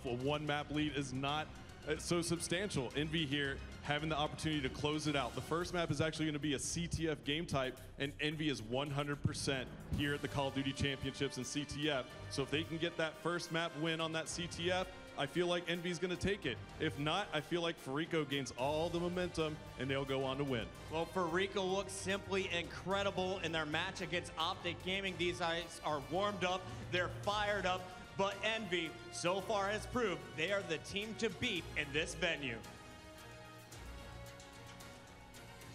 A one-map lead is not so substantial. Envy here having the opportunity to close it out. The first map is actually going to be a CTF game type, and Envy is 100% here at the Call of Duty Championships in CTF. So if they can get that first map win on that CTF, I feel like Envy's going to take it. If not, I feel like Fariko gains all the momentum and they'll go on to win. Well, Fariko looks simply incredible in their match against Optic Gaming. These guys are warmed up, they're fired up, but Envy so far has proved they are the team to beat in this venue.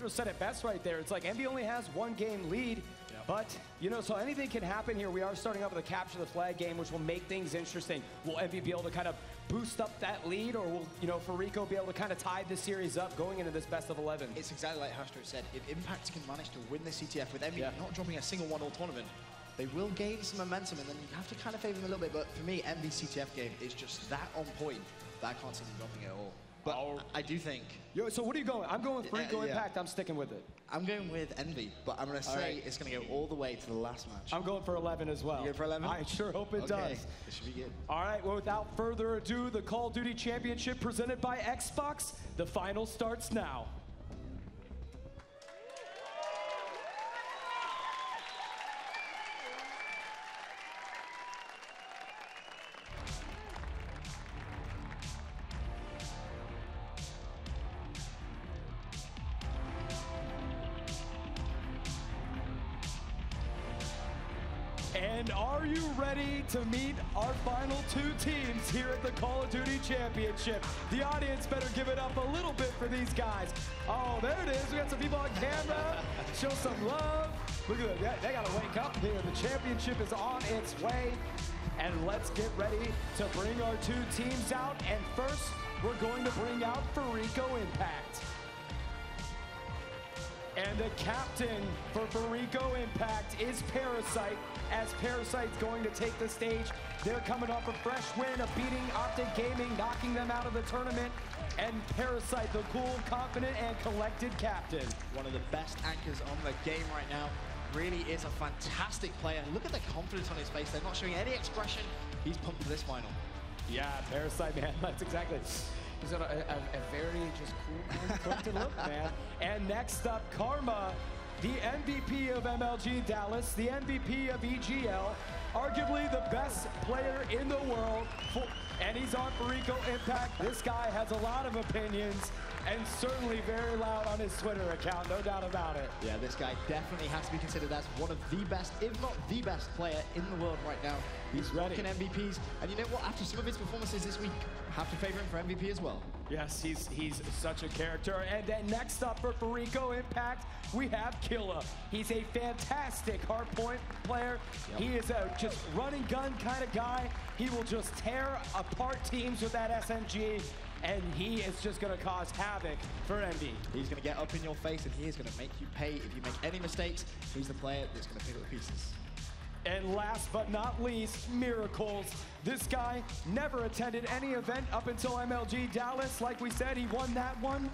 Said it best right there. It's like Envy only has one game lead, but you know, so anything can happen here. We are starting up with a capture the flag game, which will make things interesting. Will Envy be able to kind of boost up that lead, or will, you know, Fariko be able to kind of tie this series up going into this best of 11? It's exactly like Hastro said. If Impact can manage to win the CTF with Envy not dropping a single one-all tournament, they will gain some momentum, and then you have to kind of favor them a little bit. But for me, Envy CTF game is just that on point that I can't see them dropping it at all. But I do think. Yo, so what are you going? I'm going with Fariko Impact. I'm sticking with it. I'm going with Envy, but I'm going to say it's going to go all the way to the last match. I'm going for 11 as well. You going for 11? I sure hope it does. This should be good. All right, well, without further ado, the Call of Duty Championship presented by Xbox. The final starts now. And are you ready to meet our final two teams here at the Call of Duty Championship? The audience better give it up a little bit for these guys. Oh, there it is. We got some people on camera. Show some love. Look at them. They got to wake up here. The championship is on its way. And let's get ready to bring our two teams out. And first, we're going to bring out Fariko Impact. And the captain for Fariko Impact is Parasite, as Parasite's going to take the stage. They're coming off a fresh win of beating Optic Gaming, knocking them out of the tournament. And Parasite, the cool, confident, and collected captain. One of the best anchors on the game right now. Really is a fantastic player. Look at the confidence on his face. They're not showing any expression. He's pumped for this final. Yeah, Parasite, man, that's exactly. He's got a very just cool, collected look, man. And next up, Karma, the MVP of MLG Dallas, the MVP of EGL, arguably the best player in the world, and he's on Fariko Impact. This guy has a lot of opinions, and certainly very loud on his Twitter account, no doubt about it. Yeah, this guy definitely has to be considered as one of the best, if not the best player in the world right now. He's rocking MVPs, and you know what? After some of his performances this week, have to favor him for MVP as well. Yes, he's such a character. And then next up for Fariko Impact, we have Killa. He's a fantastic hardpoint player. He is a just running gun kind of guy. He will just tear apart teams with that SMG, and he is just going to cause havoc for Envy. He's going to get up in your face, and he is going to make you pay if you make any mistakes. He's the player that's going to pick up the pieces. And last but not least, Miracles. This guy never attended any event up until MLG Dallas. Like we said, he won that one.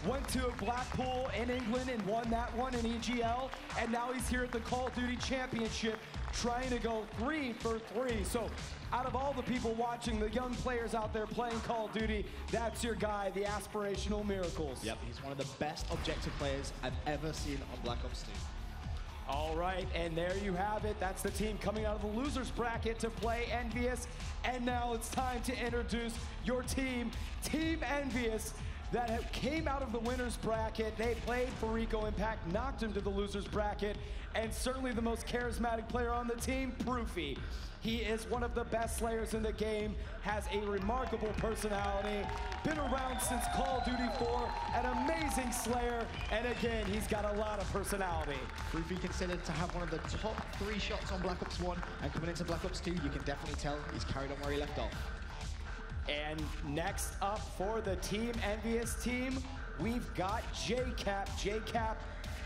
Went to Blackpool in England and won that one in EGL. And now he's here at the Call of Duty Championship trying to go 3 for 3. So out of all the people watching, the young players out there playing Call of Duty, that's your guy, the aspirational Miracles. Yep, he's one of the best objective players I've ever seen on Black Ops 2. All right, and there you have it. That's the team coming out of the losers bracket to play Envyus. And now it's time to introduce your team, Team Envyus, that came out of the winners bracket. They played Fariko Impact, knocked him to the losers bracket, and certainly the most charismatic player on the team, Proofy. He is one of the best slayers in the game, has a remarkable personality, been around since Call of Duty 4, an amazing slayer, and again, he's got a lot of personality. Proofy considered to have one of the top 3 shots on Black Ops 1, and coming into Black Ops 2, you can definitely tell he's carried on where he left off. And next up for the Team Envyus team, we've got J-Cap. J-Cap,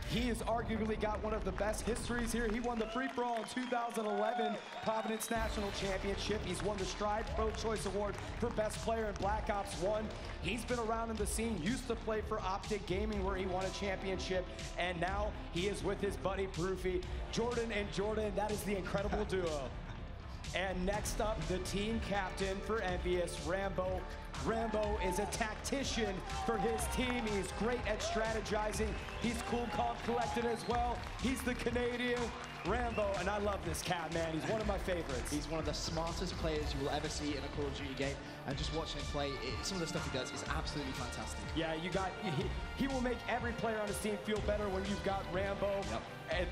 he has arguably got one of the best histories here. He won the free-for-all in 2011 Providence National Championship. He's won the Stride Pro Choice Award for Best Player in Black Ops 1. He's been around in the scene, used to play for Optic Gaming where he won a championship, and now he is with his buddy Proofy. Jordan and Jordan, that is the incredible duo. And next up, the team captain for Envyus, Rambo. Rambo is a tactician for his team. He's great at strategizing. He's cool, calm, collected as well. He's the Canadian Rambo, and I love this cat, man. He's one of my favorites. He's one of the smartest players you will ever see in a Call of Duty game, and just watching him play, some of the stuff he does is absolutely fantastic. Yeah, he will make every player on his team feel better when you've got Rambo. Yep.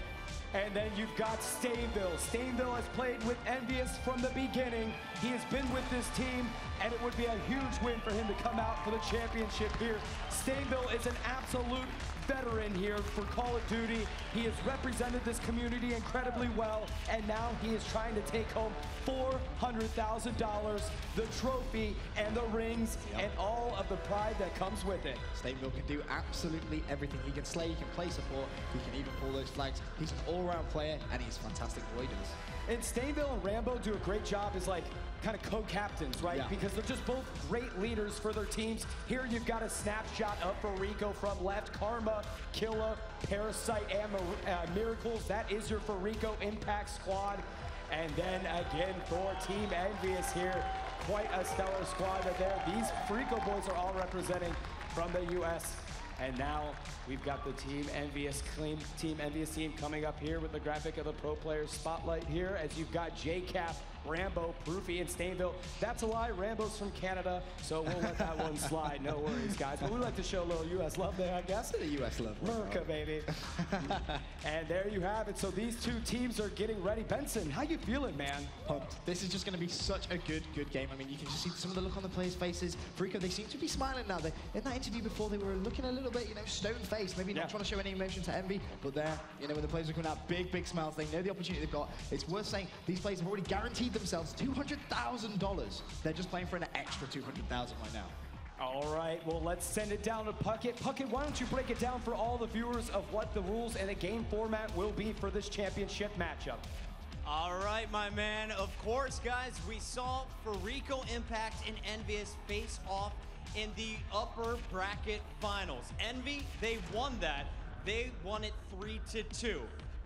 And then you've got Stylophora. Stylophora has played with Envyus from the beginning. He has been with this team, and it would be a huge win for him to come out for the championship here. Stylophora is an absolute veteran here for Call of Duty. He has represented this community incredibly well, and now he is trying to take home $400,000, the trophy, and the rings, and all of the pride that comes with it. Stylophora can do absolutely everything. He can slay, he can play support, he can even pull those flags. He's an all-around player, and he's fantastic at what he does. And Stylophora and Rambo do a great job as like kind of co-captains, right? Yeah. Because they're just both great leaders for their teams. Here you've got a snapshot of Fariko from left. Karma, Killa, Parasite, and Miracles. That is your Fariko Impact squad. And then again for Team Envyus here. Quite a stellar squad right there. These Fariko boys are all representing from the US. And now we've got the Team Envyus team coming up here with the graphic of the Pro Players Spotlight here, as you've got JCap, Rambo, Proofy, and Stylophora. That's a lie. Rambo's from Canada, so we'll let that one slide. No worries, guys. But we like to show a little U.S. love there, I guess. The U.S. love. America, baby. And there you have it. So these two teams are getting ready. Benson, how you feeling, man? Pumped. This is just going to be such a good game. I mean, you can just see some of the look on the players' faces. Fariko, they seem to be smiling now. In that interview before, they were looking a little bit, stone-faced, maybe not trying to show any emotion to Envy, but there, when the players are coming out, big smiles. They know the opportunity they've got. It's worth saying these players have already guaranteed themselves $200,000. They're just playing for an extra $200,000 right now. All right, well, let's send it down to Puckett. Puckett, why don't you break it down for all the viewers of what the rules and the game format will be for this championship matchup? All right, my man. Of course, guys, we saw Fariko Impact and Envyus face off in the upper bracket finals. Envy, they won that. They won it 3-2.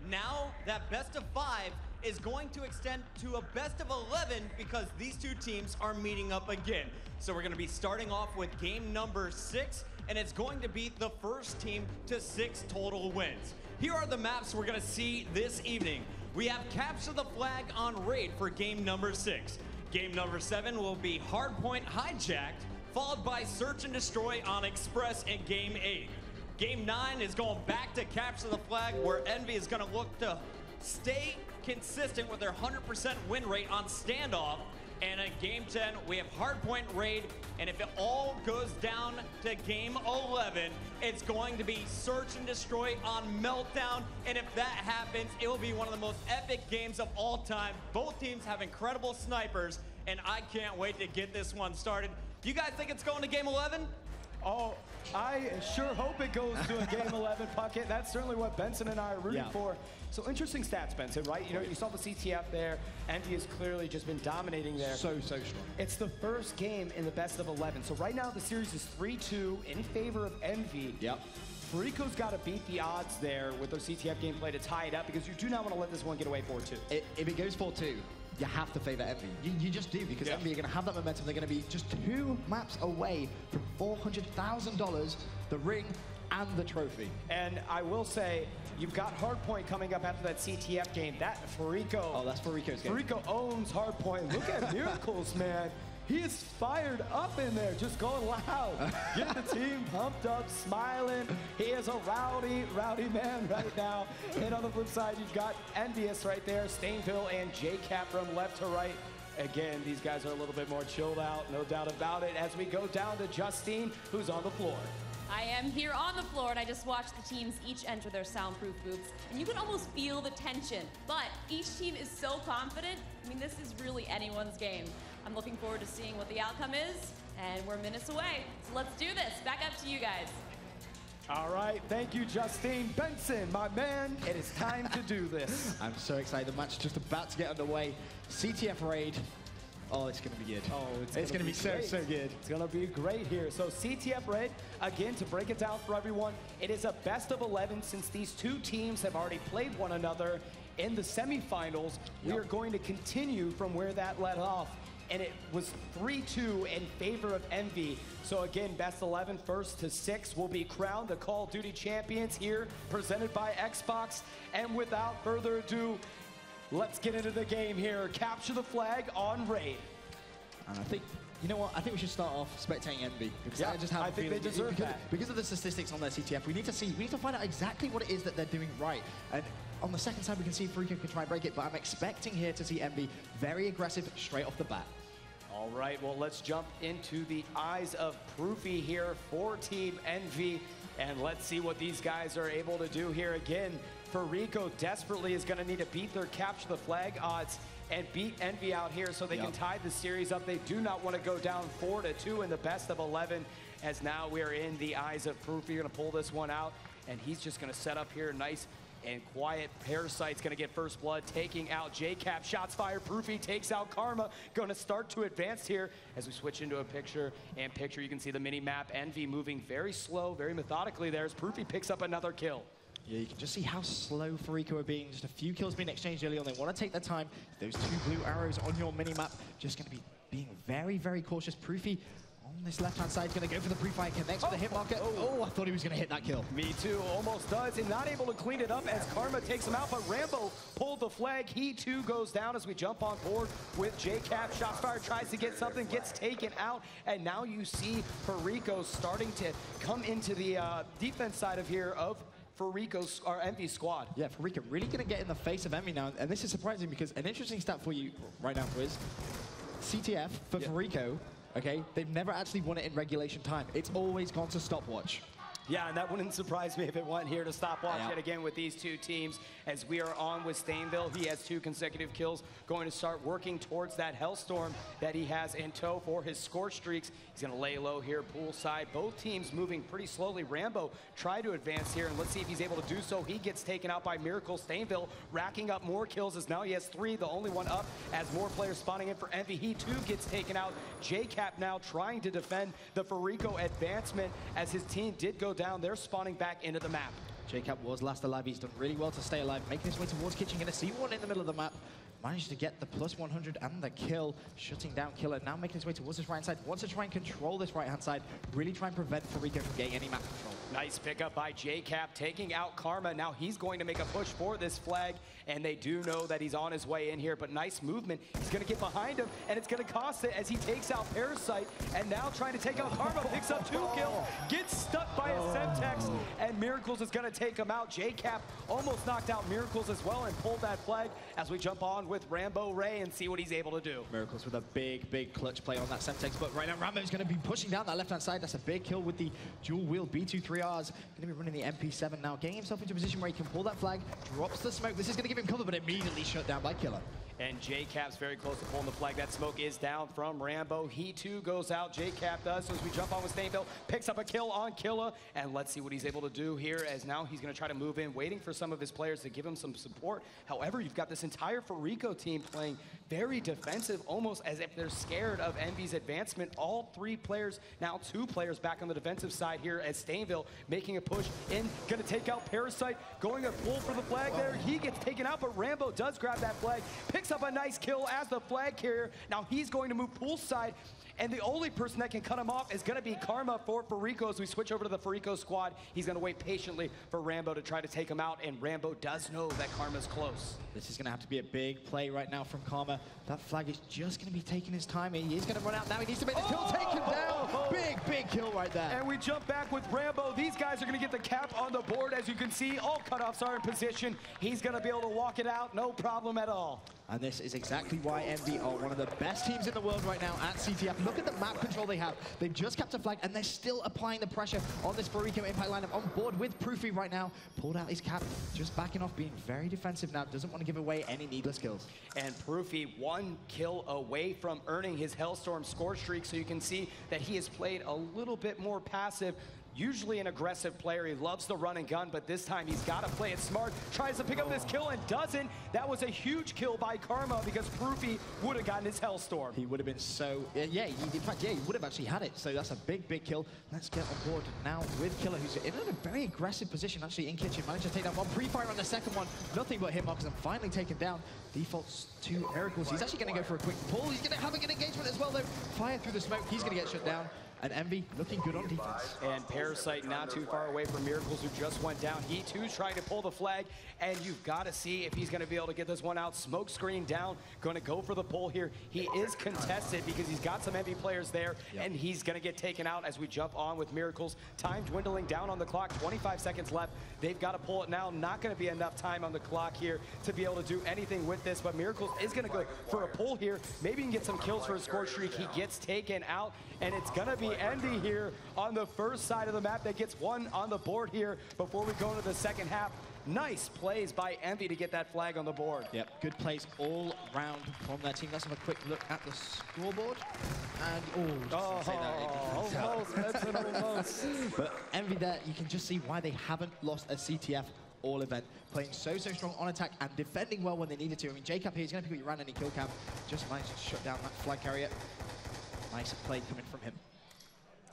Now that best of 5 is going to extend to a best of 11 because these two teams are meeting up again. So we're going to be starting off with game number 6, and it's going to be the first team to 6 total wins. Here are the maps we're going to see this evening. We have Capture the Flag on Raid for game number 6. Game number 7 will be Hardpoint Hijacked, followed by Search and Destroy on Express in game 8. Game 9 is going back to Capture the Flag, where Envy is going to look to stay consistent with their 100% win rate on Standoff. And in game 10, we have Hardpoint Raid, and if it all goes down to game 11, it's going to be Search and Destroy on Meltdown, and if that happens, it will be one of the most epic games of all time. Both teams have incredible snipers, and I can't wait to get this one started. You guys think it's going to game 11? Oh, I sure hope it goes to a game 11, Puckett. That's certainly what Benson and I are rooting for. So interesting stats, Benson, right? You saw the CTF there. Envy has clearly just been dominating there. So strong. It's the first game in the best of 11. So right now the series is 3-2 in favor of Envy. Yep. Fariko's got to beat the odds there with their CTF gameplay to tie it up, because you do not want to let this one get away 4-2. If it goes 4-2, you have to favor Envy. You just do, because Envy are going to have that momentum. They're going to be just 2 maps away from $400,000, the ring, and the trophy. And I will say, you've got Hardpoint coming up after that CTF game. That Fariko. Oh, that's Fariko's game. Fariko owns Hardpoint. Look at Miracles, man. He is fired up in there, just going loud. Getting the team pumped up, smiling. He is a rowdy man right now. And on the flip side, you've got Envyus right there, Stylophora and JCap from left to right. Again, these guys are a little bit more chilled out, no doubt about it. As we go down to Justine, who's on the floor. I am here on the floor, and I just watched the teams each enter their soundproof booths, and you can almost feel the tension. But each team is so confident. I mean, this is really anyone's game. I'm looking forward to seeing what the outcome is, and we're minutes away. So let's do this. Back up to you guys. All right, thank you, Justine. Benson, my man, it is time to do this. I'm so excited. The match is just about to get underway. CTF Raid. Oh, it's going to be good. Oh, it's going to be so good. It's going to be great here. So CTF Raid, again, to break it down for everyone, it is a best of 11 since these two teams have already played one another in the semifinals, we are going to continue from where that led off. And it was 3-2 in favor of Envy. So again, best 11 first to 6 will be crowned the Call of Duty champions here, presented by Xbox. And without further ado, let's get into the game here. Capture the flag on Raid. And I think, you know what, I think we should start off spectating Envy. Because Yeah, I just have I a think feeling they deserve that. because of the statistics on their CTF, we need to find out exactly what it is that they're doing right. And on the second side, we can see Fariko can try and break it, but I'm expecting here to see Envy very aggressive straight off the bat. All right, well, let's jump into the eyes of Proofy here for Team Envy. And let's see what these guys are able to do here again. Fariko desperately is going to need to beat their capture the flag odds and beat Envy out here so they can tie the series up. They do not want to go down 4-2 in the best of 11, as now we are in the eyes of Proofy. You're going to pull this one out, and he's just going to set up here nice and quiet. Parasite's going to get first blood, taking out JCap. Shots fired. Proofy takes out Karma. Going to start to advance here as we switch into a picture-in-picture. You can see the mini-map. Envy moving very slow, very methodically there as Proofy picks up another kill. Yeah, you can just see how slow Fariko are being. Just a few kills being exchanged early on. They want to take their time. Those 2 blue arrows on your mini-map just going to be being very, very cautious. Proofy on this left-hand side is going to go for the pre-fire, connects with the hit marker. Oh, I thought he was going to hit that kill. Me too, almost does, and not able to clean it up as Karma takes him out, but Rambo pulled the flag. He too goes down as we jump on board with JCap. Shots fired, tries to get something, gets taken out, and now you see Fariko starting to come into the defense side of here of Fariko's, or Envy squad. Yeah, Fariko really going to get in the face of Envy now, and this is surprising because an interesting stat for you right now, Wiz. CTF for Fariko, okay, they've never actually won it in regulation time. It's always gone to stopwatch. Yeah, and that wouldn't surprise me if it went here to stopwatch yet again with these 2 teams. As we are on with Stainville, he has 2 consecutive kills, going to start working towards that Hellstorm that he has in tow for his score streaks. He's going to lay low here, poolside. Both teams moving pretty slowly. Rambo tried to advance here, and let's see if he's able to do so. He gets taken out by Miracle. Stainville racking up more kills as now he has 3, the only one up as more players spawning in for Envy. He too gets taken out. JCap now trying to defend the Fariko advancement as his team did go down. They're spawning back into the map. JCap was last alive. He's done really well to stay alive, making his way towards Kitchen. Going to see one in the middle of the map. Managed to get the plus 100 and the kill, shutting down Killer. Now making his way towards his right-hand side. Wants to try and control this right-hand side. Really try and prevent Fariko from getting any map control. Nice pickup by JCap, taking out Karma. Now he's going to make a push for this flag, and they do know that he's on his way in here, but nice movement. He's going to get behind him, and it's going to cost it as he takes out Parasite, and now trying to take out Karma, picks up 2 kills, gets stuck by a Semtex, and Miracles is going to take him out. JCap almost knocked out Miracles as well and pulled that flag as we jump on with Rambo Ray and see what he's able to do. Miracles with a big, big clutch play on that Semtex, but right now Rambo's going to be pushing down that left-hand side. That's a big kill with the dual-wheel B23Rs. Going to be running the MP7 now, getting himself into a position where he can pull that flag, drops the smoke. This is going to give him cover, but immediately shut down by Killer. And JCap's very close to pulling the flag. That smoke is down from Rambo. He too goes out. JCap does. So as we jump on with Stainville, picks up a kill on Killer. And let's see what he's able to do here, as now he's going to try to move in, waiting for some of his players to give him some support. However, you've got this entire Fariko team playing very defensive, almost as if they're scared of Envy's advancement. All 3 players, now 2 players back on the defensive side here as Stainville making a push in, going to take out Parasite, going a full for the flag there. He gets taken out, but Rambo does grab that flag, picks up a nice kill as the flag carrier. Now he's going to move poolside, and the only person that can cut him off is going to be Karma for Fariko. As we switch over to the Fariko squad, he's going to wait patiently for Rambo to try to take him out, and Rambo does know that Karma's close. This is going to have to be a big play right now from Karma. That flag is just going to be taking his time. He is going to run out now. He needs to make this kill, take him down. Big, big kill right there. And we jump back with Rambo. These guys are going to get the cap on the board. As you can see, all cutoffs are in position. He's going to be able to walk it out, no problem at all. And this is exactly why Envy are one of the best teams in the world right now at CTF. Look at the map control they have. They've just kept a flag, and they're still applying the pressure on this Fariko impact lineup. On board with Proofy right now. Pulled out his cap, just backing off, being very defensive now. Doesn't want to give away any needless kills. And Proofy 1 kill away from earning his Hellstorm score streak. So you can see that he has played a little bit more passive. Usually an aggressive player. He loves the run and gun, but this time he's got to play it smart. Tries to pick up this kill and doesn't. That was a huge kill by Karma because Proofy would have gotten his Hellstorm. He would have been so... Yeah, in fact, he would have actually had it. So that's a big, big kill. Let's get on board now with Killer, who's in a very aggressive position, actually, in Kitchen. Managed to take down one. Pre-fire on the second one. Nothing but hit markers and finally taken down. Defaults to Miracles. He's actually going to go for a quick pull. He's going to have an engagement as well, though. Fire through the smoke. He's going to get shut down. And Envy looking good on defense. And Parasite not too far away from Miracles, who just went down. He too's trying to pull the flag, and you've got to see if he's going to be able to get this one out. Smoke screen down, going to go for the pull here. He is contested because he's got some Envy players there, and he's going to get taken out as we jump on with Miracles. Time dwindling down on the clock, 25 seconds left. They've got to pull it now. Not going to be enough time on the clock here to be able to do anything with this, but Miracles is going to go for a pull here. Maybe he can get some kills for a score streak. He gets taken out, and it's going to be Envy here on the first side of the map that gets one on the board here before we go into the second half. Nice plays by Envy to get that flag on the board. Yep, good plays all round from their team. Let's have a quick look at the scoreboard. And, Almost, that's an almost. But Envy there, you can just see why they haven't lost a CTF all event. Playing so strong on attack and defending well when they needed to. I mean, JCap here is going to pick up your Randy kill cam. Just managed to shut down that flag carrier. Nice play coming from him.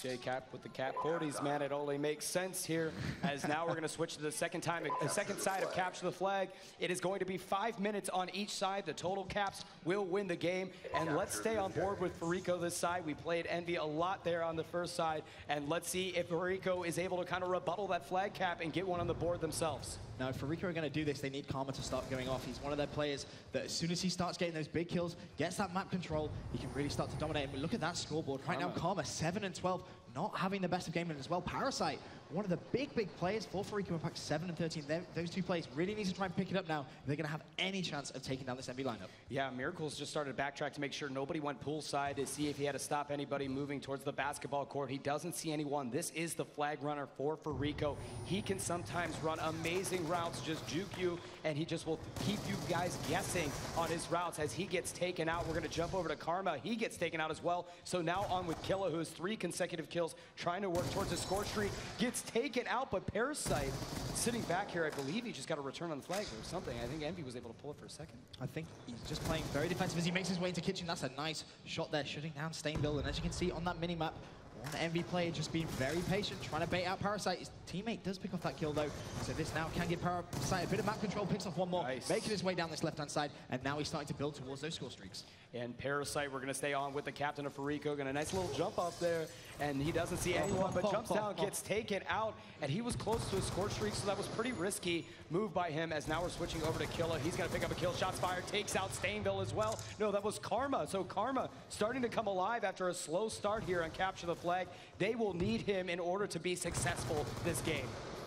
JCap with the cap 40s, man, it only makes sense here, as now we're going to switch to the second side of Capture the Flag. It is going to be 5 minutes on each side. The total caps will win the game, and let's stay on board with Fariko this side. We played Envy a lot there on the first side, and let's see if Fariko is able to kind of rebuttal that flag cap and get one on the board themselves. Now, if Fariko are going to do this, they need Karma to start going off. He's one of their players that as soon as he starts getting those big kills, gets that map control, he can really start to dominate. And look at that scoreboard. Right now, Karma 7 and 12, not having the best of game as well. Parasite, one of the big players for Fariko, in fact, 7 and 13. Those two players really need to try and pick it up now if they're going to have any chance of taking down this Envy lineup. Yeah, Miracles just started to backtrack to make sure nobody went poolside to see if he had to stop anybody moving towards the basketball court. He doesn't see anyone. This is the flag runner for Fariko. He can sometimes run amazing routes, just juke you, and he just will keep you guys guessing on his routes. As he gets taken out, we're going to jump over to Karma. He gets taken out as well. So now on with Killa, who has 3 consecutive kills, trying to work towards a score streak. Gets taken out, but Parasite sitting back here, I believe he just got a return on the flag or something. I think Envy was able to pull it for a second. I think he's just playing very defensive as he makes his way into Kitchen. That's a nice shot there, shutting down Stainbill. And as you can see on that mini-map, one Envy player just being very patient, trying to bait out Parasite. His teammate does pick off that kill, though. So this now can give Parasite a bit of map control, picks off one more, making his way down this left-hand side, and now he's starting to build towards those score streaks. And Parasite, we're going to stay on with the captain of Fariko. Got a nice little jump up there, and he doesn't see anyone, but jumps down, gets taken out, and he was close to a score streak, so that was pretty risky move by him, as now we're switching over to Killa. He's going to pick up a kill. Shots fired, takes out Stainbill as well. No, that was Karma. So Karma starting to come alive after a slow start here on Capture the Flag. They will need him in order to be successful this game.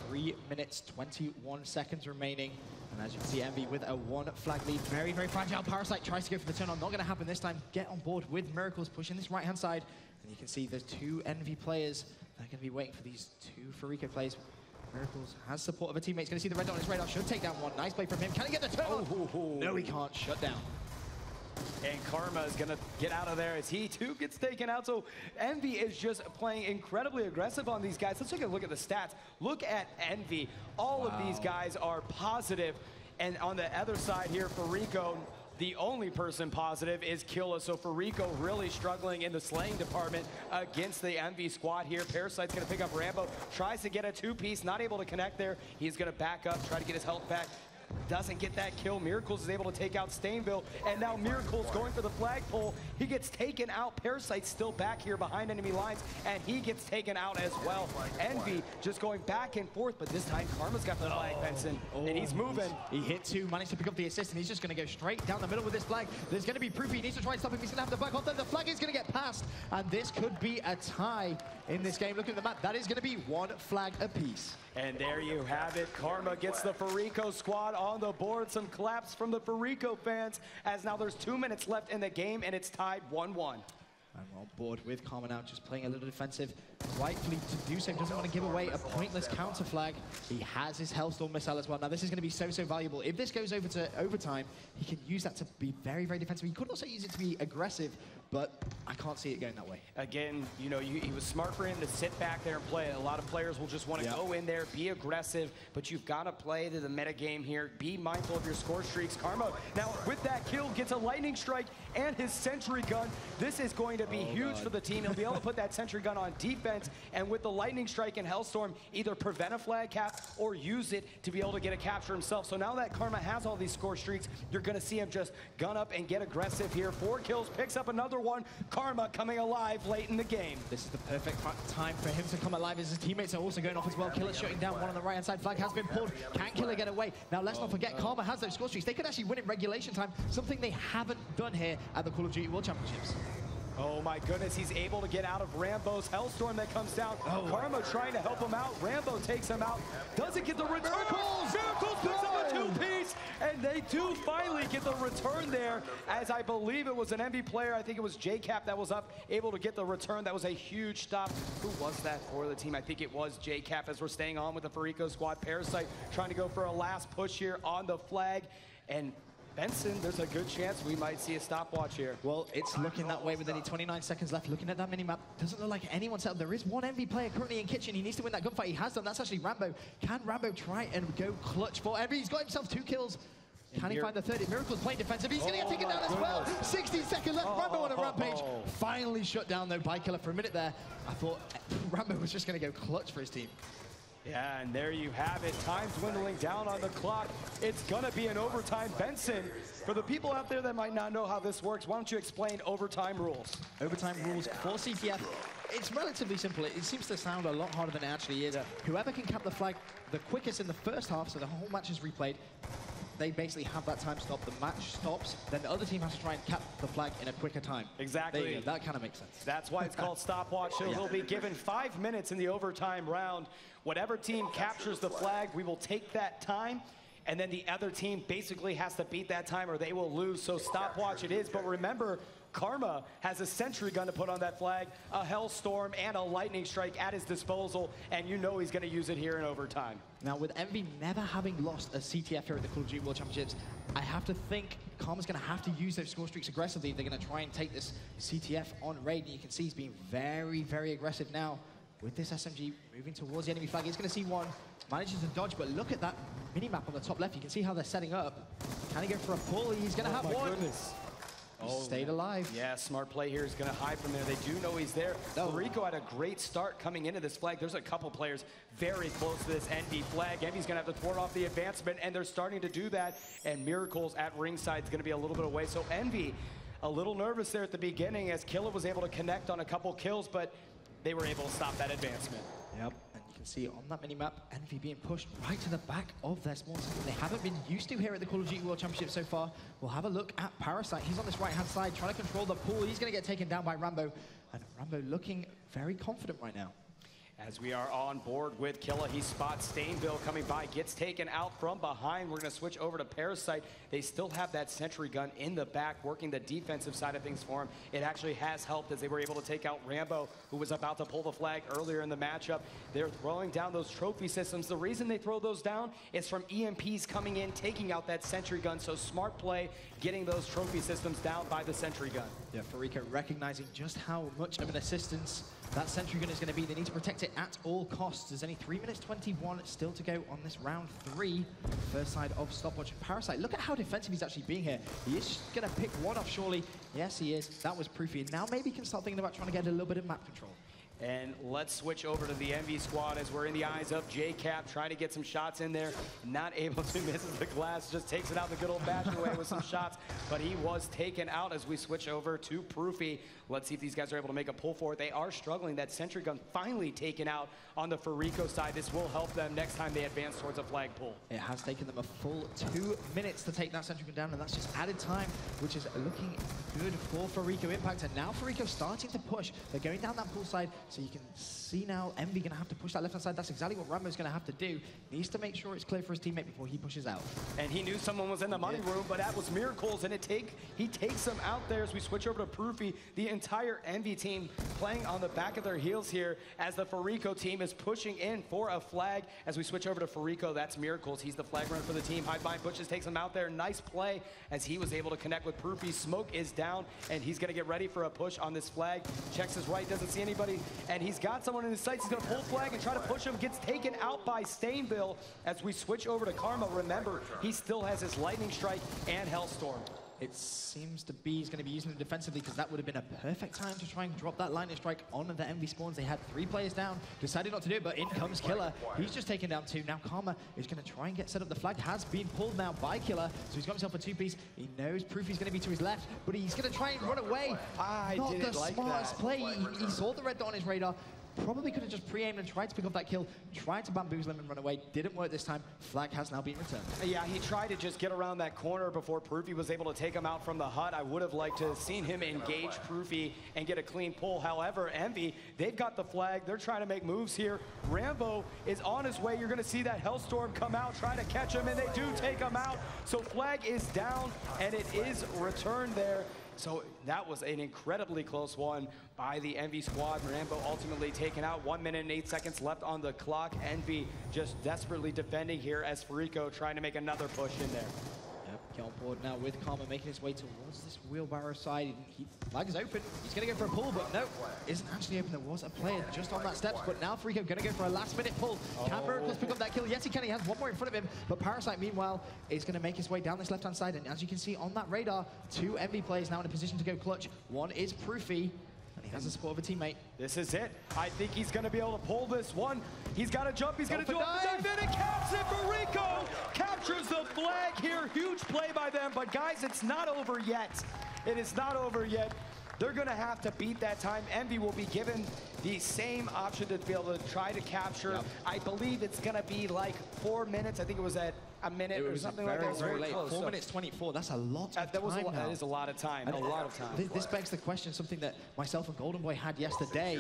3 minutes, 21 seconds remaining. And as you can see, Envy with a 1 flag lead. Very, very fragile. Parasite tries to go for the turn on. Not going to happen this time. Get on board with Miracles, pushing this right-hand side. And you can see there's 2 Envy players that are going to be waiting for these 2 Fariko players. Miracles has support of a teammate. He's going to see the red dot on his radar. Should take down one. Nice play from him. Can he get the turn on? No, he can't. Shut down. And Karma is going to get out of there as he, too, gets taken out. So Envy is just playing incredibly aggressive on these guys. Let's take a look at the stats. Look at Envy. All of these guys are positive. And on the other side here, Fariko, the only person positive is Killa. So Fariko really struggling in the slaying department against the Envy squad here. Parasite's going to pick up Rambo. Tries to get a 2-piece. Not able to connect there. He's going to back up, try to get his health back. Doesn't get that kill. Miracles is able to take out Stainbill, and now Miracles going for the flagpole. He gets taken out. Parasite's still back here behind enemy lines, and he gets taken out as well. Envy just going back and forth, but this time Karma's got the flag, Benson, and he's moving. He hit 2, managed to pick up the assist, and he's just going to go straight down the middle with this flag. There's going to be Proofy. He needs to try and stop him. He's going to have the back off. Then the flag is going to get passed, and this could be a tie in this game. Look at the map. That is going to be 1 flag apiece. And there you have it. Karma gets the Fariko squad on the board. Some claps from the Fariko fans, as now there's 2 minutes left in the game, and it's tied 1-1. I'm on board with Karma now, just playing a little defensive. Rightfully to do so. Doesn't want to give away a pointless counter flag. He has his Hellstorm missile as well. Now, this is going to be so valuable. If this goes over to overtime, he can use that to be very, very defensive. He could also use it to be aggressive, but I can't see it going that way. Again, you know, he was smart for him to sit back there and play. A lot of players will just want to go in there, be aggressive, but you've got to play to the meta game here. Be mindful of your score streaks. Karma, now with that kill, gets a lightning strike and his sentry gun. This is going to be huge for the team. He'll be able to put that sentry gun on defense, and with the lightning strike and Hellstorm, either prevent a flag cap or use it to be able to get a capture himself. So now that Karma has all these score streaks, you're going to see him just gun up and get aggressive here. 4 kills, picks up another one. Karma coming alive late in the game. This is the perfect time for him to come alive as his teammates are also going off as well. Killer shutting down one on the right-hand side. Flag has been pulled. Can Killer get away? Now, let's not forget, Karma has those score streaks. They could actually win in regulation time, something they haven't done here at the Call of Duty World Championships. Oh my goodness, he's able to get out of Rambo's Hellstorm that comes down. Karma trying to help him out. Rambo takes him out. Doesn't get the return. Miracles picks up a 2-piece, and they do finally get the return there, as I believe it was an Envy player. I think it was JCap that was up, able to get the return. That was a huge stop. Who was that for the team? I think it was JCap, as we're staying on with the Fariko squad. Parasite trying to go for a last push here on the flag. And Benson, there's a good chance we might see a stopwatch here. Well, it's looking that way with only 29 seconds left. Looking at that minimap, doesn't look like anyone's set up. There is one Envy player currently in kitchen. He needs to win that gunfight. He has done. That's actually Rambo. Can Rambo try and go clutch for Envy? He's got himself 2 kills. Can he find the third? Miracle's playing defensive. He's going to get taken down as well. 60 seconds left. Rambo on a rampage. Finally shut down, though, by Killer. For a minute there, I thought Rambo was just going to go clutch for his team. Yeah, and there you have it. Time dwindling down on the clock. It's going to be an overtime. Benson, for the people out there that might not know how this works, why don't you explain overtime rules? Overtime rules for CTF. It's relatively simple. It seems to sound a lot harder than it actually is. Whoever can cap the flag the quickest in the first half, so the whole match is replayed, they basically have that time stop. The match stops, then the other team has to try and cap the flag in a quicker time. Exactly. There you go. That kind of makes sense. That's why it's called stopwatch. So he'll be given 5 minutes in the overtime round. Whatever team captures the flag, we will take that time, and then the other team basically has to beat that time or they will lose. So stopwatch it is. But remember, Karma has a sentry gun to put on that flag, a Hellstorm, and a lightning strike at his disposal, and you know he's going to use it here in overtime. Now, with Envy never having lost a CTF here at the Call of Duty World Championships, I have to think Karma's going to have to use those score streaks aggressively if they're going to try and take this CTF on raid. And you can see he's being very, very aggressive now. With this SMG moving towards the enemy flag, he's going to see one, manages to dodge, but look at that mini-map on the top left. You can see how they're setting up. Can he go for a pull? He's going to have one. Goodness. Stayed alive. Yeah, smart play here is going to hide from there. They do know he's there. Rico had a great start coming into this flag. There's a couple players very close to this Envy flag. Envy's going to have to thwart off the advancement, and they're starting to do that. And Miracles at ringside is going to be a little bit away. So Envy, a little nervous there at the beginning as Killer was able to connect on a couple kills, but they were able to stop that advancement. Yep, and you can see on that mini-map, Envy being pushed right to the back of their small team. They haven't been used to here at the Call of Duty World Championship so far. We'll have a look at Parasite. He's on this right-hand side, trying to control the pool. He's going to get taken down by Rambo, and Rambo looking very confident right now. As we are on board with Killa, he spots Stainville coming by, gets taken out from behind. We're going to switch over to Parasite. They still have that sentry gun in the back, working the defensive side of things for him. It actually has helped as they were able to take out Rambo, who was about to pull the flag earlier in the matchup. They're throwing down those trophy systems. The reason they throw those down is from EMPs coming in, taking out that sentry gun. So smart play, getting those trophy systems down by the sentry gun. Yeah, Fariko recognizing just how much of an assistance that sentry gun is going to be. They need to protect it at all costs. There's only 3 minutes 21 still to go on this round 3. First side of stopwatch. Parasite, look at how defensive he's actually being here. He is going to pick one off surely. Yes, he is. That was Proofy. Now maybe he can start thinking about trying to get a little bit of map control. And let's switch over to the Envy squad as we're in the eyes of JCap, trying to get some shots in there. Not able to, misses the glass, just takes it out the good old-fashioned way with some shots. But he was taken out as we switch over to Proofy. Let's see if these guys are able to make a pull for it. They are struggling. That sentry gun finally taken out on the Fariko side. This will help them next time they advance towards a flag pull. It has taken them a full 2 minutes to take that sentry gun down, and that's just added time, which is looking good for Fariko Impact. And now Fariko starting to push. They're going down that pool side, so you can see now Envy going to have to push that left-hand side. That's exactly what Rambo's going to have to do. Needs to make sure it's clear for his teammate before he pushes out. And he knew someone was in the money room, but that was Miracles, and he takes them out there as we switch over to Proofy. The entire Envy team playing on the back of their heels here as the Fariko team is pushing in for a flag. As we switch over to Fariko, that's Miracles. He's the flag runner for the team. Hide behind bushes takes him out there. Nice play as he was able to connect with Proofy. Smoke is down, and he's going to get ready for a push on this flag. Checks his right, doesn't see anybody, and he's got someone in his sights. He's going to pull flag and try to push him. Gets taken out by Stainville as we switch over to Karma. Remember, he still has his Lightning Strike and Hellstorm. It seems to be he's going to be using them defensively because that would have been a perfect time to try and drop that lightning strike on the Envy spawns. They had 3 players down, decided not to do it, but in comes Killer. He's just taken down 2. Now Karma is going to try and get set up. The flag has been pulled now by Killer, so he's got himself a 2-piece. He knows Proofy's going to be to his left, but he's going to try and run away. Not the smartest play. He saw the red dot on his radar. Probably could have just pre-aimed and tried to pick up that kill, tried to bamboozle him and run away. Didn't work this time. Flag has now been returned. Yeah, he tried to just get around that corner before Proofy was able to take him out from the hut. I would have liked to have seen him engage Proofy and get a clean pull. However, Envy, they've got the flag. They're trying to make moves here. Rambo is on his way. You're going to see that Hellstorm come out, try to catch him, and they do take him out. So flag is down, and it is returned there. So that was an incredibly close one by the Envy squad. Rambo ultimately taken out. 1 minute and 8 seconds left on the clock. Envy just desperately defending here as Fariko trying to make another push in there. Yep, get on board now with Karma making his way towards this wheelbarrow side. Flag is open. He's going to go for a pull, but no, isn't actually open. There was a player just on that steps, but now Fariko going to go for a last-minute pull. Can Miracles pick up that kill? Yes, he can. He has one more in front of him, but Parasite, meanwhile, is going to make his way down this left-hand side, and as you can see on that radar, 2 Envy players now in a position to go clutch. One is Proofy, and he has the support of a teammate. This is it. I think he's going to be able to pull this one. He's got to jump. He's going to do it. And it caps it for Rico. Captures the flag here. Huge play by them. But guys, it's not over yet. It is not over yet. They're going to have to beat that time. Envy will be given the same option to be able to try to capture. Yep. I believe it's going to be like 4 minutes. I think it was at a minute or something like that. It was very late. 4 minutes 24. That's a lot of time. That is a lot of time. And a lot of time. This begs the question, something that myself and Golden Boy had yesterday.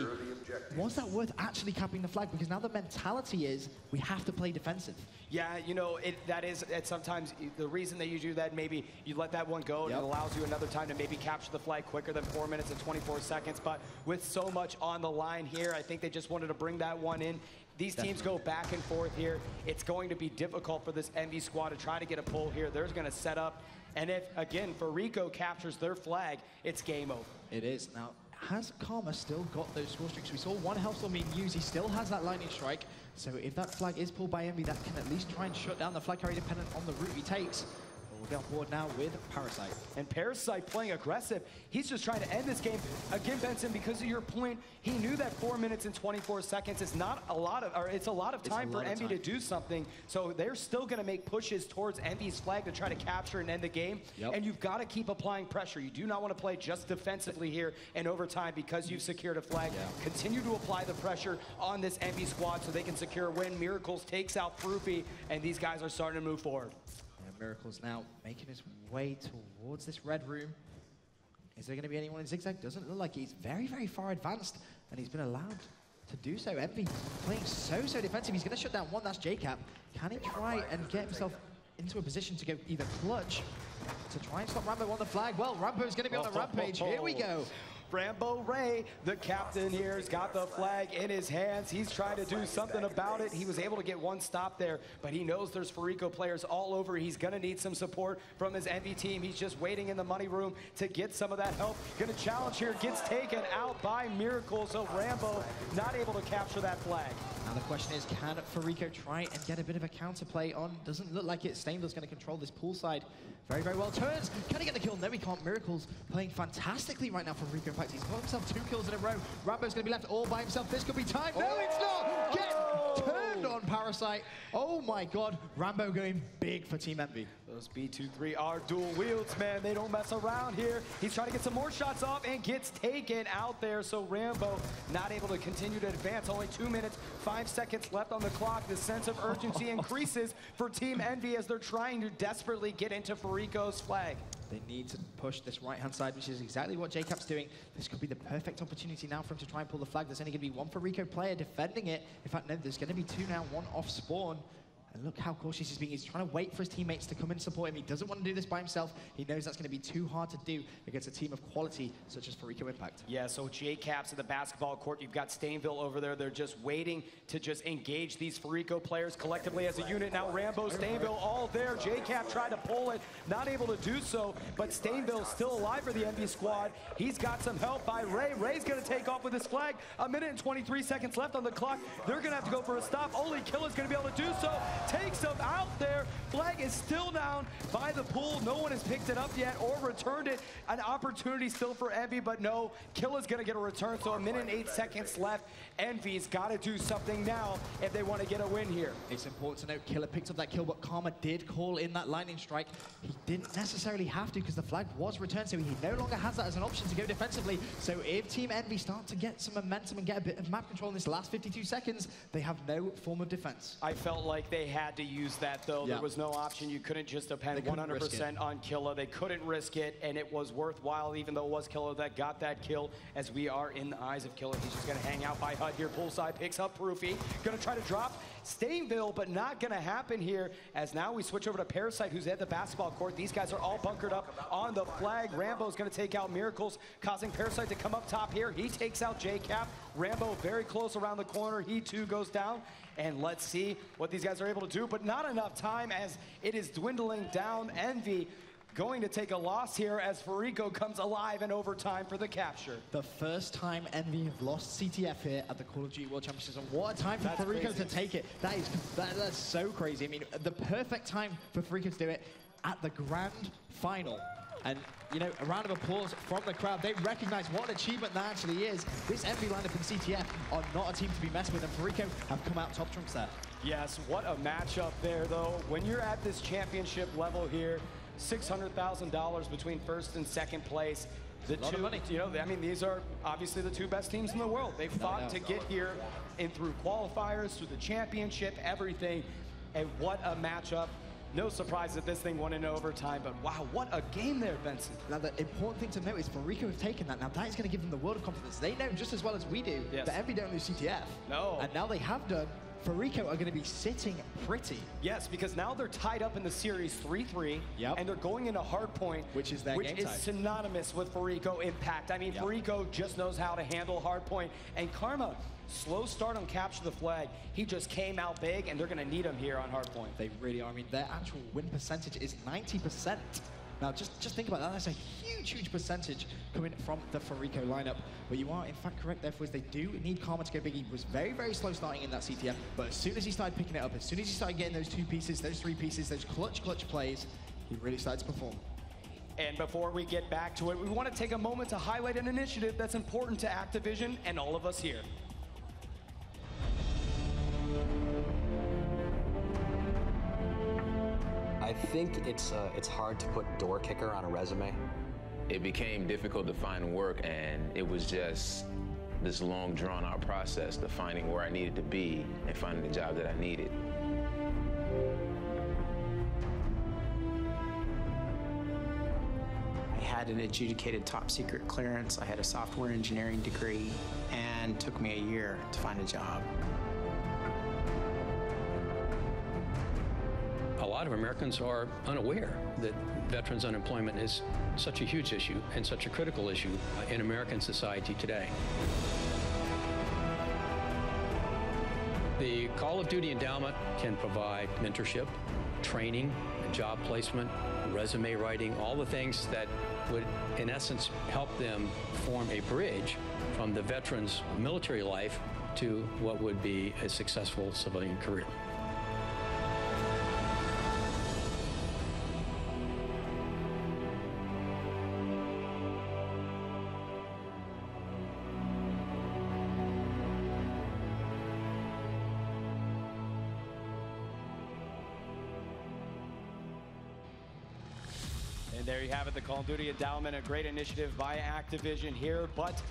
Was that worth actually capping the flag? Because now the mentality is we have to play defensive. Yeah, you know, that is sometimes the reason that you do that. Maybe you let that one go and it allows you another time to maybe capture the flag quicker than 4 minutes and 24 seconds. But with so much on the line here, I think they just wanted to bring that one in. These teams go back and forth here. It's going to be difficult for this Envy squad to try to get a pull here. They're going to set up. And if, again, Fariko captures their flag, it's game over. It is. Now, has Karma still got those score streaks? We saw one Hellstorm being used. He still has that lightning strike. So if that flag is pulled by Envy, that can at least try and shut down the flag carrier dependent on the route he takes. We'll get on board now with Parasite. And Parasite playing aggressive. He's just trying to end this game. Again, Benson, because of your point, he knew that 4 minutes and 24 seconds is not a lot of, or it's a lot of time for Envy to do something. So they're still going to make pushes towards Envy's flag to try to capture and end the game. And you've got to keep applying pressure. You do not want to play just defensively here in overtime because you've secured a flag. Continue to apply the pressure on this Envy squad so they can secure a win. Miracles takes out Proofy, and these guys are starting to move forward. Miracles now making his way towards this red room. Is there going to be anyone in zigzag? Doesn't look like he's very, very far advanced, and he's been allowed to do so. Envy playing so defensive. He's going to shut down one. That's JCap. Can he try and get himself into a position to go either clutch to try and stop Rambo on the flag? Well, Rambo's going to be on a rampage. Here we go. Rambo Ray, the captain here, has got the flag in his hands. He's trying to do something about it. He was able to get one stop there, but he knows there's Fariko players all over. He's going to need some support from his Envy team. He's just waiting in the money room to get some of that help. Going to challenge here, gets taken out by Miracle, so Rambo not able to capture that flag. Now the question is, can Fariko try and get a bit of a counterplay on? Doesn't look like it. Stainville's going to control this poolside very, very well. Turns. Can he get the kill? No, he can't. Miracles playing fantastically right now for Rico. In fact, he's got himself 2 kills in a row. Rambo's going to be left all by himself. This could be time. No, it's not. Get turned on Parasite. Oh my God. Rambo going big for Team Envy. Those B23 are dual wields, man. They don't mess around here. He's trying to get some more shots off and gets taken out there. So Rambo not able to continue to advance. Only 2 minutes, 5 seconds left on the clock. The sense of urgency increases for Team Envy as they're trying to desperately get into Fariko's flag. They need to push this right-hand side, which is exactly what JCap's doing. This could be the perfect opportunity now for him to try and pull the flag. There's only going to be one Fariko player defending it. In fact, no, there's going to be 2 now, 1 off spawn. And look how cautious he's being. He's trying to wait for his teammates to come and support him. He doesn't want to do this by himself. He knows that's going to be too hard to do against a team of quality such as Fariko Impact. Yeah, so J-Caps at the basketball court. You've got Stainville over there. They're just waiting to just engage these Fariko players collectively as a unit. Now Rambo, Stainville all there. J-Cap tried to pull it, not able to do so, but Stainville's still alive for the Envyus squad. He's got some help by Ray. Ray's going to take off with his flag. 1 minute and 23 seconds left on the clock. They're going to have to go for a stop. Only Killa's going to be able to do so. Takes him out there. Flag is still down by the pool. No one has picked it up yet or returned it. An opportunity still for Envy, but no. Killa's going to get a return, so 1 minute and 8 seconds left. Envy's got to do something now if they want to get a win here. It's important to note Killa picked up that kill, but Karma did call in that lightning strike. He didn't necessarily have to because the flag was returned, so he no longer has that as an option to go defensively. So if Team Envy start to get some momentum and get a bit of map control in this last 52 seconds, they have no form of defense. I felt like they had to use that, though. Yeah. There was no option. You couldn't just depend 100% on Killa. They couldn't risk it, and it was worthwhile, even though it was Killa that got that kill, as we are in the eyes of Killa. He's just going to hang out by HUD here. Poolside picks up Proofy. Going to try to drop Stainville, but not going to happen here, as now we switch over to Parasite, who's at the basketball court. These guys are all bunkered up on the flag. Rambo's going to take out Miracles, causing Parasite to come up top here. He takes out J-Cap. Rambo very close around the corner. He too goes down. And let's see what these guys are able to do, but not enough time as it is dwindling down. Envy going to take a loss here as Fariko comes alive in overtime for the capture. The first time Envy have lost CTF here at the Call of Duty World Championships, and what a time for Fariko to take it. That's so crazy. I mean, the perfect time for Fariko to do it at the grand final. And, you know, a round of applause from the crowd. They recognize what an achievement that actually is. This Envy lineup in CTF are not a team to be messed with, and Fariko have come out top trumps there. Yes, what a matchup there, though. When you're at this championship level here, $600,000 between first and second place. The two, money. You know, I mean, these are obviously the two best teams in the world. They fought to get here and through qualifiers, through the championship, everything. And what a matchup. No surprise that this thing won in overtime, but wow, what a game there, Benson. Now, the important thing to note is Fariko have taken that. Now, that is going to give them the world of confidence. They know just as well as we do that Envy don't lose CTF. No. And now they have done. Fariko are going to be sitting pretty. Yes, because now they're tied up in the series 3-3, and they're going into hardpoint, which is their game type. Synonymous with Fariko Impact. I mean, Fariko just knows how to handle hardpoint, and Karma, slow start on capture the flag. He just came out big, and they're going to need him here on hardpoint. They really are. I mean, their actual win percentage is 90%. Now, just think about that. That's a huge, huge percentage coming from the Fariko lineup. But you are, in fact, correct, therefore, is they do need Karma to go big. He was very, very slow starting in that CTF. But as soon as he started picking it up, as soon as he started getting those 2 pieces, those 3 pieces, those clutch plays, he really started to perform. And before we get back to it, we want to take a moment to highlight an initiative that's important to Activision and all of us here. I think it's hard to put door kicker on a resume. It became difficult to find work, and it was just this long, drawn-out process of finding where I needed to be and finding the job that I needed. I had an adjudicated top secret clearance. I had a software engineering degree, and it took me a year to find a job. A lot of Americans are unaware that veterans' unemployment is such a huge issue and such a critical issue in American society today. The Call of Duty Endowment can provide mentorship, training, job placement, resume writing, all the things that would, in essence, help them form a bridge from the veteran's military life to what would be a successful civilian career. And there you have it, the Call of Duty Endowment, a great initiative by Activision here, but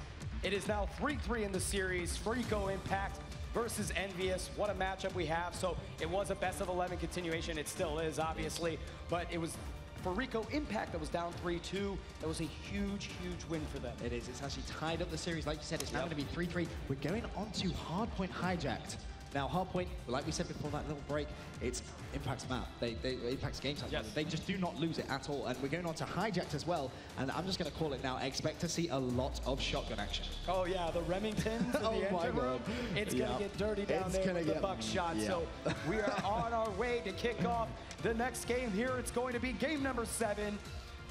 it is now 3-3 in the series. Fariko Impact versus Envyus. What a matchup we have. So it was a best of 11 continuation. It still is, obviously, but it was Fariko Impact that was down 3-2. That was a huge, huge win for them. It is. It's actually tied up the series. Like you said, it's now going to be 3-3. We're going on to Hardpoint Hijacked Now, Hardpoint, like we said before that little break, it's Impact's map. Impact's game time. Yes. They just do not lose it at all. And we're going on to Hijacked as well. And I'm just going to call it now. Expect to see a lot of shotgun action. Oh, yeah, the Remingtons in the engine room. It's going to get dirty down there with the buckshot. So we are on our way to kick off the next game here. It's going to be game number 7.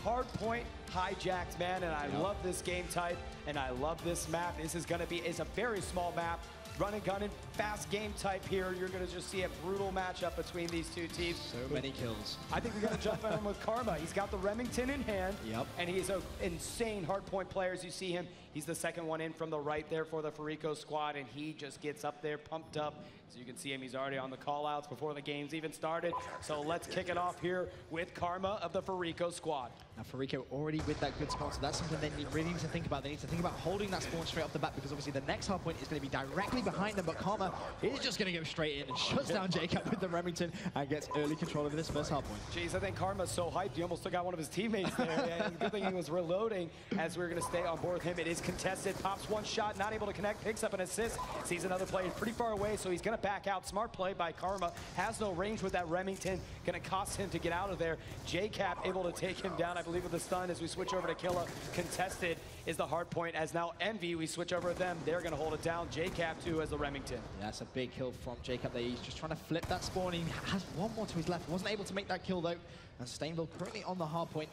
Hardpoint Hijacked, man, and I love this game type, and I love this map. This is going to be, it's a very small map, run and gun and fast game type here. You're going to just see a brutal matchup between these two teams. So many kills. I think we're going to jump in with Karma. He's got the Remington in hand, and he's an insane hardpoint player as you see him. He's the second one in from the right there for the Fariko squad, and he just gets up there, pumped up. So you can see him, he's already on the call-outs before the game's even started. So let's kick it off here with Karma of the Fariko squad. Now, Fariko already with that good spawn, so that's something they really need to think about. They need to think about holding that spawn straight off the bat, because obviously the next hardpoint is going to be directly behind them, but Karma is just going to go straight in and shuts down Jacob with the Remington and gets early control over this first hardpoint. Jeez, I think Karma's so hyped, he almost took out one of his teammates there. And good thing he was reloading as we were going to stay on board with him. It is contested, pops one shot, not able to connect, picks up an assist, sees another player pretty far away, so he's going to back out. Smart play by Karma, has no range with that Remington, going to cost him to get out of there. J-Cap able to take him down, I believe, with the stun as we switch over to Killa. Contested is the hard point, as now Envy, we switch over to them. They're going to hold it down. J-Cap too as the Remington. Yeah, that's a big kill from Jacob there. He's just trying to flip that spawn. He has one more to his left. Wasn't able to make that kill though. And Stainville currently on the hard point.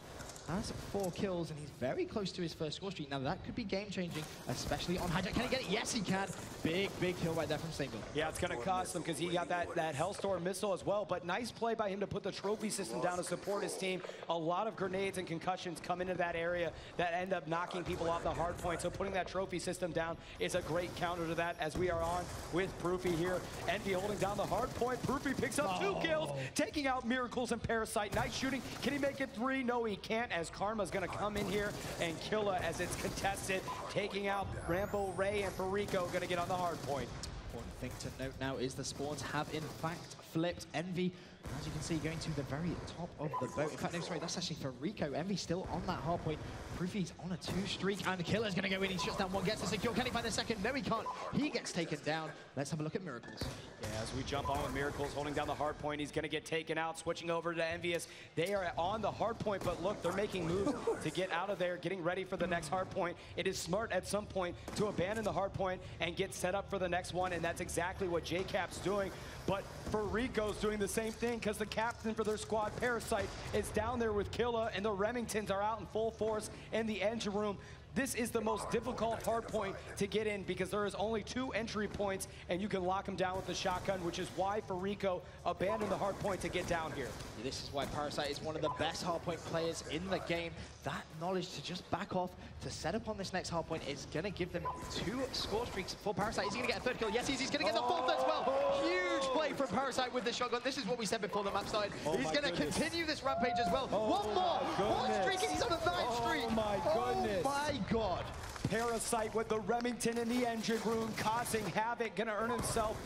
Has 4 kills, and he's very close to his first score streak. Now, that could be game-changing, especially on Hijack. Can he get it? Yes, he can. Big kill right there from Stainville. Yeah, it's going to cost him because he got that Hellstorm missile as well, but nice play by him to put the trophy system down to support his team. A lot of grenades and concussions come into that area that end up knocking people off the hard point, so putting that trophy system down is a great counter to that as we are on with Proofy here. Envy holding down the hard point. Proofy picks up 2 kills, taking out Miracles and Parasite. Nice shooting. Can he make it 3? No, he can't, as Karma's going to come in here and kill her as it's contested, taking out Rambo, Ray, and Fariko going to get on the hard point. Important thing to note now is the spawns have in fact flipped. Envy, as you can see, going to the very top of the boat. In fact, no, sorry, that's actually for Rico. Envy still on that hard point. Proofy's on a 2 streak, and the killer's going to go in. He shuts down one, gets a secure. Can he find the second? No, he can't. He gets taken down. Let's have a look at Miracles. Yeah, as we jump on with Miracles, holding down the hard point, he's going to get taken out. Switching over to Envyus. They are on the hard point, but look, they're making moves to get out of there, getting ready for the next hard point. It is smart at some point to abandon the hard point and get set up for the next one, and that's exactly what J-Cap's doing. But Fariko's doing the same thing because the captain for their squad, Parasite, is down there with Killa, and the Remingtons are out in full force in the engine room. This is the most difficult hard point to get in because there is only 2 entry points and you can lock them down with the shotgun, which is why Fariko abandoned the hard point to get down here. This is why Parasite is one of the best hardpoint players in the game. That knowledge to just back off, to set up on this next hardpoint is going to give them 2 score streaks for Parasite. Is he going to get a 3rd kill? Yes, he's going to get the 4th as well. Huge play from Parasite with the shotgun. This is what we said before the map started. He's going to continue this rampage as well. One more. One streak, he's on a 9th streak. Oh my goodness. Oh my God. Parasite with the Remington in the engine room, causing havoc, going to earn himself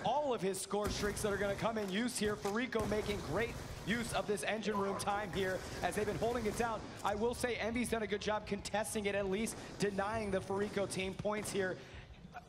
all of his score streaks that are going to come in use here. Fariko making great use of this engine room time here as they've been holding it down. I will say Envy's done a good job contesting it, at least denying the Fariko team points here.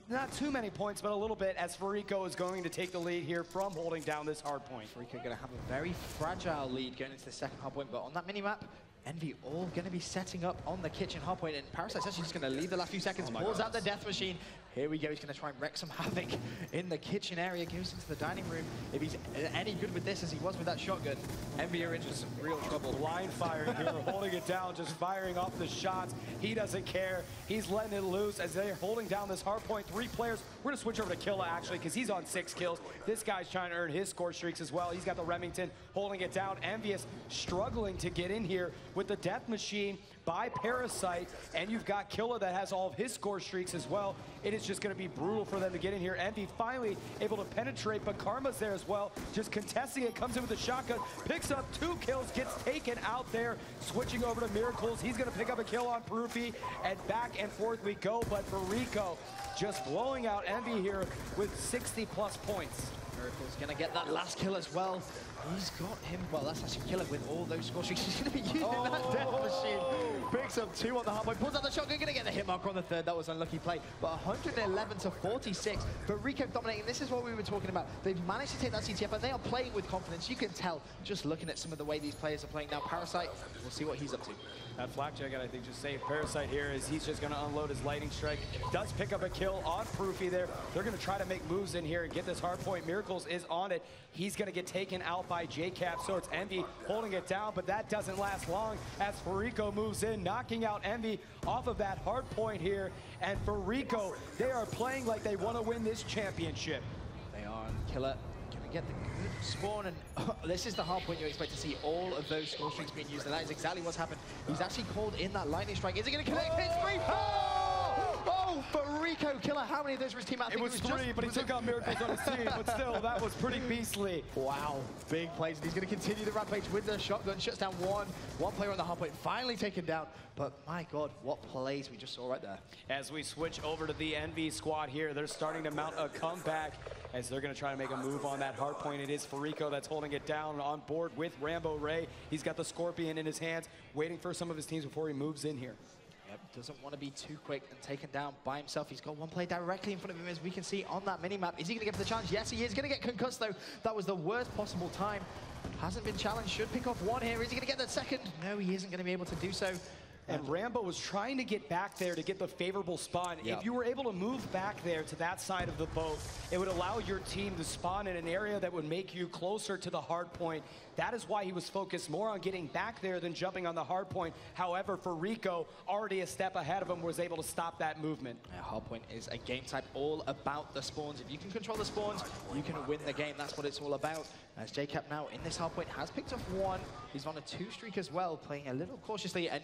Not too many points, but a little bit, as Fariko is going to take the lead here from holding down this hard point. Fariko going to have a very fragile lead going into the second hard point, but on that mini-map, Envy all going to be setting up on the kitchen hard point, and Parasite's actually just going to leave the last few seconds, pulls out the death machine. Here we go, he's going to try and wreak some havoc in the kitchen area, goes into the dining room. If he's any good with this as he was with that shotgun, Envy are into some real trouble. Blind fire here, holding it down, just firing off the shots. He doesn't care. He's letting it loose as they're holding down this hard point. 3 players. We're going to switch over to Killa, actually, because he's on 6 kills. This guy's trying to earn his score streaks as well. He's got the Remington holding it down. Envyus struggling to get in here with the death machine by Parasite, and you've got Killa that has all of his score streaks as well. It is just going to be brutal for them to get in here. Envy finally able to penetrate, but Karma's there as well, just contesting it, comes in with the shotgun, picks up 2 kills, gets taken out there. Switching over to Miracles, he's going to pick up a kill on Proofy, and back and forth we go, but Fariko just blowing out Envy here with 60+ points. Miracle's gonna get that last kill as well. He's got him, well, that's actually killer with all those score streaks. He's gonna be using that death machine. Picks up 2 on the hardpoint, pulls out the shotgun, gonna get the hit marker on the third. That was an unlucky play, but 111 to 46. But Rico dominating, this is what we were talking about. They've managed to take that CTF, and they are playing with confidence. You can tell just looking at some of the way these players are playing now. Parasite, we'll see what he's up to. That flak jacket, I think, just saved Parasite here as he's just going to unload his lightning strike. Does pick up a kill on Proofy there. They're going to try to make moves in here and get this hard point. Miracles is on it. He's going to get taken out by JCap, so it's Envy holding it down, but that doesn't last long as Fariko moves in, knocking out Envy off of that hard point here. And for Rico, they are playing like they want to win this championship. They are, Killer can we get the good spawn, and this is the hard point you expect to see all of those score streaks being used, and that is exactly what's happened. He's actually called in that lightning strike. Is he going to connect? It's 3. Oh, for Rico, Killer, how many of those were his team? It was 3, but he took out Miracles on his team, but still, that was pretty beastly. Wow, big plays, and he's going to continue the rampage with the shotgun, shuts down one player on the hard point, finally taken down, but my God, what plays we just saw right there. As we switch over to the Envy squad here, they're starting to mount a comeback as they're going to try to make a move on that hard point. It is Fariko that's holding it down on board with Rambo Ray. He's got the Scorpion in his hands, waiting for some of his teams before he moves in here. Yep, doesn't want to be too quick and taken down by himself. He's got one play directly in front of him, as we can see on that mini-map. Is he going to get the challenge? Yes, he is going to get concussed, though. That was the worst possible time. Hasn't been challenged, should pick off 1 here. Is he going to get that second? No, he isn't going to be able to do so. And Rambo was trying to get back there to get the favorable spawn. Yep. If you were able to move back there to that side of the boat, it would allow your team to spawn in an area that would make you closer to the hard point. That is why he was focused more on getting back there than jumping on the hard point. However, for Rico, already a step ahead of him, was able to stop that movement. Yeah, hard point is a game type all about the spawns. If you can control the spawns, you can win the game. That's what it's all about. As JCap now in this hard point has picked up 1. He's on a 2 streak as well, playing a little cautiously. And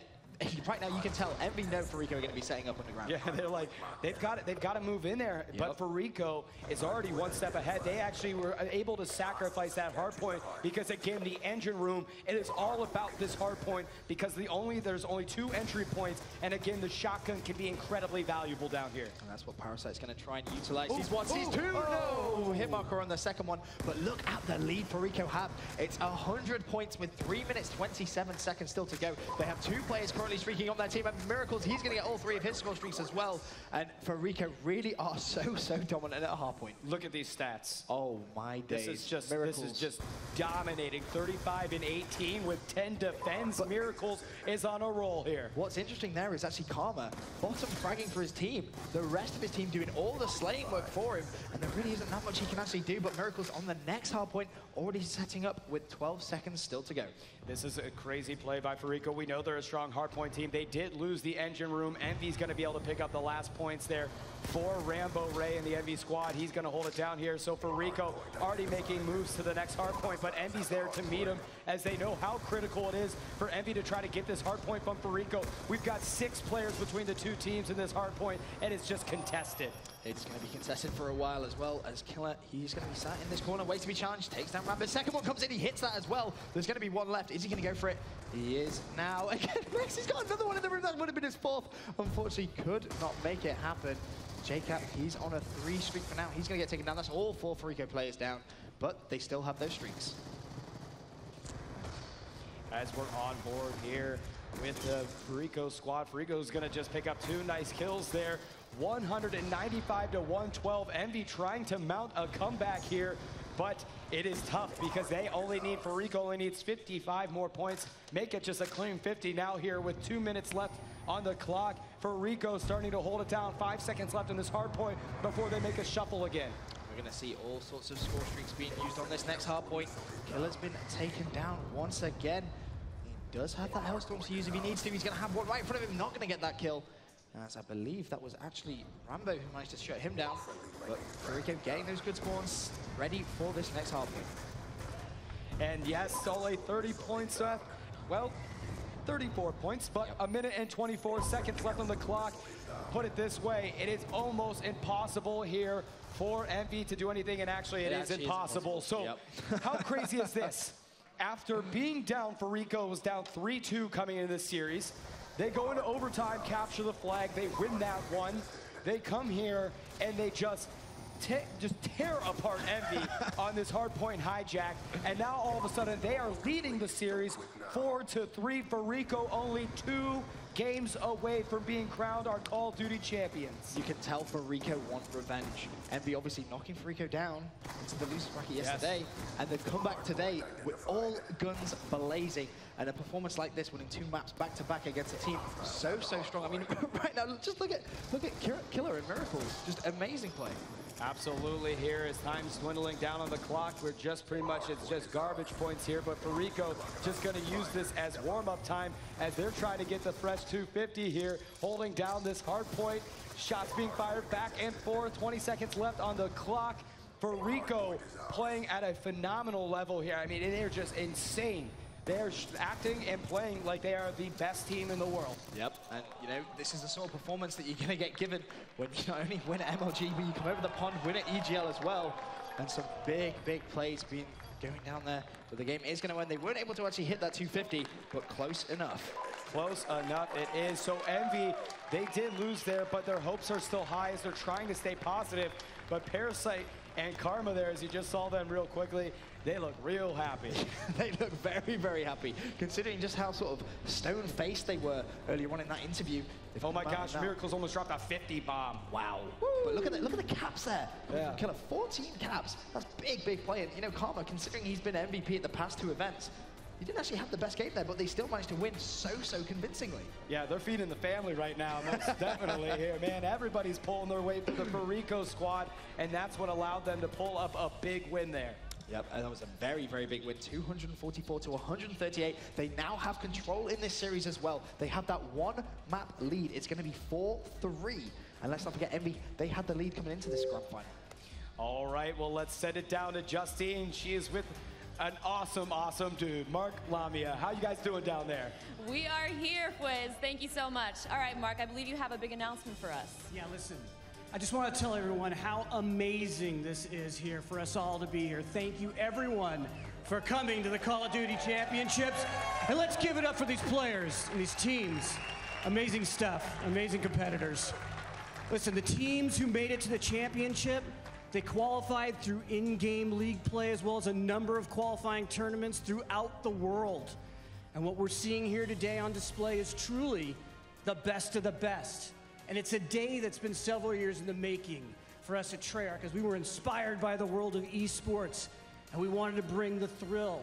right now, you can tell Envy know Fariko are going to be setting up underground. Yeah, they're like, they've got to move in there. Yep. But Fariko is already 1 step ahead. They actually were able to sacrifice that hard point because, again, the engine room, it is all about this hard point because there's only 2 entry points. And again, the shotgun can be incredibly valuable down here. And that's what Parasite's going to try and utilize. He's 1, he's 2. No! Hit marker on the second one. But look at the lead Fariko have. It's 100 points with 3 minutes, 27 seconds still to go. They have 2 players currently streaking on their team, and Miracles, he's going to get all 3 of his score streaks as well. And Fariko really are so dominant at a hard point. Look at these stats. Oh my days. This is just dominating. 35 and 18 with 10 defense. But Miracles is on a roll here. What's interesting there is actually Karma bottom fragging for his team. The rest of his team doing all the slaying work for him, and there really isn't that much he can actually do. But Miracles on the next hard point, already setting up with 12 seconds still to go. This is a crazy play by Fariko. We know they're a strong hardpoint team. They did lose the engine room. Envy's going to be able to pick up the last points there for Rambo Ray and the Envy squad. He's going to hold it down here. So Fariko already making moves to the next hardpoint, but Envy's there to meet him as they know how critical it is for Envy to try to get this hardpoint from Fariko. We've got 6 players between the 2 teams in this hardpoint, and it's just contested. It's going to be contested for a while as well, as Killer, he's going to be sat in this corner, waiting to be challenged, takes down Rambo. Second one comes in, he hits that as well. There's going to be 1 left. Is he going to go for it? He is now. Again, Rex, he's got another one in the room. That would have been his 4th. Unfortunately, could not make it happen. JCap, he's on a 3 streak for now. He's going to get taken down. That's all 4 Fariko players down, but they still have those streaks. As we're on board here with the Fariko squad, Fariko's going to just pick up 2 nice kills there. 195 to 112. Envy trying to mount a comeback here, but it is tough because Fariko only needs 55 more points, make it just a clean 50 now here with 2 minutes left on the clock. Fariko starting to hold it down, 5 seconds left in this hard point before they make a shuffle again. We're going to see all sorts of score streaks being used on this next hard point. Killer's been taken down once again. He does have that Hellstorm to use if he needs to. He's going to have one right in front of him, not going to get that kill. As I believe that was actually Rambo who managed to shut him down. But Fariko getting those good spawns, ready for this next hard point. And yes, only 30 points left. Well, 34 points, but 1 minute and 24 seconds left on the clock. Put it this way, it is almost impossible here for Envy to do anything, and actually it is impossible. So how crazy is this? After being down, Fariko was down 3-2 coming into this series. They go into overtime, capture the flag, they win that one. They come here and they just just tear apart Envy on this hard point hijack. And now all of a sudden they are leading the series 4-3 for Rico, only 2 games away from being crowned our Call of Duty champions. You can tell Fariko want revenge. Envy obviously knocking Fariko down into the loser bracket yesterday, and they've come back today with all guns blazing. And a performance like this, winning 2 maps back-to-back against a team so strong. I mean, right now, just look at Killer and Miracles, just amazing play. Absolutely. Here as time's dwindling down on the clock. We're just pretty much, it's just garbage points here, but Fariko just going to use this as warm-up time as they're trying to get the fresh 250 here, holding down this hard point. Shots being fired back and forth. 20 seconds left on the clock. Fariko playing at a phenomenal level here. I mean, they're just insane. They're acting and playing like they are the best team in the world. Yep, and you know, this is the sort of performance that you're going to get given when you not only win at MLG, but you come over the pond, win at EGL as well. And some big plays going down there. But the game is going to end. They weren't able to actually hit that 250, but close enough. Close enough it is. So Envy, they did lose there, but their hopes are still high as they're trying to stay positive. But Parasite and Karma there, as you just saw them real quickly, they look real happy. They look very happy, considering just how sort of stone-faced they were earlier on in that interview. Oh my gosh, Miracles almost dropped a 50 bomb. Wow. Woo. But look at the caps there. Yeah. Killer, 14 caps. That's big play. And you know, Karma, considering he's been MVP at the past 2 events, he didn't actually have the best game there, but they still managed to win so convincingly. Yeah, they're feeding the family right now, most definitely here, man. Everybody's pulling their weight for the Fariko squad, and that's what allowed them to pull up a big win there. Yep, and that was a very big win, 244 to 138. They now have control in this series as well. They have that 1 map lead. It's going to be 4-3. And let's not forget, Envy, they had the lead coming into this grand final. All right, well, let's set it down to Justine. She is with an awesome dude, Mark Lamia. How you guys doing down there? We are here, Quiz. Thank you so much. All right, Mark, I believe you have a big announcement for us. Yeah, listen. I just want to tell everyone how amazing this is here for us all to be here. Thank you, everyone, for coming to the Call of Duty Championships. And let's give it up for these players and these teams. Amazing stuff, amazing competitors. Listen, the teams who made it to the championship, they qualified through in-game league play as well as a number of qualifying tournaments throughout the world. And what we're seeing here today on display is truly the best of the best. And it's a day that's been several years in the making for us at Treyarch, because we were inspired by the world of esports, and we wanted to bring the thrill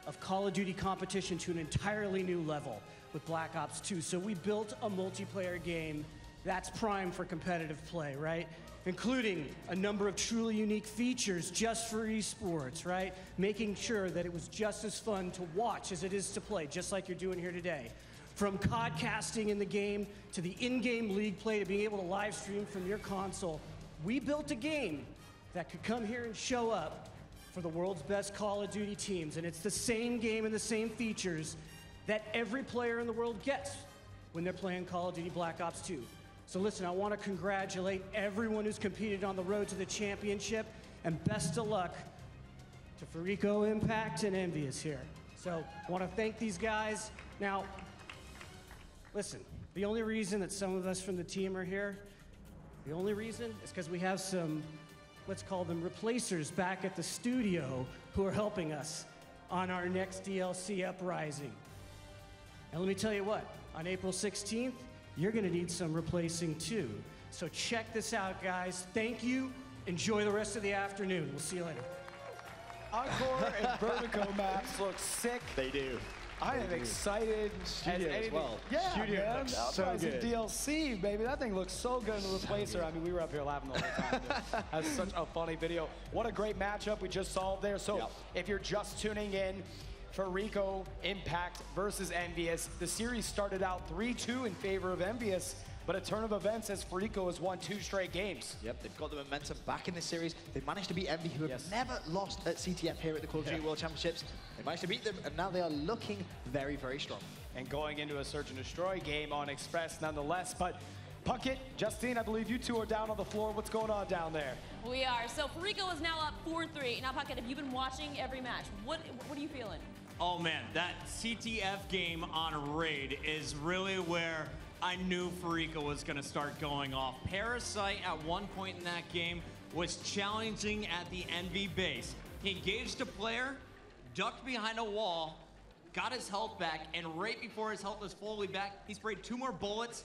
of Call of Duty competition to an entirely new level with Black Ops 2. So we built a multiplayer game that's prime for competitive play, right? Including a number of truly unique features just for esports, right? Making sure that it was just as fun to watch as it is to play, just like you're doing here today. From podcasting in the game to the in-game league play to being able to live stream from your console, we built a game that could come here and show up for the world's best Call of Duty teams. And it's the same game and the same features that every player in the world gets when they're playing Call of Duty Black Ops 2. So listen, I want to congratulate everyone who's competed on the road to the championship, and best of luck to Fariko, Impact, and Envyus here. So I want to thank these guys. Now, listen, the only reason that some of us from the team are here, the only reason is because we have some, let's call them replacers back at the studio who are helping us on our next DLC Uprising. And let me tell you what, on April 16th, you're gonna need some replacing too. So check this out, guys. Thank you. Enjoy the rest of the afternoon. We'll see you later. Encore and Vertigo maps look sick. They do. I am excited Studio as well. Yeah, Studio man. looks so good. DLC, baby. That thing looks so good in the replacer. I mean, we were up here laughing the whole time. That's such a funny video. What a great matchup we just saw there. So if you're just tuning in, Fariko, Impact versus Envyus. The series started out 3-2 in favor of Envyus, but a turn of events as Fariko has won 2 straight games. Yep, they've got the momentum back in this series. They managed to beat Envy, who have never lost at CTF here at the Call of Duty World Championships. They managed to beat them, and now they are looking very strong. And going into a Search and Destroy game on Express nonetheless, but Puckett, Justine, I believe you two are down on the floor. What's going on down there? We are. So Fariko is now up 4-3. Now, Puckett, have you been watching every match? What are you feeling? Oh man, that CTF game on Raid is really where I knew Fariko was going to start going off. Parasite at one point in that game was challenging at the Envy base. He engaged a player, ducked behind a wall, got his health back, and right before his health was fully back, he sprayed 2 more bullets.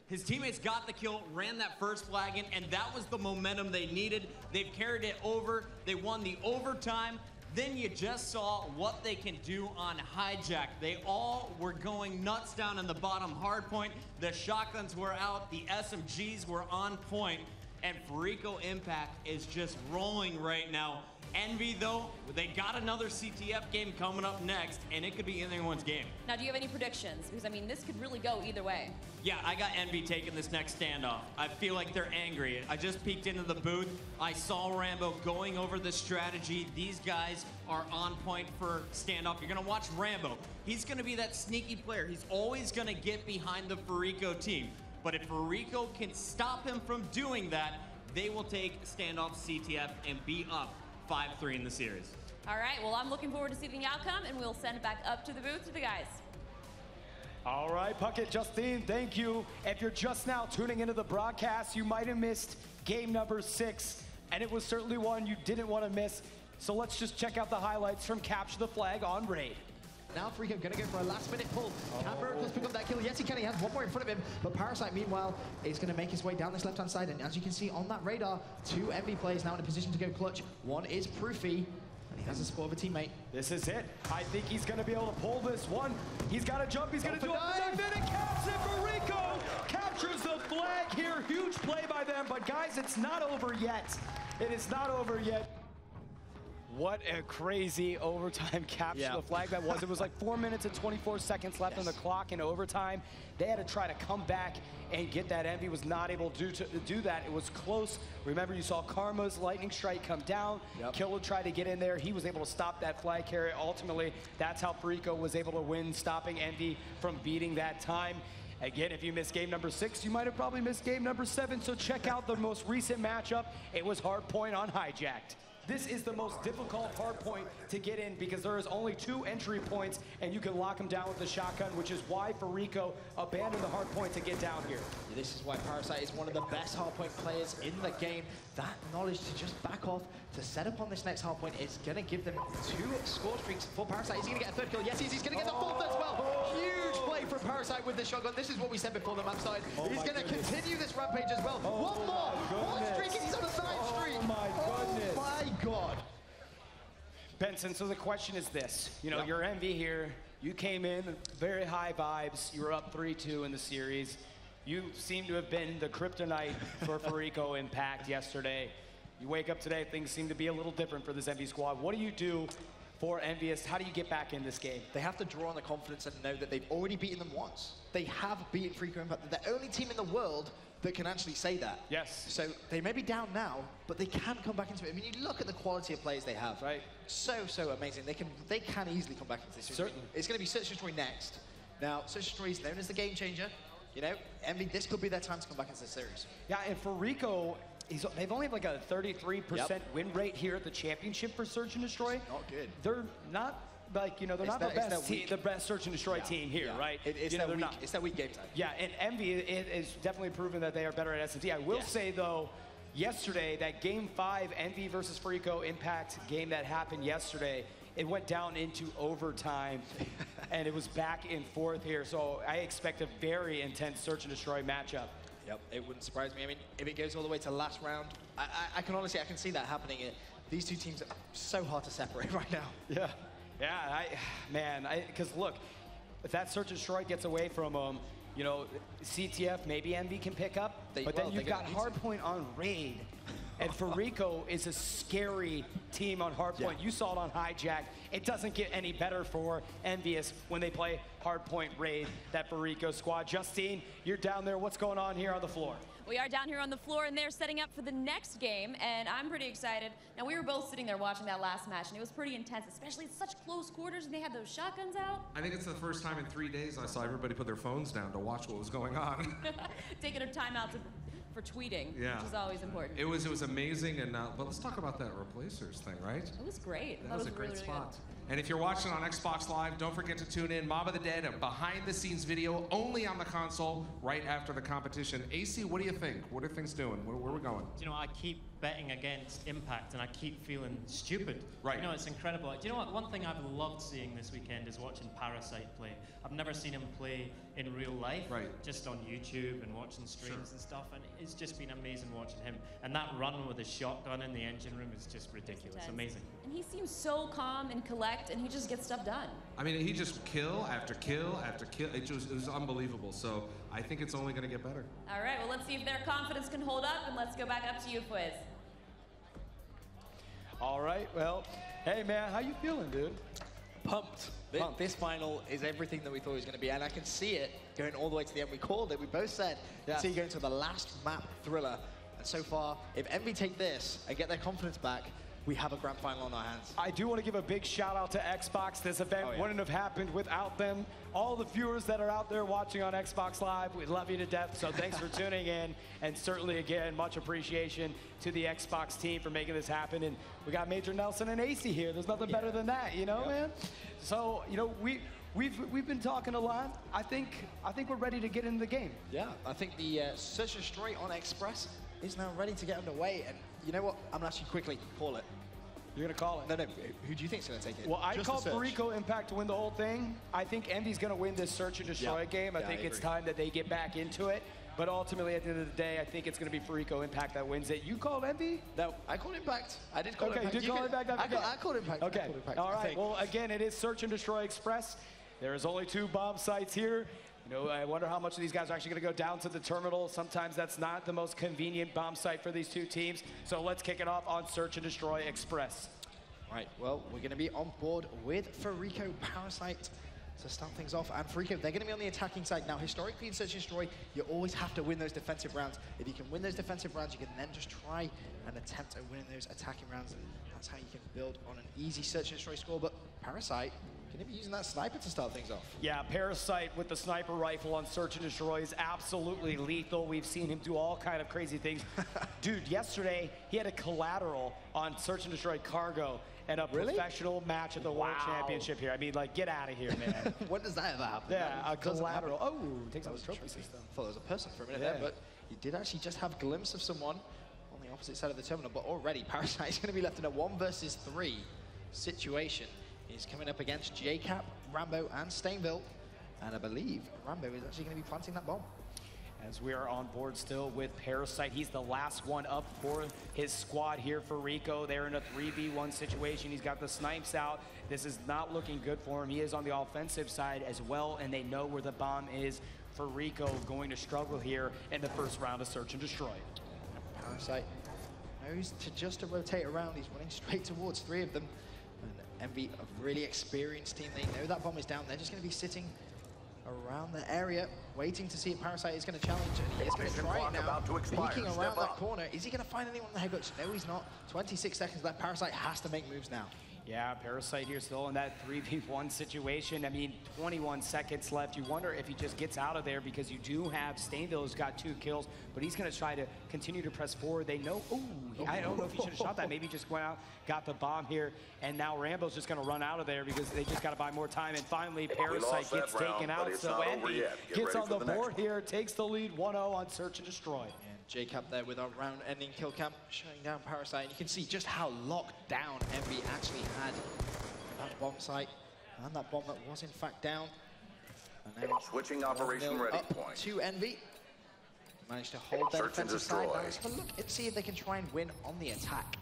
His teammates got the kill, ran that first flag in, and that was the momentum they needed. They've carried it over. They won the overtime. Then you just saw what they can do on hijack. They all were going nuts down in the bottom hard point. The shotguns were out. The SMGs were on point. And Fariko Impact is just rolling right now. Envy, though, they got another CTF game coming up next, and it could be anyone's game. Now, do you have any predictions? Because, I mean, this could really go either way. Yeah, I got Envy taking this next standoff. I feel like they're angry. I just peeked into the booth. I saw Rambo going over the strategy. These guys are on point for standoff. You're going to watch Rambo. He's going to be that sneaky player. He's always going to get behind the Fariko team. But if Fariko can stop him from doing that, they will take standoff CTF and be up 5-3 in the series. All right, well, I'm looking forward to seeing the outcome, and we'll send it back up to the booth to the guys. All right, Puckett, Justine, thank you. If you're just now tuning into the broadcast, you might have missed game number 6, and it was certainly one you didn't want to miss. So let's just check out the highlights from Capture the Flag on Raid. Now Fariko going to go for a last-minute pull. Can Berkles pick up that kill? Yes, he can. He has one more in front of him. But Parasite, meanwhile, is going to make his way down this left-hand side. And as you can see on that radar, 2 Envy players now in a position to go clutch. One is Proofy, and he has the support of a teammate. This is it. I think he's going to be able to pull this one. He's got to jump. He's going to do a dive. And it caps it for Rico. Captures the flag here. Huge play by them. But guys, it's not over yet. It is not over yet. What a crazy overtime capture the flag that was. It was like 4 minutes and 24 seconds left on the clock in overtime. They had to try to come back and get that. Envy was not able to do that. It was close. Remember, you saw Karma's lightning strike come down. Killer tried to get in there. He was able to stop that flag carrier. Ultimately, that's how Fariko was able to win, stopping Envy from beating that time. Again, if you missed game number 6, you might have probably missed game number 7. So check out the most recent matchup. It was Hardpoint on Hijacked. This is the most difficult hard point to get in because there is only 2 entry points and you can lock them down with the shotgun, which is why Fariko abandoned the hard point to get down here. This is why Parasite is one of the best hardpoint players in the game. That knowledge to just back off, to set up on this next hardpoint is going to give them 2 score streaks for Parasite. Is he going to get a 3rd kill? Yes, he's going to get the 4th as well. Huge play from Parasite with the shotgun. This is what we said before the map started. He's going to continue this rampage as well. One more. One streak and he's on a 9th streak. Oh my goodness. Oh my God. Benson, so the question is this. You know, you're Envy here. You came in, very high vibes. You were up 3-2 in the series. You seem to have been the kryptonite for Fariko Impact yesterday. You wake up today, things seem to be a little different for this Envy squad. What do you do for Envious? How do you get back in this game? They have to draw on the confidence and know that they've already beaten them once. They have beaten Fariko Impact. They're the only team in the world that can actually say that. Yes. So they may be down now, but they can come back into it. I mean, you look at the quality of players they have. Right. So amazing. They can easily come back into this. Certainly. It's going to be Search and Destroy next. Now, Search and Destroy is known as the game changer. You know, Envy, this could be their time to come back into the series. Yeah, and for Rico, they've only have like a 33% win rate here at the championship for Search and Destroy. It's not good. They're not like, you know, they're not the best Search and Destroy team here, right? It's that weak game time. Yeah, and Envy is definitely proven that they are better at S&T. I will say, though, yesterday, that Game 5 Envy versus Fariko Impact game that happened yesterday, it went down into overtime, and it was back and forth here. So I expect a very intense Search and Destroy matchup. Yep, it wouldn't surprise me. I mean, if it goes all the way to last round, I can honestly, I can see that happening. These 2 teams are so hard to separate right now. Yeah. Yeah, because look, if that Search and Destroy gets away from them, you know, CTF, maybe Envy can pick up, but then you've got Hardpoint on Raid, and Fariko is a scary team on Hardpoint. You saw it on Hijack. It doesn't get any better for Envious when they play Hardpoint Raid, that Fariko squad. Justine, you're down there. What's going on here on the floor? We are down here on the floor, and they're setting up for the next game, and I'm pretty excited. Now, we were both sitting there watching that last match, and it was pretty intense, especially such close quarters, and they had those shotguns out. I think it's the first time in 3 days I saw everybody put their phones down to watch what was going on. Taking a timeout for tweeting, which is always important. It was amazing, and but let's talk about that Replacers thing, right? It was great. That was a great really spot. Good. And if you're watching on Xbox Live, don't forget to tune in. Mob of the Dead, a behind-the-scenes video only on the console right after the competition. AC, what do you think? What are things doing? Where are we going? You know, I keep betting against Impact, and I keep feeling stupid. Right. You know, it's incredible. Do you know what? One thing I've loved seeing this weekend is watching Parasite play. I've never seen him play in real life, just on YouTube and watching streams and stuff, and it's just been amazing watching him. And that run with his shotgun in the engine room is just ridiculous, amazing. And he seems so calm and collect, and he just gets stuff done. I mean, he just kill after kill after kill. It was unbelievable. So I think it's only going to get better. All right, well, let's see if their confidence can hold up, and let's go back up to you, Fwiz. All right, well, hey, man, how you feeling, dude? Pumped. This final is everything that we thought it was going to be, and I can see it going all the way to the end. We called it. We both said, see going to the last map thriller. And so far, if Envy take this and get their confidence back, we have a grand final on our hands. I do want to give a big shout out to Xbox. This event wouldn't have happened without them. All the viewers that are out there watching on Xbox Live, we love you to death. So thanks for tuning in. And certainly, again, much appreciation to the Xbox team for making this happen. And we got Major Nelson and AC here. There's nothing better than that, you know, man? So, you know, we've been talking a lot. I think we're ready to get into the game. Yeah, I think the Search and Destroy on Express is now ready to get underway. And you know what? I'm going to actually quickly call it. You're going to call it? No. Who do you think's going to take it? Well, I called Fariko Impact to win the whole thing. I think Envy's going to win this Search and Destroy game. I think it's time that they get back into it. But ultimately, at the end of the day, I think it's going to be Fariko Impact that wins it. You called Envy? No, I called Impact. I did call Impact. Okay, you did call Impact? I called Impact. Okay, all right. Well, again, it is Search and Destroy Express. There is only 2 bomb sites here. You know, I wonder how much of these guys are actually going to go down to the terminal. Sometimes that's not the most convenient bomb site for these 2 teams. So let's kick it off on Search and Destroy Express. Right, well, we're going to be on board with Fariko Parasite to start things off. And Fariko, they're going to be on the attacking side. Now, historically in Search and Destroy, you always have to win those defensive rounds. If you can win those defensive rounds, you can then just try and attempt at winning those attacking rounds. And that's how you can build on an easy Search and Destroy score. But Parasite, going to be using that sniper to start things off. Yeah, Parasite with the sniper rifle on Search and Destroy is absolutely lethal. We've seen him do all kind of crazy things. Dude, yesterday, he had a collateral on Search and Destroy Cargo and a professional match at the World Championship here. I mean, like, get out of here, man. When does that ever happen? Yeah, a collateral. Oh, takes out the trophy system. I thought it was a person for a minute there, but you did actually just have a glimpse of someone on the opposite side of the terminal. But already, Parasite is going to be left in a 1 versus 3 situation. He's coming up against JCap, Rambo, and Stainville. And I believe Rambo is actually going to be planting that bomb. As we are on board still with Parasite, he's the last one up for his squad here for Rico. They're in a 3v1 situation. He's got the snipes out. This is not looking good for him. He is on the offensive side as well, and they know where the bomb is. For Rico, going to struggle here in the first round of Search and Destroy. Parasite knows just to rotate around. He's running straight towards 3 of them. And Envy, a really experienced team. They know that bomb is down. They're just going to be sitting around the area, waiting to see if Parasite is going to challenge, and he is going to try it now. Peeking around that corner. Is he going to find anyone in the headbutt? No, he's not. 26 seconds left. Parasite has to make moves now. Yeah, Parasite here still in that 3v1 situation. I mean, 21 seconds left. You wonder if he just gets out of there, because you do have Stainville who's got 2 kills, but he's going to try to continue to press forward. They know, I don't know if he should have shot that. Maybe he just went out, got the bomb here, and now Rambo's just going to run out of there because they just got to buy more time. And finally, Parasite gets taken out. So Envy gets on the board here, takes the lead 1-0 on Search and Destroy. JCap there with our round-ending kill cam, shutting down Parasite. And you can see just how locked down Envy actually had that bomb site. And that bomb that was in fact down. And now switching operation ready point. To Envy. Managed to hold their defensive side. Now let's have a look and see if they can try and win on the attack.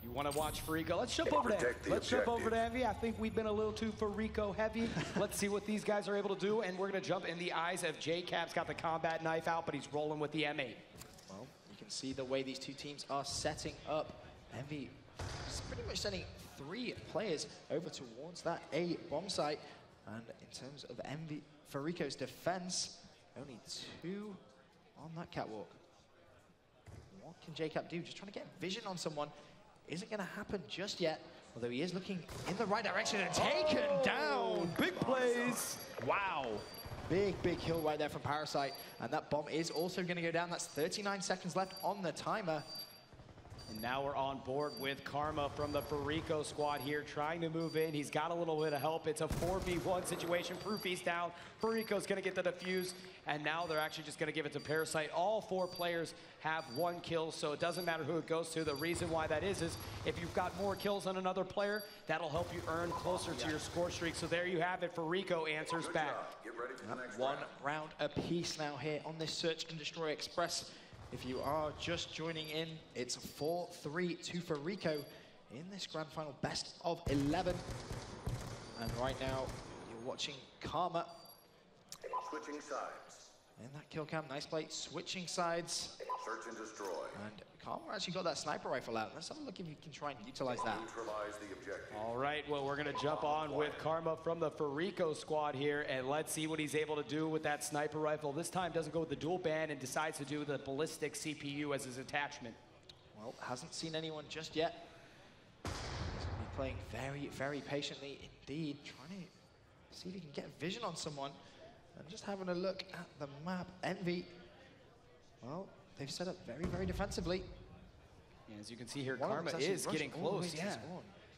You want to watch Fariko? Let's jump over to Envy. Let's jump over to Envy. I think we've been a little too Fariko heavy. Let's see what these guys are able to do. And we're going to jump in the eyes of JCap's got the combat knife out, but he's rolling with the M8. Well, you can see the way these 2 teams are setting up. Envy is pretty much sending 3 players over towards that A bomb site. And in terms of Envy, Fariko's defense, only 2 on that catwalk. What can JCap do? Just trying to get vision on someone. Isn't going to happen just yet, although he is looking in the right direction and taken down. Big plays. Wow. Big kill right there from Parasite. And that bomb is also going to go down. That's 39 seconds left on the timer. And now we're on board with Karma from the Fariko squad here, trying to move in. He's got a little bit of help. It's a 4v1 situation. Proofy's down. Fariko's going to get the defuse. And now they're actually just going to give it to Parasite. All 4 players have 1 kill, so it doesn't matter who it goes to. The reason why that is if you've got more kills than another player, that'll help you earn closer to your score streak. So there you have it. Fariko answers back. Get ready for the next 1 round apiece now here on this Search and Destroy Express. If you are just joining in, it's 4-3 to Fariko in this grand final, best of 11. And right now, you're watching Karma. Switching sides. In that kill cam, nice play, switching sides. Search and destroy. And Karma actually got that sniper rifle out. Let's have a look if you can try and utilize that. Neutralize the objective. All right, well, we're going to jump on with Karma from the Fariko squad here, and let's see what he's able to do with that sniper rifle. This time doesn't go with the dual band and decides to do the ballistic CPU as his attachment. Well, hasn't seen anyone just yet. He's going to be playing very, very patiently indeed, trying to see if he can get vision on someone. And just having a look at the map, Envy, well, they've set up very, very defensively. Yeah, as you can see here, Karma is getting close. Yeah.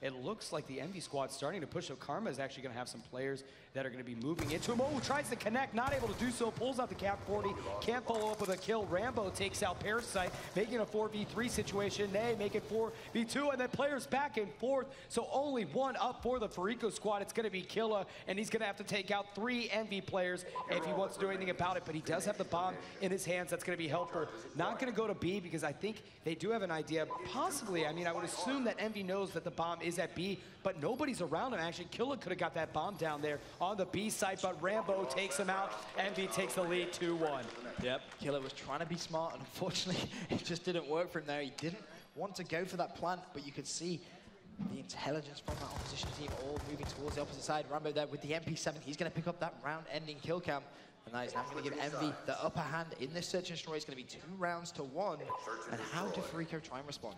It looks like the Envy squad's starting to push, so Karma is actually going to have some players that are going to be moving into him. Oh, tries to connect, not able to do so, pulls out the cap 40, can't follow up with a kill. Rambo takes out Parasite, making a 4v3 situation. They make it 4v2, and then players back and forth, so only 1 up for the Fariko squad. It's going to be Killa, and he's going to have to take out 3 Envy players if he wants to do anything about it, but he does have the bomb in his hands. That's going to be helpful. Not going to go to B because I think they do have an idea, possibly. I mean, I would assume that Envy knows that the bomb is at B, but nobody's around him. Actually, Killa could have got that bomb down there on the B side, but Rambo takes him out. Envy takes the lead 2-1. Yep, Killa was trying to be smart, and unfortunately, it just didn't work for him there. He didn't want to go for that plant, but you could see the intelligence from that opposition team all moving towards the opposite side. Rambo there with the MP7. He's going to pick up that round-ending kill cam. And that is now going to give Envy the upper hand in this Search and Destroy. It's going to be 2 rounds to 1. And how do Fariko try and respond?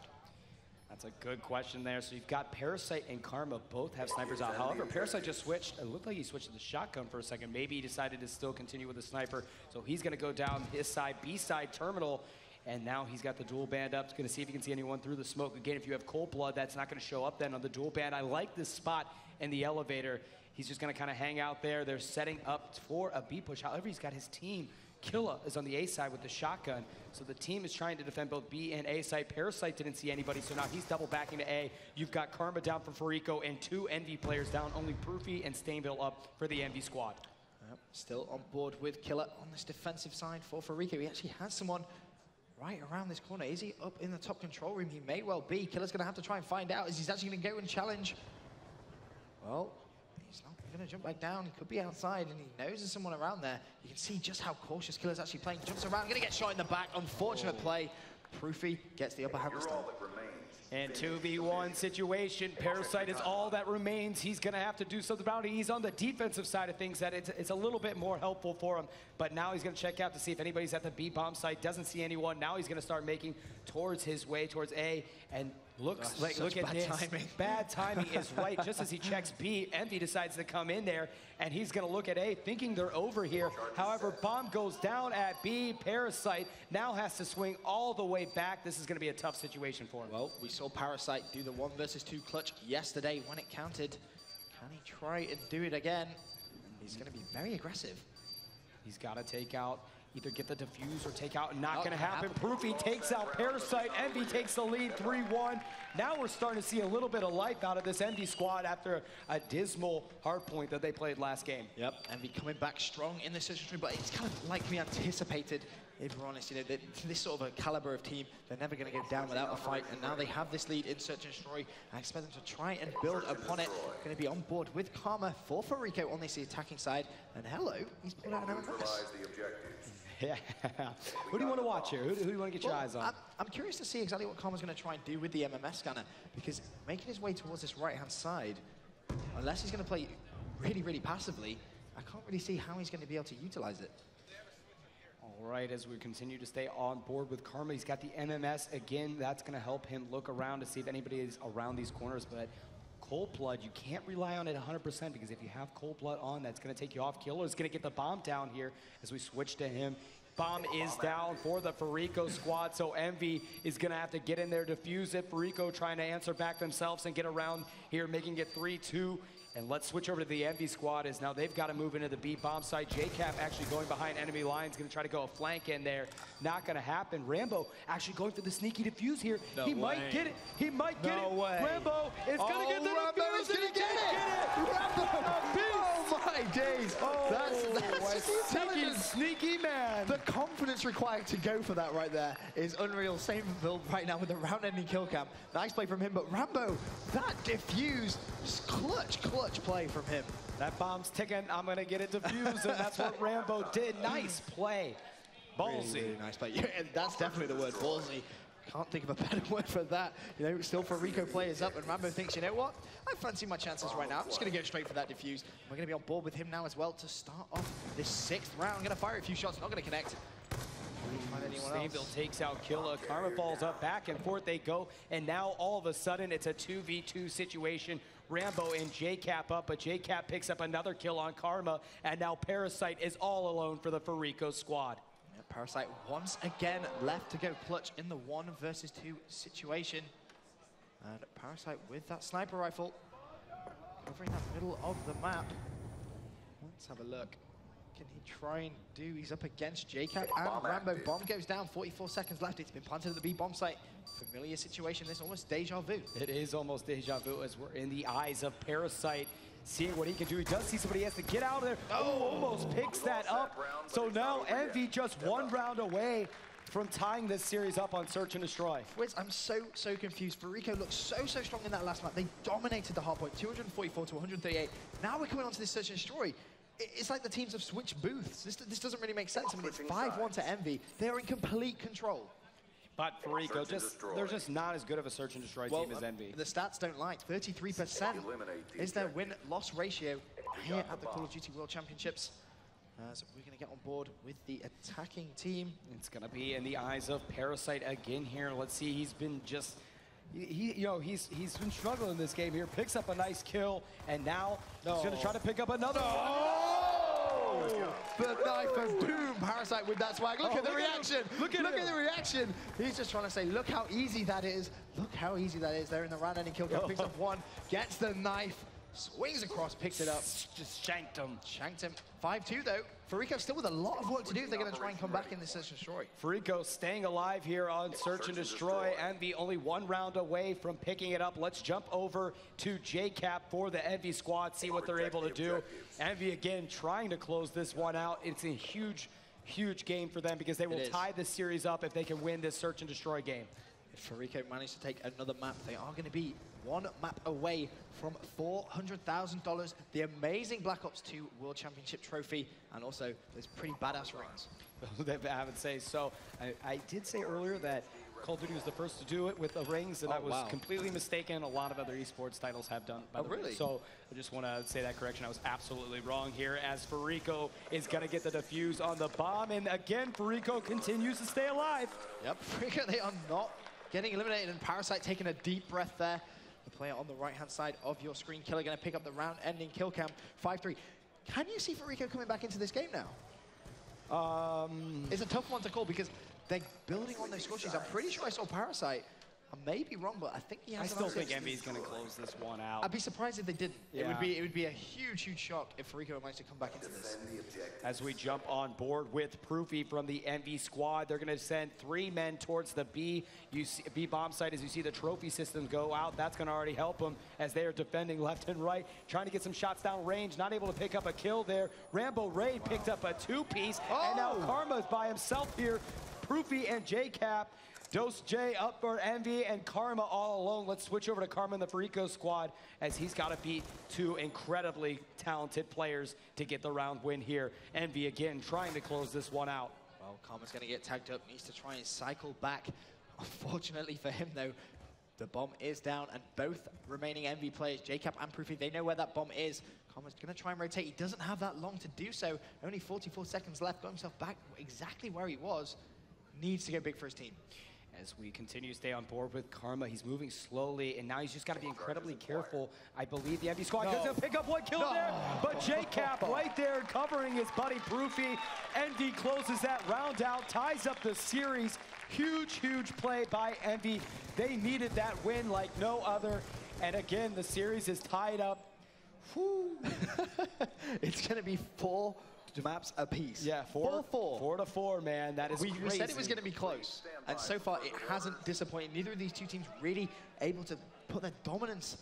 That's a good question there. So you've got Parasite and Karma both have snipers out. However, Parasite just switched. It looked like he switched to the shotgun for a second. Maybe he decided to still continue with the sniper. So he's going to go down his side, B side terminal. And now he's got the dual band up. He's going to see if he can see anyone through the smoke. Again, if you have cold blood, that's not going to show up then on the dual band. I like this spot in the elevator. He's just going to kind of hang out there. They're setting up for a B push. However, he's got his team. Killa is on the A side with the shotgun. So the team is trying to defend both B and A side. Parasite didn't see anybody, so now he's double backing to A. You've got Karma down for Fariko and 2 Envy players down. Only Proofy and Stainville up for the Envy squad. Yep, still on board with Killa on this defensive side for Fariko. He actually has someone right around this corner. Is he up in the top control room? He may well be. Killa's going to have to try and find out. Is he's actually going to go and challenge? Well, he's not going to jump back down. He could be outside, and he knows there's someone around there. You can see just how cautious Killa's actually playing. Jumps around, going to get shot in the back. Unfortunate play. Proofy gets the upper hand this time. And 2v1 situation. Parasite is all that remains. He's going to have to do something about it. He's on the defensive side of things. That it's a little bit more helpful for him. But now he's going to check out to see if anybody's at the B bomb site. Doesn't see anyone. Now he's going to start making towards his way, towards A. And looks like, look at this. Timing. Bad timing is right. Just as he checks B, Envy decides to come in there. And he's going to look at A, thinking they're over here. However, bomb goes down at B. Parasite now has to swing all the way back. This is going to be a tough situation for him. Well, we saw Parasite do the 1 versus 2 clutch yesterday when it counted. Can he try and do it again? He's going to be very aggressive. He's got to take out, either get the defuse or take out. Not going to happen. Proofy takes out Parasite. Envy takes the lead 3-1. Now we're starting to see a little bit of life out of this Envy squad after a dismal hardpoint that they played last game. Yep, Envy coming back strong in this situation, but it's kind of like we anticipated, if we're honest. You know, this sort of a caliber of team, they're never going to get down without a fight, and now they have this lead in Search and Destroy. I expect them to try and build upon it. Going to be on board with Karma for Fariko on this attacking side, and hello, he's pulled out an MMS. Yeah. Who do you want to watch here? Who do you want to get your eyes on? I'm curious to see exactly what Karma's going to try and do with the MMS scanner, because making his way towards this right-hand side, unless he's going to play really, really passively, I can't really see how he's going to be able to utilize it. All right, as we continue to stay on board with Karma, he's got the MMS. Again, that's going to help him look around to see if anybody is around these corners, but Cold Blood, you can't rely on it 100% because if you have Cold Blood on, that's going to take you off. Killer's going to get the bomb down here as we switch to him. Bomb is down for the Fariko squad, so Envy is gonna have to get in there, defuse it. Fariko trying to answer back themselves and get around here, making it 3-2. And let's switch over to the Envy squad, as now they've got to move into the B bomb site. JCap actually going behind enemy lines, going to try to go a flank in there. Not going to happen. Rambo actually going for the sneaky defuse here. No he way. might get it. He might get it. No way. Rambo is going to get the Rambo defuse. is going to get it. Rambo. Oh my days. That's just the sneaky man. The confidence required to go for that right there is unreal. Same build right now with the round-ending kill cam. Nice play from him, but Rambo, that defuse, clutch play from him. That bomb's ticking. I'm going to get it defused, and that's what Rambo did. Nice play. Ballsy. Really nice play. Yeah, and that's definitely the word, ballsy. Can't think of a better word for that. You know, still Fariko players up, and Rambo thinks, you know what? I fancy my chances right now. I'm just going to go straight for that defuse. We're going to be on board with him now as well to start off this 6th round. Going to fire a few shots, not going to connect. Stanville takes out Killa. Karma falls up, back and forth they go, and now all of a sudden it's a 2v2 situation. Rambo and JCap up, but JCap picks up another kill on Karma, and now Parasite is all alone for the Fariko squad. Yeah, Parasite once again left to go clutch in the 1 versus 2 situation. And Parasite with that sniper rifle, covering that middle of the map. Let's have a look. Can he try and do? He's up against JCap and Rambo. Bomb goes down, 44 seconds left. It's been planted at the B bomb site. Familiar situation, this almost deja vu. It is almost deja vu as we're in the eyes of Parasite, seeing what he can do. He does see somebody, he has to get out of there. Oh, almost picks that up. So now Envy just 1 round away from tying this series up on Search and Destroy. Wiz, I'm so confused. Fariko looked so strong in that last map. They dominated the hardpoint, 244 to 138. Now we're coming onto this Search and Destroy. It's like the teams have switched booths. This doesn't really make sense. I mean, it's 5-1 to Envy. They are in complete control. But Fariko, they're just not as good of a Search and Destroy team as Envy. The stats don't lie. 33% is their win-loss ratio here at the Call of Duty World Championships. So we're going to get on board with the attacking team. It's going to be in the eyes of Parasite again here. Let's see, he's been just... He's been struggling in this game here. Picks up a nice kill, and now he's going to try to pick up another one. The knife of doom. Parasite with that swag. Look at the reaction. Look at the reaction. He's just trying to say, look how easy that is. Look how easy that is. They're in the round-ending kill cam. Picks up 1, gets the knife, swings across, picks it up. Just shanked him. Shanked him. 5-2 though. Fariko still with a lot of work to do if they're going to try and come back in this Search and Destroy. Fariko staying alive here on Search and Destroy. Envy only 1 round away from picking it up. Let's jump over to JCap for the Envy squad, see what they're able to do. Envy again trying to close this one out. It's a huge game for them because they will tie this series up if they can win this Search and Destroy game. If Fariko managed to take another map, they are going to be 1 map away from $400,000, the amazing Black Ops 2 World Championship trophy, and also those pretty badass rings. I would say so. I did say earlier that Call of Duty was the first to do it with the rings, and I was completely mistaken. A lot of other esports titles have done, by the way. So I just want to say that correction. I was absolutely wrong here, as Fariko is going to get the defuse on the bomb, and again, Fariko continues to stay alive. Yep, Fariko, they are not getting eliminated, and Parasite taking a deep breath there. The player on the right-hand side of your screen, Killer, going to pick up the round-ending kill cam, 5-3. Can you see Fariko coming back into this game now? It's a tough one to call because they're building on those score sheets. I'm pretty sure I saw Parasite. I may be wrong, but I think he has. I still think Envy's going to close this one out. I'd be surprised if they didn't. Yeah. It would be a huge shock if Fariko managed to come back into this. As we jump on board with Proofy from the Envy squad, they're going to send 3 men towards the B bomb site. As you see the trophy system go out, that's going to already help them as they are defending left and right, trying to get some shots down range. Not able to pick up a kill there. Rambo Raid picked up a 2-piece, and now Karma's by himself here. Proofy and JCap. Dose J up for Envy and Karma all alone. Let's switch over to Karma and the Fariko squad as he's got to beat 2 incredibly talented players to get the round win here. Envy again trying to close this one out. Well, Karma's going to get tagged up, needs to try and cycle back. Unfortunately for him though, the bomb is down and both remaining Envy players, JCap and Proofy, they know where that bomb is. Karma's going to try and rotate. He doesn't have that long to do so. Only 44 seconds left, got himself back exactly where he was. Needs to go big for his team. as we continue to stay on board with Karma. He's moving slowly, and now he's just got to be incredibly careful. I believe the Envy squad could pick up one kill there, but J-Cap right there covering his buddy Proofy. Envy closes that round out, ties up the series. Huge, huge play by Envy. They needed that win like no other. And again, the series is tied up. Whew. It's going to be 4 maps apiece. Yeah, 4-4. 4-4, man. That is crazy. We said it was going to be close, and so far it hasn't disappointed. Neither of these two teams really able to put their dominance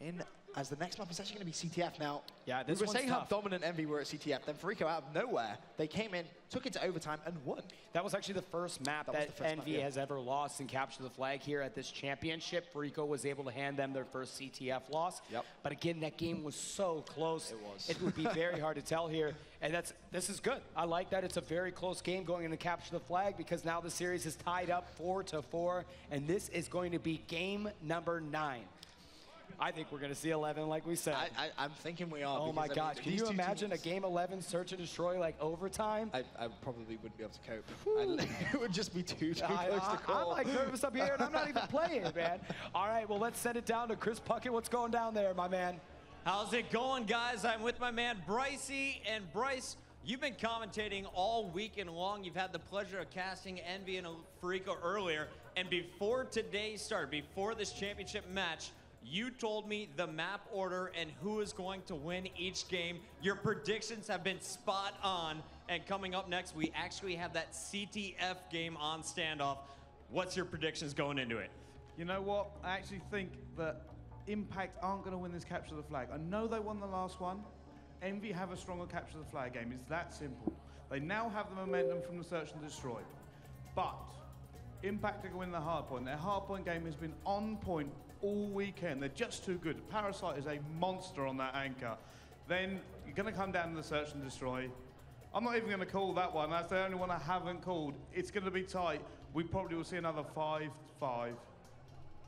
in, as the next map is actually going to be CTF now. Yeah, this we were saying tough. how dominant Envy were at CTF, then Fariko out of nowhere, they came in, took it to overtime, and won. That was actually the first map that Envy has ever lost and captured the flag here at this championship. Fariko was able to hand them their first CTF loss. Yep. But again, that game was so close. It was. It would be very hard to tell here. And this is good. I like that. It's a very close game going into capture the flag, because now the series is tied up 4-4. And this is going to be game number 9. I think we're going to see 11, like we said. I'm thinking we are. Oh my God! Can you imagine a game 11 search and destroy like overtime? I probably wouldn't be able to cope. It would just be too close to call. I'm like nervous up here, and I'm not even playing, man. All right, well, let's send it down to Chris Puckett. What's going down there, my man? How's it going, guys? I'm with my man Brycey, and Bryce, you've been commentating all weekend long. You've had the pleasure of casting Envy and Fariko earlier, and before today started, before this championship match, you told me the map order and who is going to win each game. Your predictions have been spot on. And coming up next, we actually have that CTF game on standoff. What's your predictions going into it? You know what? I actually think that Impact aren't going to win this capture the flag. I know they won the last one. Envy have a stronger capture the flag game. It's that simple. They now have the momentum from the search and destroy. But Impact are going to win the hardpoint. Their hardpoint game has been on point all weekend. They're just too good. Parasite is a monster on that anchor. Then you're going to come down to the search and destroy. I'm not even going to call that one. That's the only one I haven't called. It's going to be tight. We probably will see another 5-5. All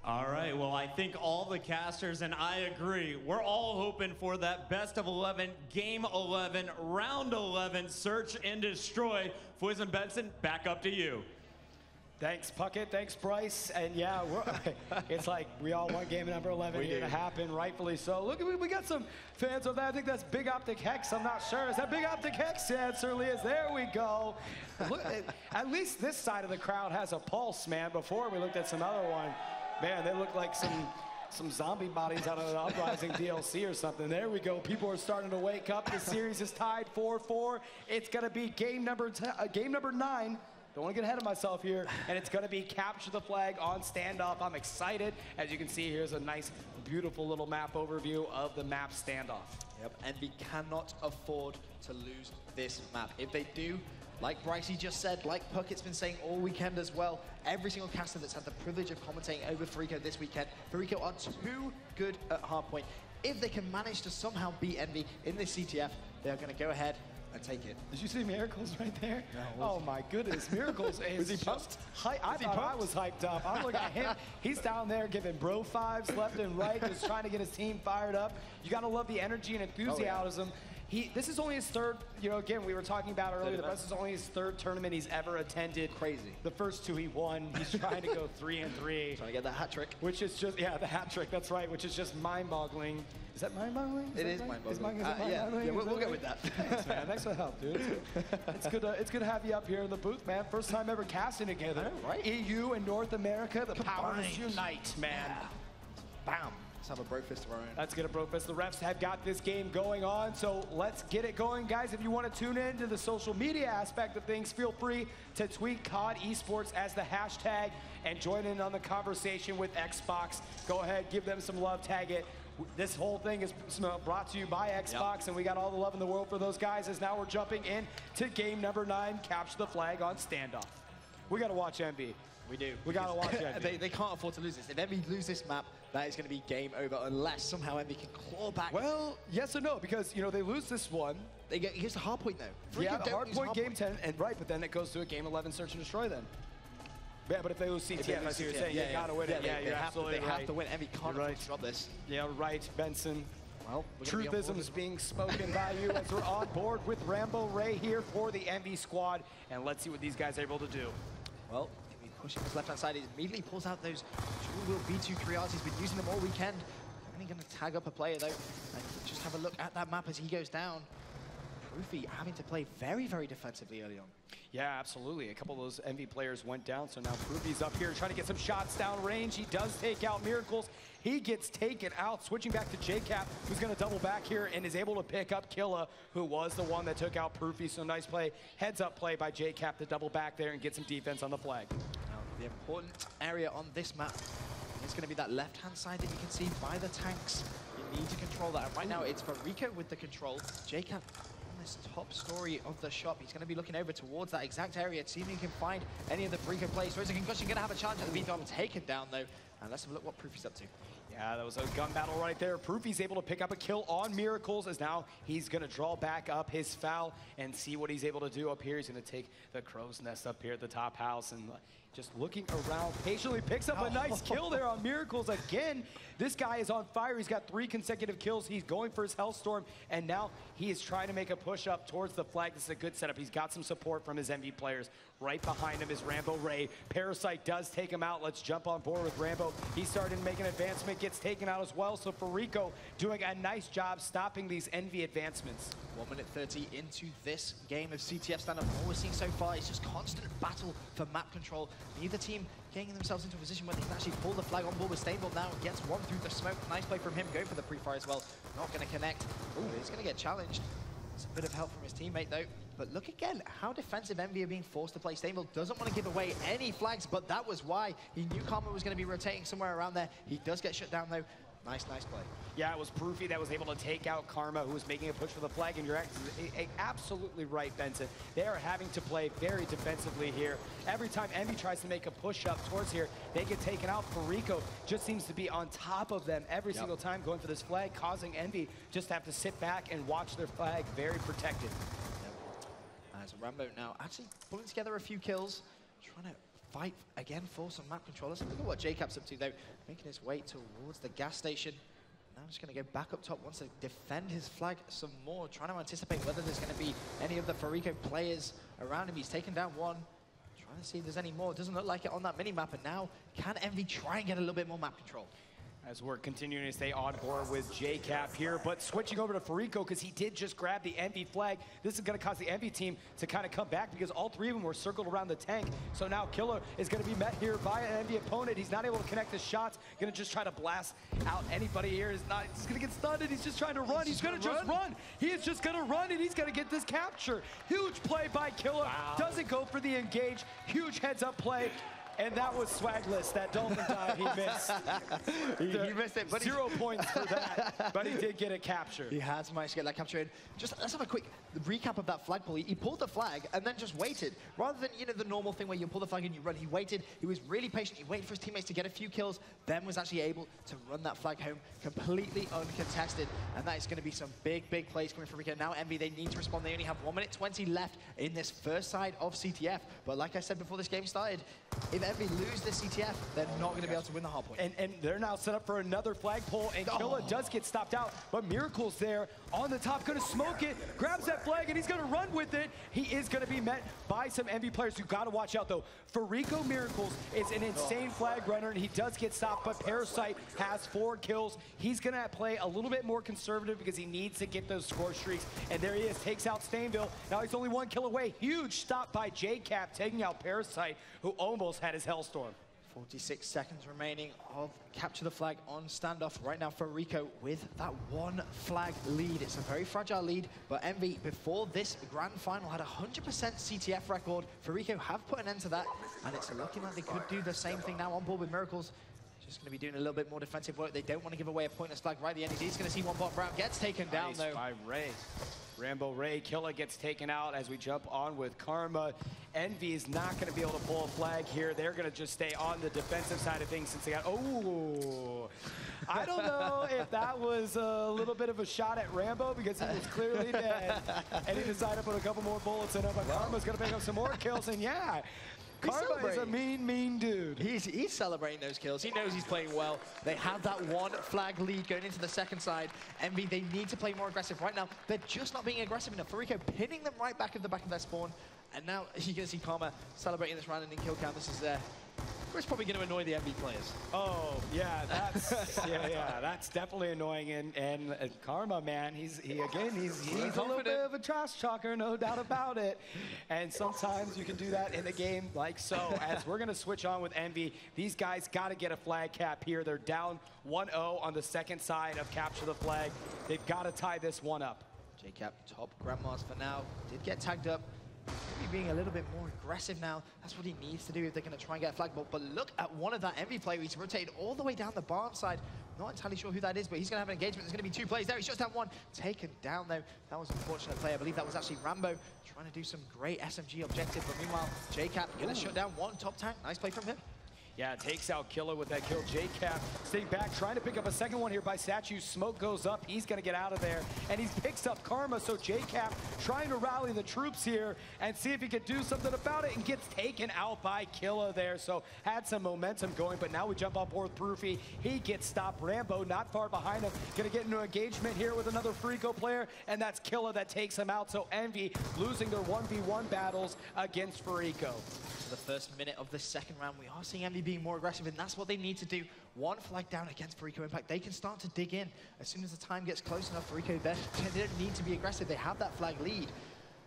right, well, I think all the casters, and I agree, we're all hoping for that best of 11, game 11, round 11, search and destroy. Foyz and Benson, back up to you. Thanks, Puckett. Thanks, Bryce. And yeah, it's like we all want game number 11 here to happen, rightfully so. Look, we got some fans of that. I think that's Big Optic Hex. I'm not sure. Is that Big Optic Hex? Yeah, it certainly is. There we go. Look, at least this side of the crowd has a pulse, man. Before we looked at some other one, man, they look like some zombie bodies out of an Uprising DLC or something. There we go. People are starting to wake up. The series is tied 4-4. It's going to be game number 9. Don't want to get ahead of myself here, and it's going to be capture the flag on standoff. I'm excited. As you can see, here's a nice, beautiful little map overview of the map standoff. Yep, Envy cannot afford to lose this map. If they do, like Brycey just said, like Puckett's been saying all weekend as well, every single caster that's had the privilege of commentating over Fariko this weekend, Fariko are too good at hardpoint. If they can manage to somehow beat Envy in this CTF, they are going to go ahead and take it. Did you see Miracles right there? No, oh my goodness, Miracles is he pumped? I thought I was hyped up. I'm looking at him. He's down there giving bro fives left and right, just trying to get his team fired up. You got to love the energy and enthusiasm. Oh, yeah. This is only his third, again, we were talking about earlier, this is only his third tournament he's ever attended. Crazy. The first 2 he won. He's trying to go 3-3. Trying to get the hat trick. Which is just, yeah, the hat trick, that's right, which is just mind-boggling. Is that mind-boggling? It is mind-boggling. Yeah, we'll go with that. Thanks, man. Thanks for the help, dude. It's good to have you up here in the booth, man. First time ever casting together. Right? EU and North America, the powers unite, man. Yeah. Bam. Let's have a bro fist of our own. Let's get a bro fist. The refs have got this game going on, so let's get it going. Guys, if you want to tune in to the social media aspect of things, feel free to tweet COD Esports as the hashtag and join in on the conversation with Xbox. Go ahead, give them some love, tag it. This whole thing is brought to you by Xbox, and we got all the love in the world for those guys, as now we're jumping in to game number 9, capture the flag on standoff. We got to watch Envy. We do. We got to watch Envy. They can't afford to lose this. If Envy lose this map, that is going to be game over, unless somehow Envy can claw back. Well, yes or no, because, they lose this one. They get, here's the hard point, though. Yeah, the hard point game 10, and right, but then it goes to a game 11 search and destroy then. Yeah, but if they lose CTF, as you're saying, you gotta win it. Yeah, you're absolutely right. They have to win. Envy can't afford to drop this. Yeah, right, Benson. Well, truthism is being spoken by you as we're on board with Rambo Ray here for the Envy squad, and let's see what these guys are able to do. Well, pushing his left-hand side. He immediately pulls out those dual-wheel B2-3Rs. He's been using them all weekend. Only going to tag up a player, though. And just have a look at that map as he goes down. Proofy having to play very, very defensively early on. Yeah, absolutely. A couple of those Envy players went down, so now Proofy's up here trying to get some shots down range. He does take out Miracles. He gets taken out, switching back to JCap, who's going to double back here and is able to pick up Killa, who was the one that took out Proofy. So nice play, heads-up play by JCap to double back there and get some defense on the flag. Now, the important area on this map is going to be that left-hand side that you can see by the tanks. You need to control that. And right now, it's Fariko with the control. JCap this top story of the shop. He's going to be looking over towards that exact area to see if he can find any of the Fariko plays. Throws a concussion, going to have a challenge at the B-bomb, taken down though. And let's have a look what Proofy's up to. Yeah, that was a gun battle right there. Proofy's able to pick up a kill on Miracles as now he's going to draw back up his foul and see what he's able to do up here. He's going to take the crow's nest up here at the top house and just looking around, patiently picks up a nice kill there on Miracles again. This guy is on fire. He's got 3 consecutive kills. He's going for his Hellstorm, and now he is trying to make a push up towards the flag. This is a good setup. He's got some support from his Envy players. Right behind him is Rambo Ray. Parasite does take him out. Let's jump on board with Rambo. He started to make an advancement, gets taken out as well. So Fariko doing a nice job stopping these Envy advancements. 1 minute 30 into this game of CTF stand-up. All we're seeing so far is just constant battle for map control. Neither team getting themselves into a position where they can actually pull the flag on board with Stable now. Gets one through the smoke. Nice play from him. Going for the pre-fire as well. Not going to connect. Ooh, he's going to get challenged. It's a bit of help from his teammate though. But look again, how defensive Envy are being forced to play. Stable doesn't want to give away any flags, but that was why he knew Karma was going to be rotating somewhere around there. He does get shut down though. Nice, nice play. Yeah, it was Proofy that was able to take out Karma, who was making a push for the flag, and you're absolutely right, Benson. They are having to play very defensively here. Every time Envy tries to make a push up towards here, they get taken out. Fariko just seems to be on top of them every single time going for this flag, causing Envy just to have to sit back and watch their flag very protected. As Rambo now actually pulling together a few kills, trying to fight again for some map control. Let's look at what JCap's up to though, making his way towards the gas station. Now he's going to go back up top, wants to defend his flag some more, trying to anticipate whether there's going to be any of the Fariko players around him. He's taken down one, trying to see if there's any more. It doesn't look like it on that mini-map, and now can Envy try and get a little bit more map control? As we're continuing to stay on board with JCap here, but switching over to Fariko because he did just grab the Envy flag. This is going to cause the Envy team to kind of come back because all 3 of them were circled around the tank. So now Killer is going to be met here by an Envy opponent. He's not able to connect his shots. Going to just try to blast out anybody here. He's going to get stunned and he's just trying to run. He's going to just run. He is just going to run and he's going to get this capture. Huge play by Killer. Wow. Doesn't go for the engage. Huge heads up play. And that was swagless, that Dolphin dive he missed. He missed it, but 0 points for that, but he did get a capture. He has managed to get that capture in. Just let's have a quick recap of that flag pull. He pulled the flag and then just waited. Rather than, you know, the normal thing where you pull the flag and you run, he waited. He was really patient. He waited for his teammates to get a few kills, then was actually able to run that flag home completely uncontested. And that is going to be some big, big plays coming from Rico. Now Envy, they need to respond. They only have 1 minute 20 left in this first side of CTF. But like I said before this game started, if Envy lose this CTF, they're not going to be able to win the hard point. And they're now set up for another flagpole, and Killa does get stopped out, but Miracle's there on the top, going to smoke it, grabs that flag, and he's going to run with it. He is going to be met by some Envy players who got to watch out, though. Fariko Miracles is an insane flag runner, and he does get stopped, but Parasite has 4 kills. He's going to play a little bit more conservative because he needs to get those score streaks, and there he is, takes out Stainville. Now he's only 1 kill away. Huge stop by JCap, taking out Parasite, who almost had his Hellstorm. 46 seconds remaining of capture the flag on standoff right now for Rico with that 1 flag lead. It's a very fragile lead, but Envy, before this grand final, had a 100% CTF record. Fariko have put an end to that, and it's looking like they could do the same thing now on board with Miracles. Just going to be doing a little bit more defensive work. They don't want to give away a pointless flag right at the end. He's going to see one bot. Brown gets taken down, though. By Ray. Rambo Ray, Killa gets taken out as we jump on with Karma. Envy is not going to be able to pull a flag here. They're going to just stay on the defensive side of things since they got... Oh! I don't know if that was a little bit of a shot at Rambo because he was clearly dead. And he decided to put a couple more bullets in him, but Karma's going to pick up some more kills, and yeah. Karma is a mean, mean dude. He's celebrating those kills. He knows he's playing well. They have that 1 flag lead going into the second side. Envy, they need to play more aggressive. Right now, they're just not being aggressive enough. Fariko pinning them right back at the back of their spawn. And now you're going to see Karma celebrating this round and in kill count. This is It's probably going to annoy the Envy players. Oh, yeah, that's that's definitely annoying. And Karma, man, he's a little bit of a trash talker, no doubt about it. And sometimes you can do that in the game like so. As we're going to switch on with Envy, these guys got to get a flag cap here. They're down 1-0 on the second side of Capture the Flag. They've got to tie this one up. JCap top grandmas for now. Did get tagged up. Maybe being a little bit more aggressive now. That's what he needs to do if they're going to try and get a flag ball. But look at one of that Envy player. He's rotated all the way down the barn side. Not entirely sure who that is, but he's going to have an engagement. There's going to be 2 plays there. He's just down 1. Taken down, though. That was an unfortunate play. I believe that was actually Rambo trying to do some great SMG objective. But meanwhile, JCap going to shut down 1 top tank. Nice play from him. Yeah, takes out Killer with that kill. JCap staying back, trying to pick up a second one here by Statue. Smoke goes up. He's going to get out of there. And he picks up Karma, so JCap trying to rally the troops here and see if he could do something about it, and gets taken out by Killer there. So had some momentum going, but now we jump on board Proofy. He gets stopped. Rambo not far behind him. Going to get into engagement here with another Fariko player, and that's Killer that takes him out. So Envy losing their 1v1 battles against Fariko. The first minute of the second round, we are seeing Envy being more aggressive, and that's what they need to do. 1 flag down against Fariko Impact. They can start to dig in. As soon as the time gets close enough, Fariko, they don't need to be aggressive. They have that flag lead.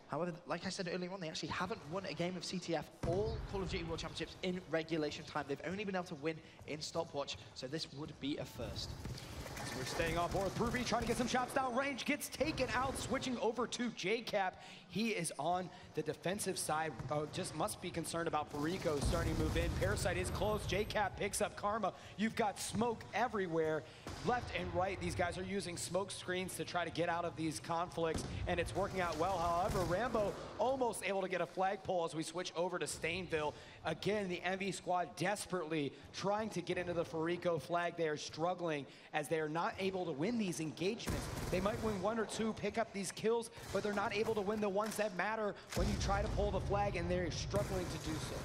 However, like I said earlier on, they actually haven't won a game of CTF all Call of Duty World Championships in regulation time. They've only been able to win in stopwatch, so this would be a first. We're staying on board. Proofy trying to get some shots down range, gets taken out, switching over to JCap. He is on the defensive side. Just must be concerned about Fariko starting to move in. Parasite is close. JCap picks up Karma. You've got smoke everywhere, left and right. These guys are using smoke screens to try to get out of these conflicts, and it's working out well. However, Rambo almost able to get a flagpole as we switch over to Stainville. Again, the Envy squad desperately trying to get into the Fariko flag. They are struggling as they are not able to win these engagements. They might win 1 or 2, pick up these kills, but they're not able to win the ones that matter when you try to pull the flag, and they're struggling to do so.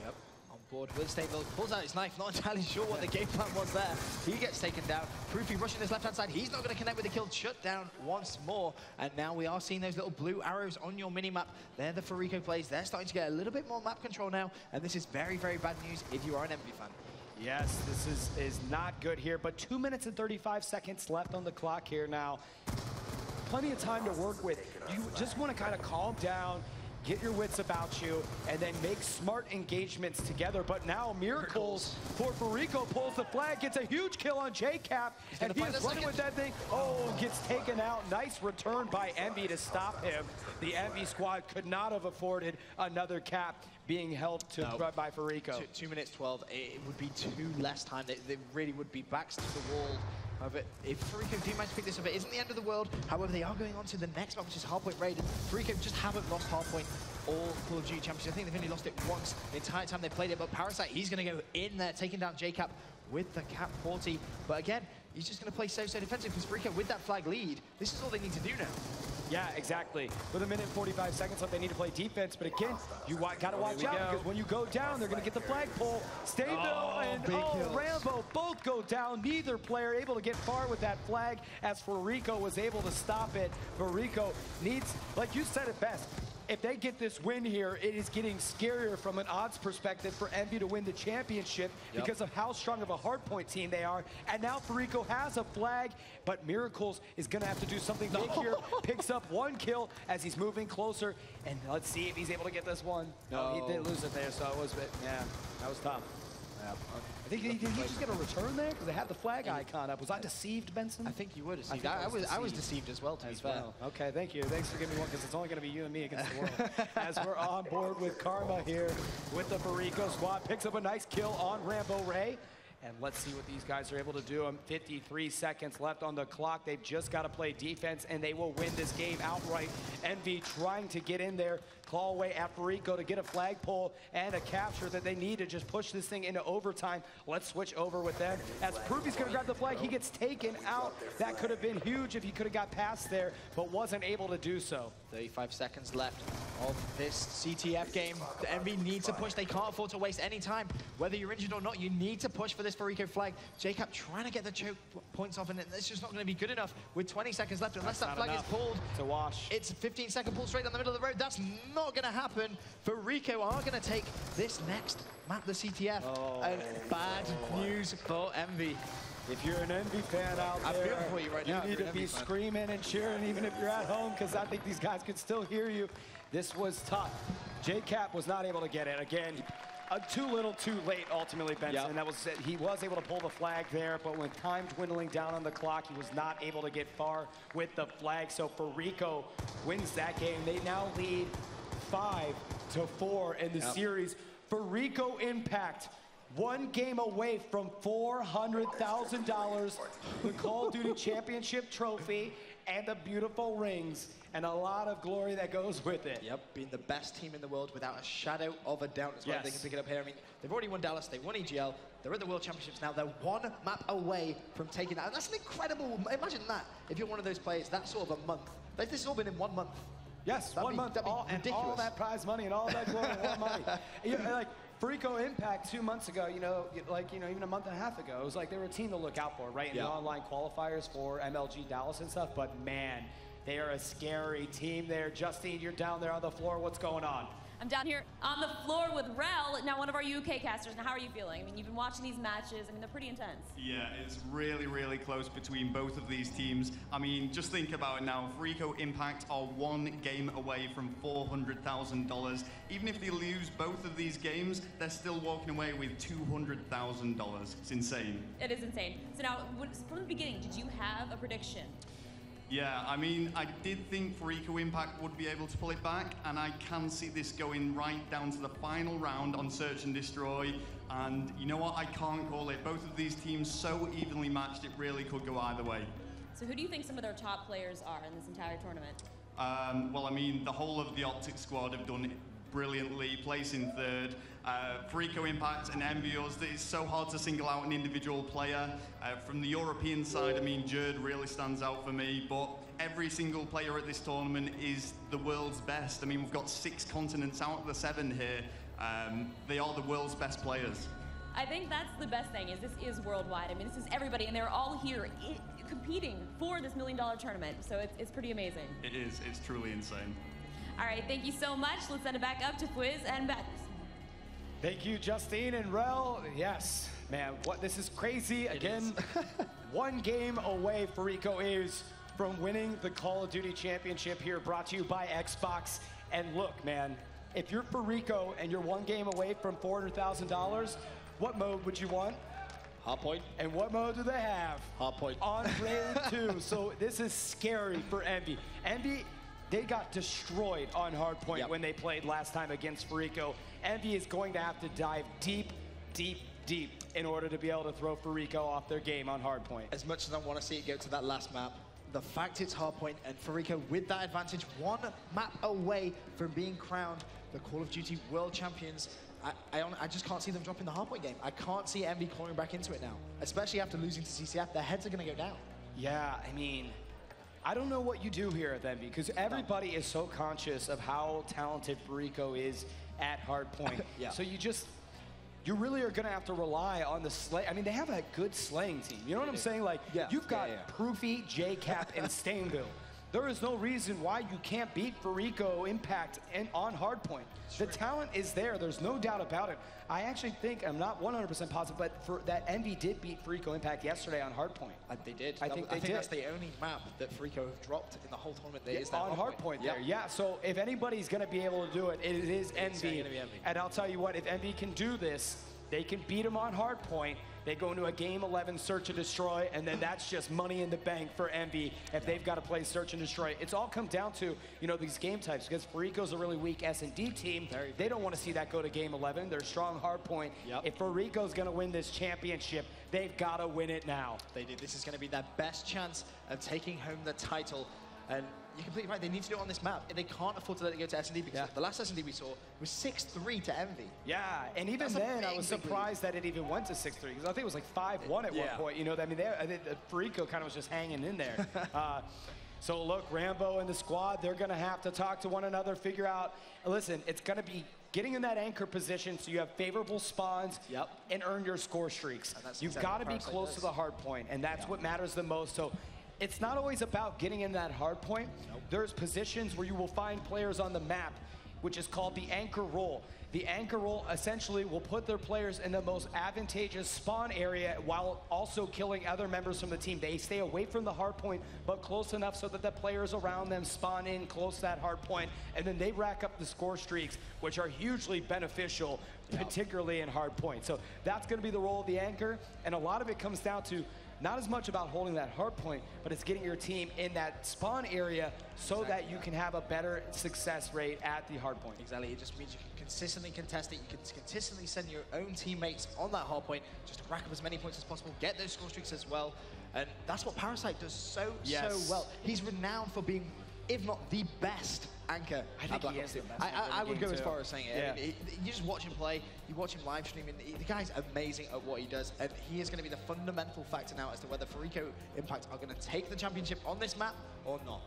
Yep, on board with Stainville, pulls out his knife, not entirely sure what the game plan was there. He gets taken down. Proofy rushing his left-hand side. He's not going to connect with the kill. Shut down once more. And now we are seeing those little blue arrows on your mini-map. They're the Fariko plays. They're starting to get a little bit more map control now, and this is very, very bad news if you are an Envy fan. Yes, this is not good here, but 2 minutes and 35 seconds left on the clock here now. Plenty of time to work with. You just want to kind of calm down, get your wits about you, and then make smart engagements together. But now Miracles for Fariko pulls the flag, gets a huge kill on JCap, and he is running with that thing. Oh, gets taken out. Nice return by Envy to stop him. The Envy squad could not have afforded another cap being held to by Fariko. 2 minutes 12, it would be 2 less time. They really would be backs to the wall. However, if Fariko do manage to pick this up, it isn't the end of the world. However, they are going on to the next one, which is Hardpoint Raid. And Fariko just haven't lost Hardpoint all Call of Duty Championships. I think they've only lost it once the entire time they played it. But Parasite, he's going to go in there, taking down JCap with the Cap 40. But again, he's just going to play so defensive because Fariko, with that flag lead, this is all they need to do now. Yeah, exactly. With 1 minute and 45 seconds left, they need to play defense. But again, you got to watch out because when you go down, they're going to get the flagpole. Stainville and Rambo both go down. Neither player able to get far with that flag as Fariko was able to stop it. Fariko needs, like you said it best, if they get this win here, it is getting scarier from an odds perspective for Envy to win the championship because of how strong of a hardpoint team they are. And now Fariko has a flag, but Miracles is going to have to do something big here. Picks up 1 kill as he's moving closer. And let's see if he's able to get this one. No, he did lose it there, so it was, yeah, that was tough. Yeah. I think did he just get a return there? Because they had the flag icon up. Was I deceived, Benson? I think you were deceived. I was deceived as well, to be fair. Okay, thank you. Thanks for giving me one, because it's only going to be you and me against the world. As we're on board with Karma here with the Fariko squad. Picks up a nice kill on Rambo Ray. And let's see what these guys are able to do. 53 seconds left on the clock. They've just got to play defense, and they will win this game outright. Envy trying to get in there, claw away at Fariko to get a flagpole and a capture that they need to just push this thing into overtime. Let's switch over with them. As Proofy's going to grab the flag, he gets taken out. That could have been huge if he could have got past there, but wasn't able to do so. 35 seconds left of this CTF game. The Envy need to push. They can't afford to waste any time. Whether you're injured or not, you need to push for this Fariko flag. JCap trying to get the choke points off, and it's just not going to be good enough with 20 seconds left unless that flag is pulled. It's a wash. It's a 15-second pull straight down the middle of the road. That's not going to happen. Fariko are going to take this next map, the CTF. And bad news for Envy. If you're an Envy fan out there, I feel for you right now. You need to be screaming and cheering even if you're at home, because I think these guys could still hear you. This was tough. J-Cap was not able to get it. Again, too little, too late, ultimately, Benson. That was he was able to pull the flag there, but when time dwindling down on the clock, he was not able to get far with the flag. So Fariko wins that game. They now lead 5-4 in the series. Fariko Impact, one game away from $400,000, the Call of Duty Championship trophy, and the beautiful rings, and a lot of glory that goes with it. Yep, being the best team in the world without a shadow of a doubt as well. They can pick it up here. I mean, they've already won Dallas, they won EGL, they're at the World Championships now. They're one map away from taking that. And that's an incredible, imagine that. If you're one of those players, that's sort of a month. This has all been in 1 month. Yes, that'd 1 month, that'd be and ridiculous. all that prize money and all that glory and all money. Like, Fariko Impact 2 months ago, even a month and a half ago, it was like they were a team to look out for, right? In the online qualifiers for MLG Dallas and stuff, but man, they are a scary team there. Justine, you're down there on the floor. What's going on? I'm down here on the floor with Rel, now one of our UK casters. Now, how are you feeling? I mean, you've been watching these matches. I mean, they're pretty intense. Yeah, it's really, really close between both of these teams. I mean, just think about it now. Fariko Impact are 1 game away from $400,000. Even if they lose both of these games, they're still walking away with $200,000. It's insane. It is insane. So now, from the beginning, did you have a prediction? Yeah, I mean, I did think Fariko Impact would be able to pull it back, and I can see this going right down to the final round on Search and Destroy. And you know what? I can't call it. Both of these teams so evenly matched, it really could go either way. So who do you think some of their top players are in this entire tournament? Well, I mean, the whole of the Optic squad have done brilliantly, placing third. Fariko Impact and Envyus, it's so hard to single out an individual player. From the European side, I mean, Jerd really stands out for me, but every single player at this tournament is the world's best. I mean, we've got 6 continents out of the 7 here. They are the world's best players. I think that's the best thing, is this is worldwide. I mean, this is everybody, and they're all here competing for this $1 million tournament, so it's pretty amazing. It is. It's truly insane. All right, thank you so much. Let's send it back up to Fwiz and Beth. Thank you, Justine and Rel. Yes, man, this is crazy. Again, 1 game away Fariko is from winning the Call of Duty Championship here, brought to you by Xbox. And look, man, if you're Fariko and you're 1 game away from $400,000, what mode would you want? Hardpoint. And what mode do they have? Hardpoint. On raid 2. So this is scary for Envy. Envy, they got destroyed on Hardpoint when they played last time against Fariko. Envy is going to have to dive deep, deep, deep in order to be able to throw Fariko off their game on Hardpoint. As much as I want to see it go to that last map, the fact it's Hardpoint and Fariko with that advantage, 1 map away from being crowned the Call of Duty World Champions, I just can't see them dropping the Hardpoint game. I can't see Envy clawing back into it now, especially after losing to CCF. Their heads are going to go down. Yeah, I mean, I don't know what you do here at Envy, because everybody is so conscious of how talented Fariko is at Hardpoint. So you really are going to have to rely on the slay. I mean, they have a good slaying team. You know what I'm saying? Like, you've got Proofy, J-Cap, and Stainville. There is no reason why you can't beat Fariko Impact on Hardpoint. The talent is there. There's no doubt about it. I actually think, I'm not 100% positive, but that Envy did beat Fariko Impact yesterday on Hardpoint. They did. I think they did. That's the only map that Fariko have dropped in the whole tournament. Is on Hardpoint there. Yeah, so if anybody's going to be able to do it, it is Envy. And I'll tell you what, if Envy can do this, they can beat them on Hardpoint. They go into a Game 11 Search and Destroy, and then that's just money in the bank for Envy if they've got to play Search and Destroy. It's all come down to, these game types, because Fariko's a really weak S&D team. They don't want to see that go to Game 11. They're strong Hardpoint. If Fariko's going to win this championship, they've got to win it now. They do. This is going to be their best chance of taking home the title. And you're completely right. They need to do it on this map. They can't afford to let it go to S&D because the last S&D we saw was 6-3 to Envy. Yeah, and even then, I was surprised that it even went to 6-3 because I think it was like 5-1 at one point. I mean, Fariko kind of was just hanging in there. So look, Rambo and the squad, they're going to have to talk to one another, figure out. Listen, it's going to be getting in that anchor position so you have favorable spawns and earn your score streaks. You've got to be close to the hard point, and that's what matters the most. So it's not always about getting in that hard point. There's positions where you will find players on the map which is called the anchor roll. The anchor roll essentially will put their players in the most advantageous spawn area while also killing other members from the team. They stay away from the hard point, but close enough so that the players around them spawn in close to that hard point, and then they rack up the score streaks, which are hugely beneficial, particularly in hard points. So that's going to be the role of the anchor, and a lot of it comes down to not as much about holding that hard point, but it's getting your team in that spawn area so that you can have a better success rate at the hard point. Exactly, it just means you can consistently contest it, you can consistently send your own teammates on that hard point, just to rack up as many points as possible, get those score streaks as well, and that's what Parasite does so well. He's renowned for being, if not the best anchor. I think he is the best anchor in I the would game go as too. far as saying it. Yeah. I mean, you just watch him play, you watch him live streaming, the guy's amazing at what he does, and he is going to be the fundamental factor now as to whether Fariko Impact are going to take the championship on this map or not.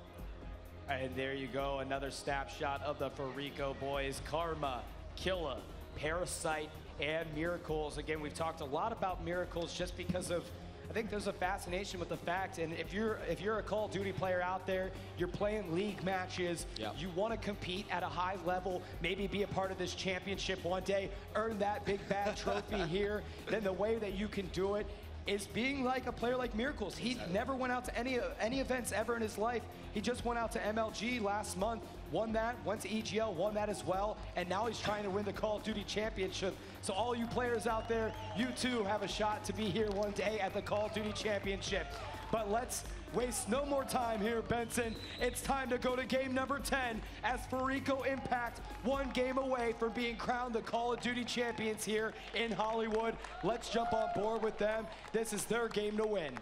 And there you go, another snapshot of the Fariko boys. Karma, Killa, Parasite, and Miracles. Again, we've talked a lot about Miracles just because of, I think there's a fascination with the fact, and if you're a Call of Duty player out there, you're playing league matches, you want to compete at a high level, maybe be a part of this championship one day, earn that big bad trophy here, then the way that you can do it is being like a player like Miracles. He never went out to any events ever in his life. He just went out to MLG last month, won that, went to EGL, won that as well, and now he's trying to win the Call of Duty Championship. So all you players out there, you too have a shot to be here one day at the Call of Duty Championship. But let's waste no more time here, Benson. It's time to go to game number 10 as Fariko Impact one game away from being crowned the Call of Duty champions here in Hollywood. Let's jump on board with them. This is their game to win.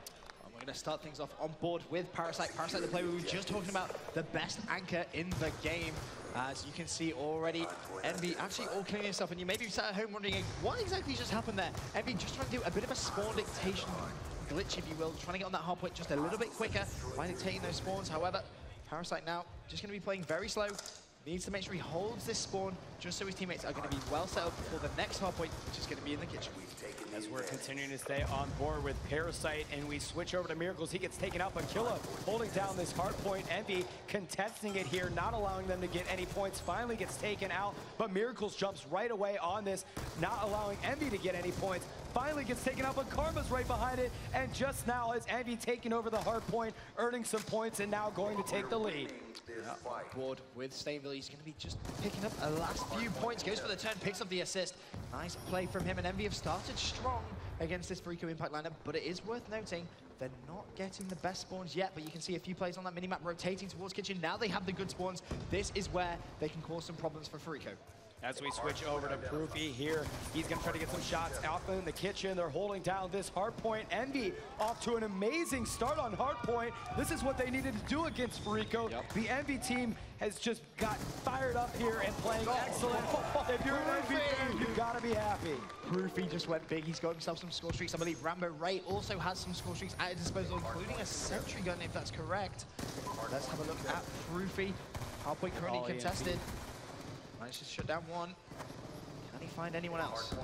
We're going to start things off on board with Parasite. Parasite, the player we were just talking about, the best anchor in the game. As you can see already, Envy actually all cleaning himself, and you may be sat at home wondering what exactly just happened there. Envy just trying to do a bit of a spawn dictation glitch, if you will, trying to get on that hard point just a little bit quicker by dictating those spawns. However, Parasite now just going to be playing very slow. Needs to make sure he holds this spawn just so his teammates are going to be well set up for the next hard point, which is going to be in the kitchen. As we're continuing to stay on board with Parasite and we switch over to Miracles, he gets taken out, but Killa holding down this hard point. Envy contesting it here, not allowing them to get any points, finally gets taken out, but Miracles jumps right away on this, not allowing Envy to get any points. Finally gets taken out, but Karma's right behind it, and just now has Envy taking over the hard point, earning some points, and now going to take the lead. Board with Stainville, he's going to be just picking up a last few points, goes for the turn, picks up the assist. Nice play from him, and Envy have started strong against this Fariko Impact lineup, but it is worth noting they're not getting the best spawns yet, but you can see a few players on that minimap rotating towards kitchen. Now they have the good spawns. This is where they can cause some problems for Fariko. As we switch over to Proofy here, he's going to try to get some shots out in the kitchen. They're holding down this hard point. Envy off to an amazing start on hard point. This is what they needed to do against Fariko. The Envy team has just got fired up here and playing excellent. If you're an Envy fan, you've got to be happy. Proofy just went big. He's got himself some score streaks. I believe Rambo Ray also has some score streaks at his disposal, including a sentry gun, if that's correct. Let's have a look at Proofy. Hard point currently contested. Managed to shut down one. Can he find anyone else?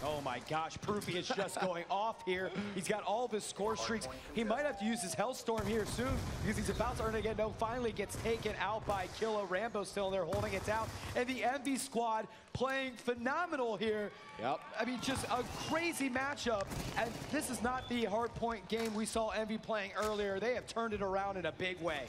Oh my gosh, Proofy is just going off here. He's got all of his score streaks. He might have to use his Hellstorm here soon because he's about to earn again. No, finally gets taken out by Killa. Rambo still there holding it down. And the Envy squad playing phenomenal here. I mean, just a crazy matchup. And this is not the hard point game we saw Envy playing earlier. They have turned it around in a big way.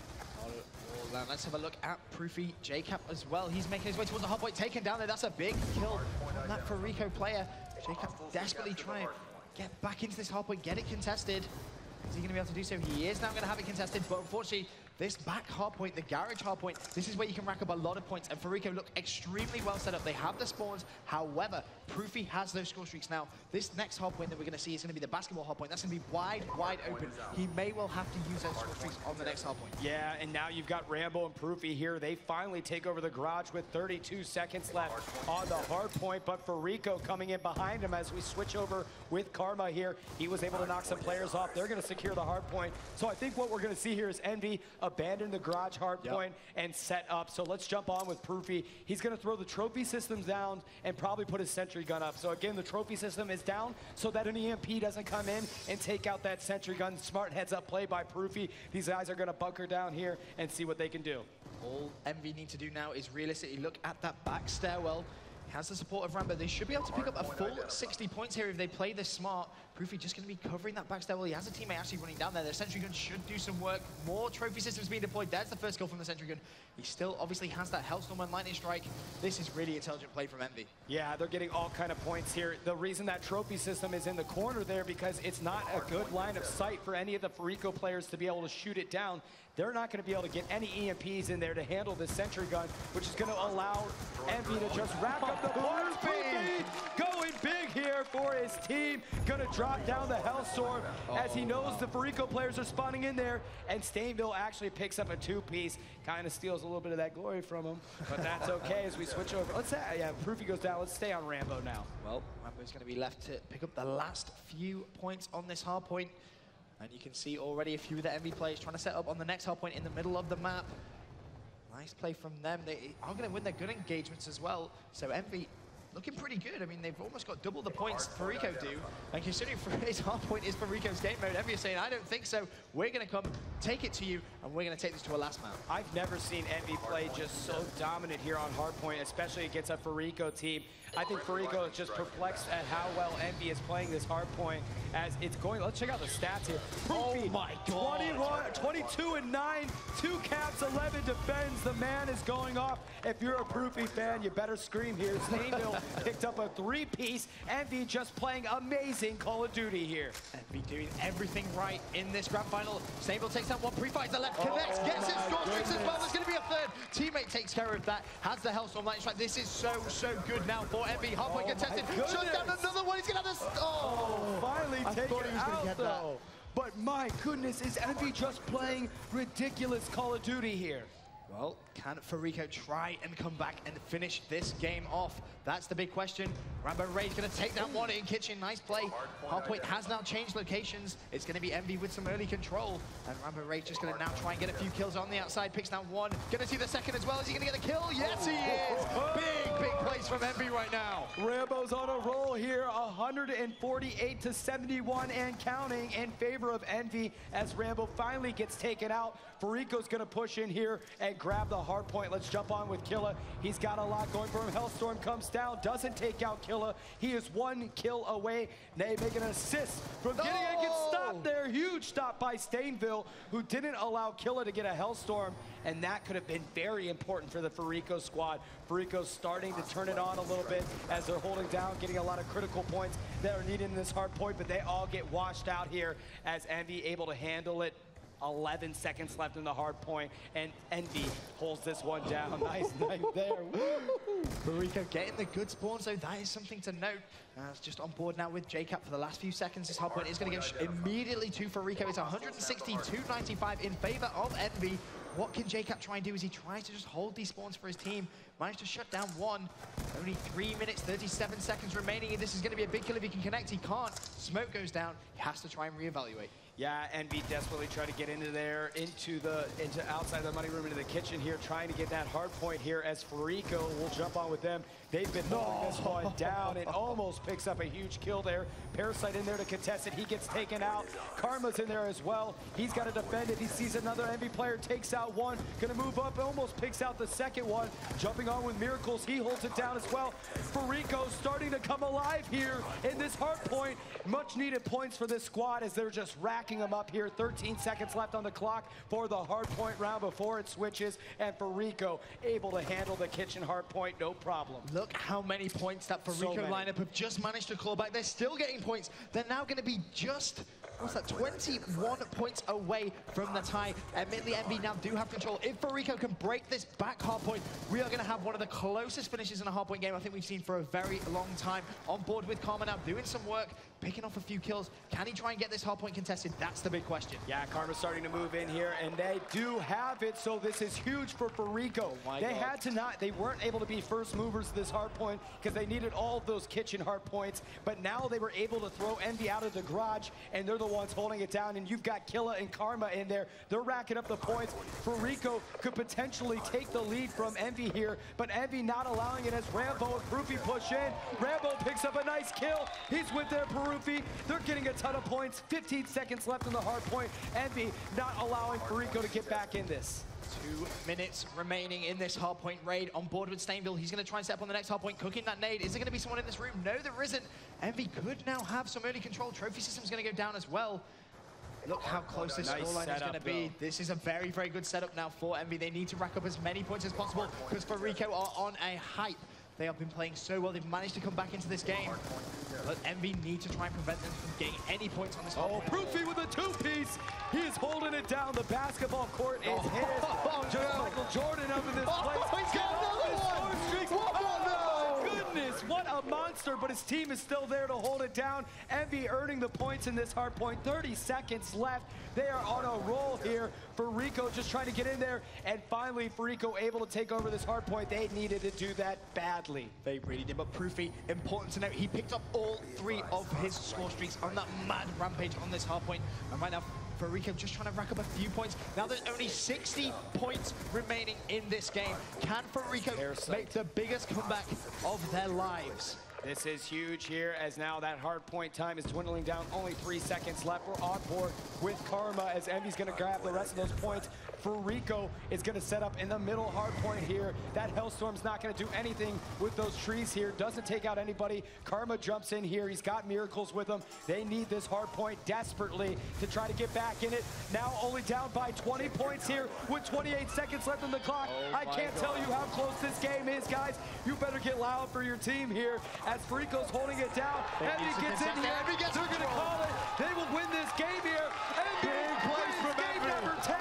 Now let's have a look at Proofy J-Cap as well. He's making his way towards the hard point, taken down there. That's a big kill on that Fariko player. J-Cap desperately trying to get back into this hard point, get it contested. Is he going to be able to do so? He is now going to have it contested, but unfortunately, this back hard point, the garage hard point, this is where you can rack up a lot of points, and Fariko look extremely well set up. They have the spawns, however, Proofy has those score streaks. Now, this next hard point that we're going to see is going to be the basketball hard point. That's going to be wide, wide open. He may well have to use those score streaks on the next hard point. Yeah, and now you've got Rambo and Proofy here. They finally take over the garage with 32 seconds left on the hard point, but Fariko coming in behind him as we switch over with Karma here. He was able to knock some players off. They're going to secure the hard point. So I think what we're going to see here is Envy abandon the garage hard point and set up. So let's jump on with Proofy. He's going to throw the trophy systems down and probably put his sentry gun up. So again, the trophy system is down so that an EMP doesn't come in and take out that sentry gun. Smart heads up play by Proofy. These guys are going to bunker down here and see what they can do. All Envy need to do now is realistically look at that back stairwell. He has the support of Rambo. They should be able to pick up a full 60 points here if they play this smart. Proofy just going to be covering that back stairwell. He has a teammate actually running down there. The sentry gun should do some work. More trophy systems being deployed. There's the first kill from the sentry gun. He still obviously has that Hellstorm and Lightning Strike. This is really intelligent play from Envy. Yeah, they're getting all kind of points here. The reason that trophy system is in the corner there because it's not a good line of sight for any of the Fariko players to be able to shoot it down. They're not going to be able to get any EMPs in there to handle this sentry gun, which is going to allow Envy to just rack up the points. Going big here for his team. Going to drop down the Hellstorm as he knows the Fariko players are spawning in there. And Stainville actually picks up a two-piece. Kind of steals a little bit of that glory from him. But that's okay as we switch over. Let's say, yeah, Proofy goes down. Let's stay on Rambo now. Well, Rambo's going to be left to pick up the last few points on this hard point. And you can see already a few of the Envy players trying to set up on the next hard point in the middle of the map. Nice play from them. They are going to win their gun engagements as well. So Envy looking pretty good. I mean, they've almost got double the points Fariko do. And considering his hard point is Fariko's game mode, Envy is saying, I don't think so. We're going to come take it to you, and we're going to take this to a last map. I've never seen Envy play just so dominant here on hardpoint, especially against a Fariko team. I think Fariko is just perplexed at how well Envy is playing this hardpoint as it's going. Let's check out the stats here. Oh my God. 22 and 9, 2 caps, 11 defends. The man is going off. If you're a Proofy fan, you better scream here. Stainville picked up a 3-piece. Envy just playing amazing Call of Duty here. Envy doing everything right in this grand final. Stainville takes that one, pre-fights the left, connects, gets it, scores streaks as well. There's going to be a third. Teammate takes care of that, has the Hellstorm Lightning Strike. This is so good now for Envy. Hardpoint contested, shuts down another one. He's going to have this. Finally I take thought it he was going out, to get though. that. But my goodness, is Envy just playing ridiculous Call of Duty here? Well, can Fariko try and come back and finish this game off? That's the big question. Rambo Ray's going to take that one in kitchen. Nice play. Hardpoint has now changed locations. It's going to be Envy with some early control. And Rambo Ray's just going to now try and get a few kills on the outside. Picks down one. Going to see the second as well. Is he going to get a kill? Yes, he is. Big plays from Envy right now. Rambo's on a roll here. 148 to 71 and counting in favor of Envy as Rambo finally gets taken out. Fariko's going to push in here and grab the hard point. Let's jump on with Killa. He's got a lot going for him. Hellstorm comes down, doesn't take out Killa. He is 1 kill away. They make an assist from getting a good stop there. Huge stop by Stainville, who didn't allow Killa to get a Hellstorm, and that could have been very important for the Fariko squad. Fariko's starting to turn it on a little bit as they're holding down, getting a lot of critical points that are needed in this hard point, but they all get washed out here as Envy able to handle it. 11 seconds left in the hard point, and Envy holds this one down. Nice night there. Fariko getting the good spawn, so that is something to note. It's just on board now with JCap for the last few seconds. This hard point is going to go immediately to Fariko. It's 162-95 in favor of Envy. What can JCap try and do as he tries to just hold these spawns for his team? Managed to shut down one. Only 3 minutes, 37 seconds remaining. This is going to be a big kill if he can connect. He can't. Smoke goes down. He has to try and reevaluate. Yeah, Envy desperately trying to get into there, into outside the money room, into the kitchen here, trying to get that hard point here as Fariko will jump on with them. They've been holding this one down and almost picks up a huge kill there. Parasite in there to contest it. He gets taken out. Karma's in there as well. He's got to defend it. He sees another Envy player, takes out one. Going to move up, almost picks out the second one. Jumping on with Miracles. He holds it down as well. Fariko starting to come alive here in this hard point. Much needed points for this squad as they're just racking them up here. 13 seconds left on the clock for the hard point round before it switches, and Fariko able to handle the kitchen hard point, no problem. Look how many points that Fariko lineup have just managed to claw back. They're still getting points. They're now going to be just, what's that, 21 points away from the tie. Admittedly, Envy now do have control. If Fariko can break this back hard point, we are going to have one of the closest finishes in a hard point game I think we've seen for a very long time. On board with Karma now, doing some work, picking off a few kills. Can he try and get this hard point contested? That's the big question. Yeah, Karma's starting to move in here, and they do have it, so this is huge for Fariko. They weren't able to be first movers to this hard point because they needed all of those kitchen hard points, but now they were able to throw Envy out of the garage, and they're the ones holding it down, and you've got Killa and Karma in there. They're racking up the points. Fariko could potentially take the lead from Envy here, but Envy not allowing it as Rambo and Proofy push in. Rambo picks up a nice kill. He's with their Proofy. They're getting a ton of points. 15 seconds left in the hard point. Envy not allowing Fariko to get back in this. 2 minutes remaining in this hardpoint raid. On board with Stainville. He's going to try and step on the next hardpoint, cooking that nade. Is there going to be someone in this room? No, there isn't. Envy could now have some early control. Trophy system's going to go down as well. Look how close this scoreline is going to be. This is a very, very good setup now for Envy. They need to rack up as many points as possible because Fariko are on a hype. They have been playing so well. They've managed to come back into this game. But Envy need to try and prevent them from getting any points on this hard point. Proofy with a 2-piece. He's holding it down. The basketball court is his. Just Michael Jordan up in this place. He's got another one. Goodness, what a monster, but his team is still there to hold it down. Envy earning the points in this hard point. 30 seconds left. They are on a roll here. Fariko just trying to get in there, and finally Fariko able to take over this hard point. They needed to do that badly. They really did, but Proofy, important to note, he picked up all 3 of his score streaks on that mad rampage on this hard point. And right now, Fariko just trying to rack up a few points. Now there's only 60 points remaining in this game. Can Fariko make the biggest comeback of their lives? This is huge here, as now that hard point time is dwindling down. Only 3 seconds left. We're on board with Karma as Envy's going to grab the rest of those points. Fariko is going to set up in the middle hard point here. That Hellstorm's not going to do anything with those trees here. Doesn't take out anybody. Karma jumps in here. He's got Miracles with him. They need this hard point desperately to try to get back in it. Now only down by 20 points here with 28 seconds left on the clock. I can't tell you how close this game is, guys. You better get loud for your team here as Fariko's holding it down. Envy gets in here. They're going to call it. They will win this game here. Envy wins game number 10.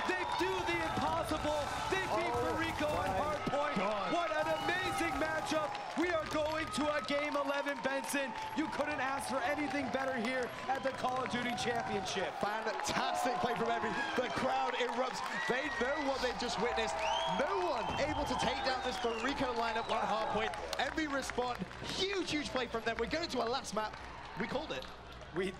They do the impossible. They beat Fariko on hard point. What an amazing matchup. We are going to a game 11, Benson. You couldn't ask for anything better here at the Call of Duty Championship. Fantastic play from Envy. The crowd erupts. They know what they've just witnessed. No one able to take down this Fariko lineup on hard point. Envy respond. Huge, huge play from them. We're going to a last map. We called it. I'm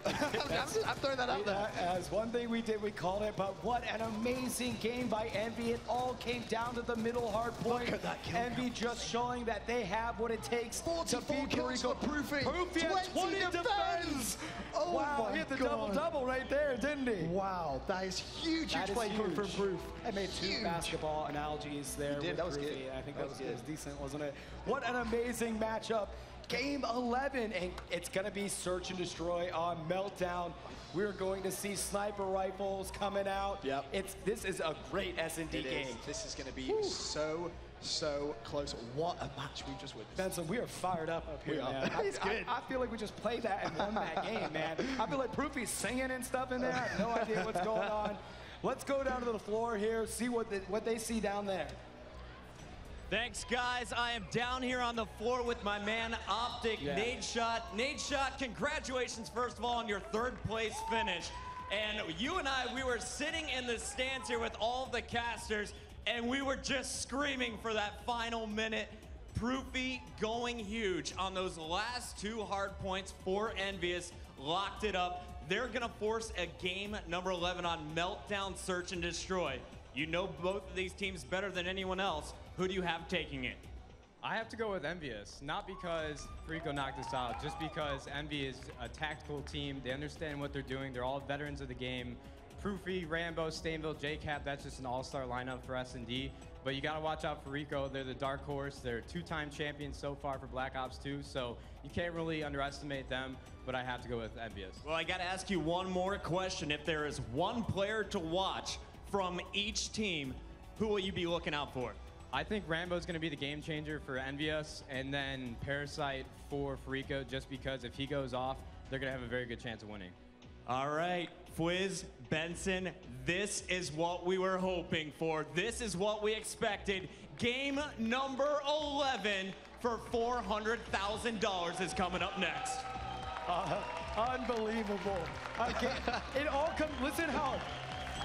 throwing that out there. As one thing we did, we called it, but what an amazing game by Envy. It all came down to the middle hard point. Look at that kill Envy just showing that they have what it takes to beat Fariko. Proofy. Proofy had 20 defense. Oh wow, he hit the double-double right there, didn't he? Wow, that is huge play coming from Proof. I made 2 basketball analogies there. You did, that was good. I think that was decent, wasn't it? What an amazing matchup. Game 11, and it's going to be Search and Destroy on Meltdown. We're going to see sniper rifles coming out. Yep. This is a great S&D game. This is going to be so close. What a match we just witnessed. Benson, we are fired up here, man. It's good. I feel like we just played that and won that game, man. I feel like Proofy's singing and stuff in there. I have no idea what's going on. Let's go down to the floor here, see what they see down there. Thanks, guys. I am down here on the floor with my man, Optic Nadeshot. Nadeshot, congratulations, first of all, on your 3rd place finish. And you and I, we were sitting in the stands here with all the casters, and we were just screaming for that final minute. Proofy going huge on those last 2 hard points for Envyus. Locked it up. They're going to force a game number 11 on Meltdown, Search, and Destroy. You know both of these teams better than anyone else. Who do you have taking it? I have to go with Envyus, not because Fariko knocked us out, just because Envy is a tactical team. They understand what they're doing. They're all veterans of the game. Proofy, Rambo, Stainville, JCap, that's just an all-star lineup for S&D. But you got to watch out for Rico. They're the dark horse. They're 2-time champions so far for Black Ops 2, so you can't really underestimate them, but I have to go with Envyus. Well, I got to ask you one more question. If there is one player to watch from each team, who will you be looking out for? I think Rambo's going to be the game changer for Envyus, and then Parasite for Fariko, just because if he goes off, they're going to have a very good chance of winning. All right, Fwiz, Benson, this is what we were hoping for. This is what we expected. Game number 11 for $400,000 is coming up next. Unbelievable. It all comes, listen how,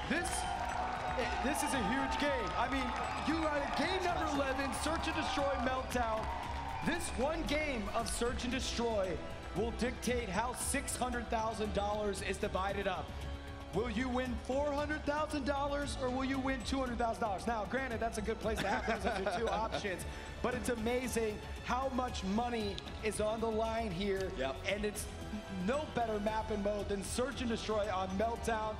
this is a huge game. I mean, you got a game number 11, Search and Destroy Meltdown. This one game of Search and Destroy will dictate how $600,000 is divided up. Will you win $400,000 or will you win $200,000? Now, granted, that's a good place to have those as your 2 options, but it's amazing how much money is on the line here, and it's no better map and mode than Search and Destroy on Meltdown.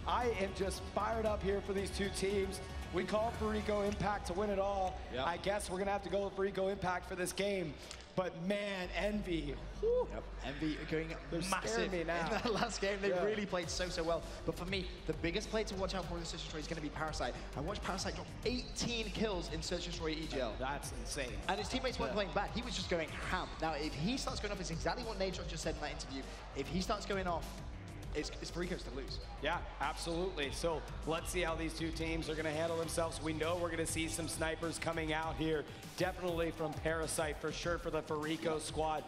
I am just fired up here for these two teams. We call Fariko Impact to win it all. Yep. I guess we're gonna have to go with Fariko Impact for this game. But man, Envy. Yep. Envy going massive me now. in that last game. They really played so well. But for me, the biggest play to watch out for in the Search and Destroy is going to be Parasite. I watched Parasite drop 18 kills in Search and Destroy EGL. That's insane. And his teammates weren't playing bad. He was just going ham. Now, if he starts going off, it's exactly what Nature just said in that interview. If he starts going off, it's Fariko's to lose. Yeah, absolutely. So let's see how these two teams are going to handle themselves. We know we're going to see some snipers coming out here, definitely from Parasite for sure for the Fariko squad.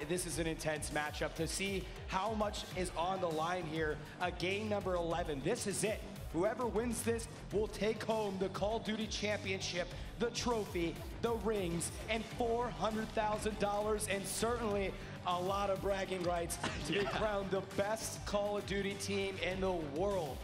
This is an intense matchup to see how much is on the line here. Game number 11. This is it. Whoever wins this will take home the Call of Duty Championship, the trophy, the rings, and $400,000, and certainly a lot of bragging rights to be crowned the best Call of Duty team in the world.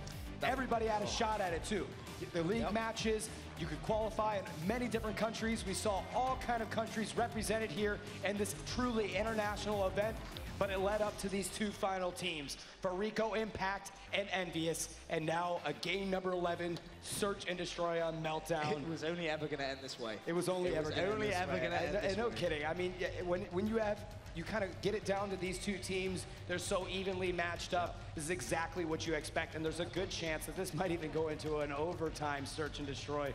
Everybody had a shot at it too. The league matches, you could qualify in many different countries. We saw all kind of countries represented here in this truly international event, but it led up to these two final teams, Fariko Impact and Envyus, and now a game number 11, Search and Destroy on Meltdown. It was only ever going to end this way. It was only ever going to end this way. No kidding. I mean, when you kind of get it down to these two teams, they're so evenly matched up. This is exactly what you expect, and there's a good chance that this might even go into an overtime Search and Destroy,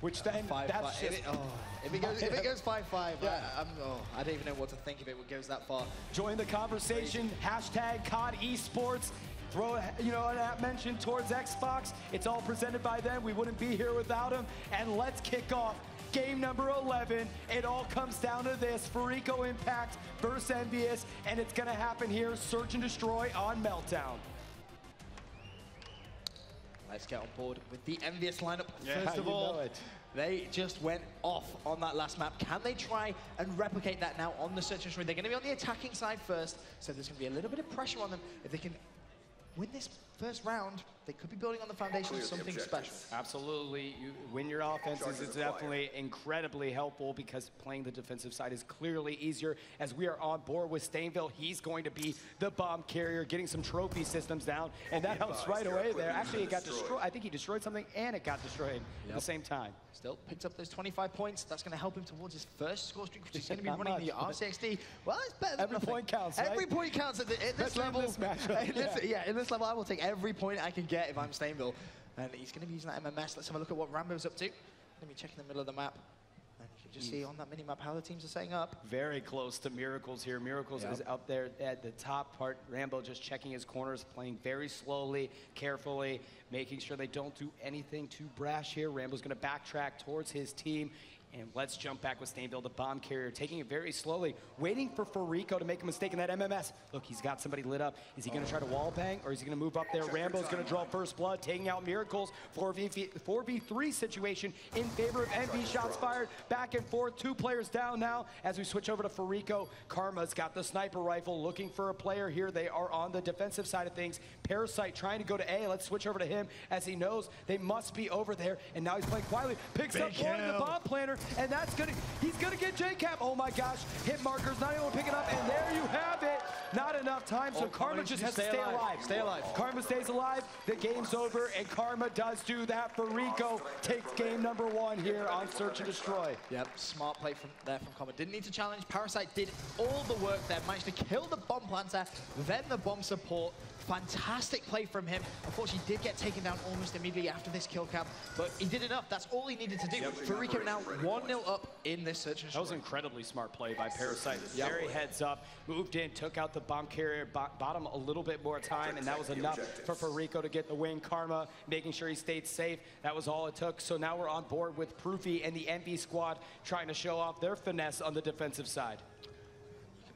which then that's just... If it goes 5-5, I don't even know what to think if it goes that far. Join the conversation, hashtag COD Esports. Throw an mention towards Xbox. It's all presented by them. We wouldn't be here without them. And let's kick off game number 11. It all comes down to this: Fariko Impact versus Envyus, and it's gonna happen here. Search and Destroy on Meltdown. Let's get on board with the Envyus lineup. Yeah, First of all, they just went off on that last map. Can they try and replicate that now on the Search and Destroy? They're going to be on the attacking side first, so there's going to be a little bit of pressure on them. If they can win this first round, they could be building on the foundation of something special. Absolutely. You win your offenses. It's definitely incredibly helpful because playing the defensive side is clearly easier. As we are on board with Stainville, he's going to be the bomb carrier, getting some trophy systems down, and that helps right away there. Actually, it got destroyed. I think he destroyed something, and it got destroyed at the same time. Still picked up those 25 points. That's going to help him towards his first score streak, which is going to be running the RCXD. Well, it's better than every point counts, right? Every point counts at this level. In this level, I will take every point I can get if I'm Stainville. And he's going to be using that MMS. Let's have a look at what Rambo's up to. Let me check in the middle of the map. And you can just see on that mini-map how the teams are setting up. Very close to Miracles here. Miracles is up there at the top part. Rambo just checking his corners, playing very slowly, carefully, making sure they don't do anything too brash here. Rambo's going to backtrack towards his team. And let's jump back with Stainville, the bomb carrier, taking it very slowly, waiting for Fariko to make a mistake in that MMS. Look, he's got somebody lit up. Is he going to try to wall bang, or is he going to move up there? Rambo's going to draw first blood, taking out Miracles. 4v3 situation in favor of Envy. Shots fired back and forth. 2 players down now as we switch over to Fariko. Karma's got the sniper rifle, looking for a player here. They are on the defensive side of things. Parasite trying to go to A. Let's switch over to him as he knows they must be over there. And now he's playing quietly. Picks up one in the bomb planter. And he's gonna get J-Cap. Oh my gosh, hit markers, not able to pick it up, and there you have it. Not enough time, so Karma just has to stay alive. Stay alive. Karma stays alive, the game's over, and Karma does do that. Fariko takes game number 1 here on Search and Destroy. Yep, smart play from Karma. Didn't need to challenge. Parasite did all the work there, managed to kill the bomb planter, then the bomb support. Fantastic play from him. Unfortunately, he did get taken down almost immediately after this kill cam, but he did enough. That's all he needed to do. Fariko now 1-0 up in this Search and Destroy. That was an incredibly smart play by Parasite. Very heads up, moved in, took out the bomb carrier, bought him a little bit more time, and that was enough for Fariko to get the win. Karma making sure he stayed safe. That was all it took. So now we're on board with Proofy and the Envy squad trying to show off their finesse on the defensive side.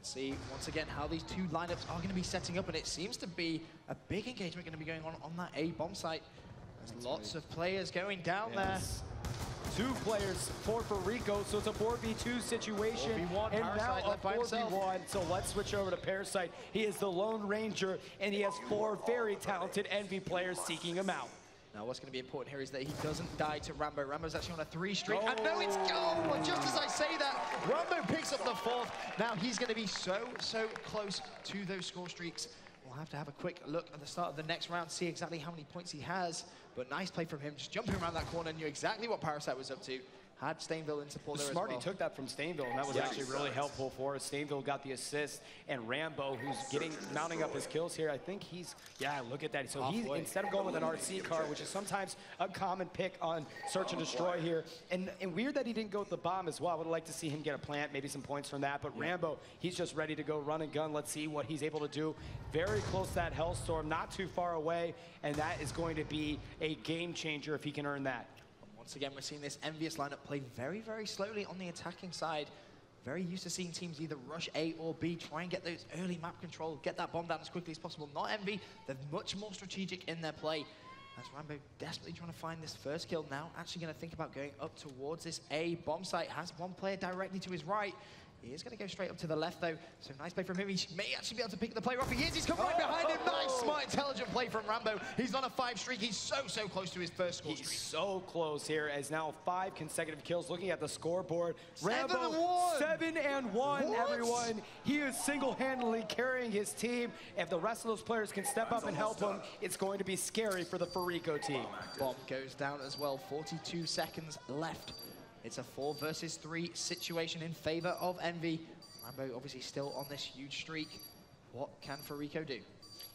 See once again how these two lineups are going to be setting up, and it seems to be a big engagement going to be going on that A bomb site. There's lots of players going down there. 2 players for Fariko, so it's a 4v2 situation. 4v1, and now a left by himself. 4v1. So let's switch over to Parasite. He is the Lone Ranger, and he has 4 very talented Envy players seeking him out. Now, what's going to be important here is that he doesn't die to Rambo. Rambo's actually on a 3 streak. And no, it's goal! Just as I say that, Rambo picks up the 4th. Now, he's going to be so close to those score streaks. We'll have to have a quick look at the start of the next round, see exactly how many points he has. But nice play from him, just jumping around that corner, knew exactly what Parasite was up to. Had Stainville in support there as well. Smart, he took that from Stainville, and that was actually really helpful for us. Stainville got the assist, and Rambo, who's mounting up his kills here, I think he's, look at that. So he's, instead of going with an RC car, which is sometimes a common pick on Search and Destroy here, and weird that he didn't go with the bomb as well. I would like to see him get a plant, maybe some points from that, but Rambo, he's just ready to go run and gun. Let's see what he's able to do. Very close to that Hellstorm, not too far away, and that is going to be a game changer if he can earn that. Once again, we're seeing this Envyus lineup play very, very slowly on the attacking side. Very used to seeing teams either rush A or B, try and get those early map control, get that bomb down as quickly as possible. Not Envy, they're much more strategic in their play. As Rambo desperately trying to find this first kill now, actually going to think about going up towards this A bomb site. Has one player directly to his right. He is going to go straight up to the left, though. So nice play from him. He may actually be able to pick the player up. He is. He's come right behind him. Nice, smart, intelligent play from Rambo. He's on a 5 streak. He's so close to his first score streak. He's so close here, as now 5 consecutive kills. Looking at the scoreboard, Rambo 7-1, everyone. He is single-handedly carrying his team. If the rest of those players can step up and help him, it's going to be scary for the Fariko team. Bomb goes down as well. 42 seconds left. It's a 4 versus 3 situation in favor of Envy. Rambo obviously still on this huge streak. What can Fariko do?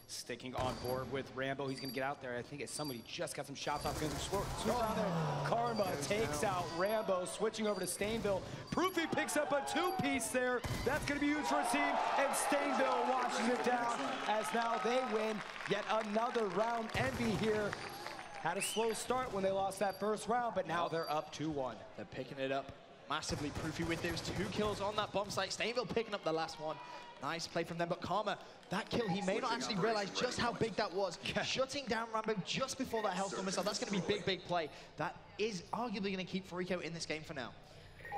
Sticking on board with Rambo. He's going to get out there. I think somebody just got some shots off. Going to swoop down there. Karma takes out Rambo, switching over to Stainville. Proofy picks up a 2-piece there. That's going to be huge for his team. And Stainville washes it down as now they win yet another round. Envy here had a slow start when they lost that first round, but now they're up 2-1. They're picking it up massively. Proofy with those 2 kills on that bomb site. Stainville picking up the last one. Nice play from them, but Karma, that kill, he may not actually realize just how big that was. Shutting down Rambo just before that Hellstorm missile. That's going to be big play. That is arguably going to keep Fariko in this game for now.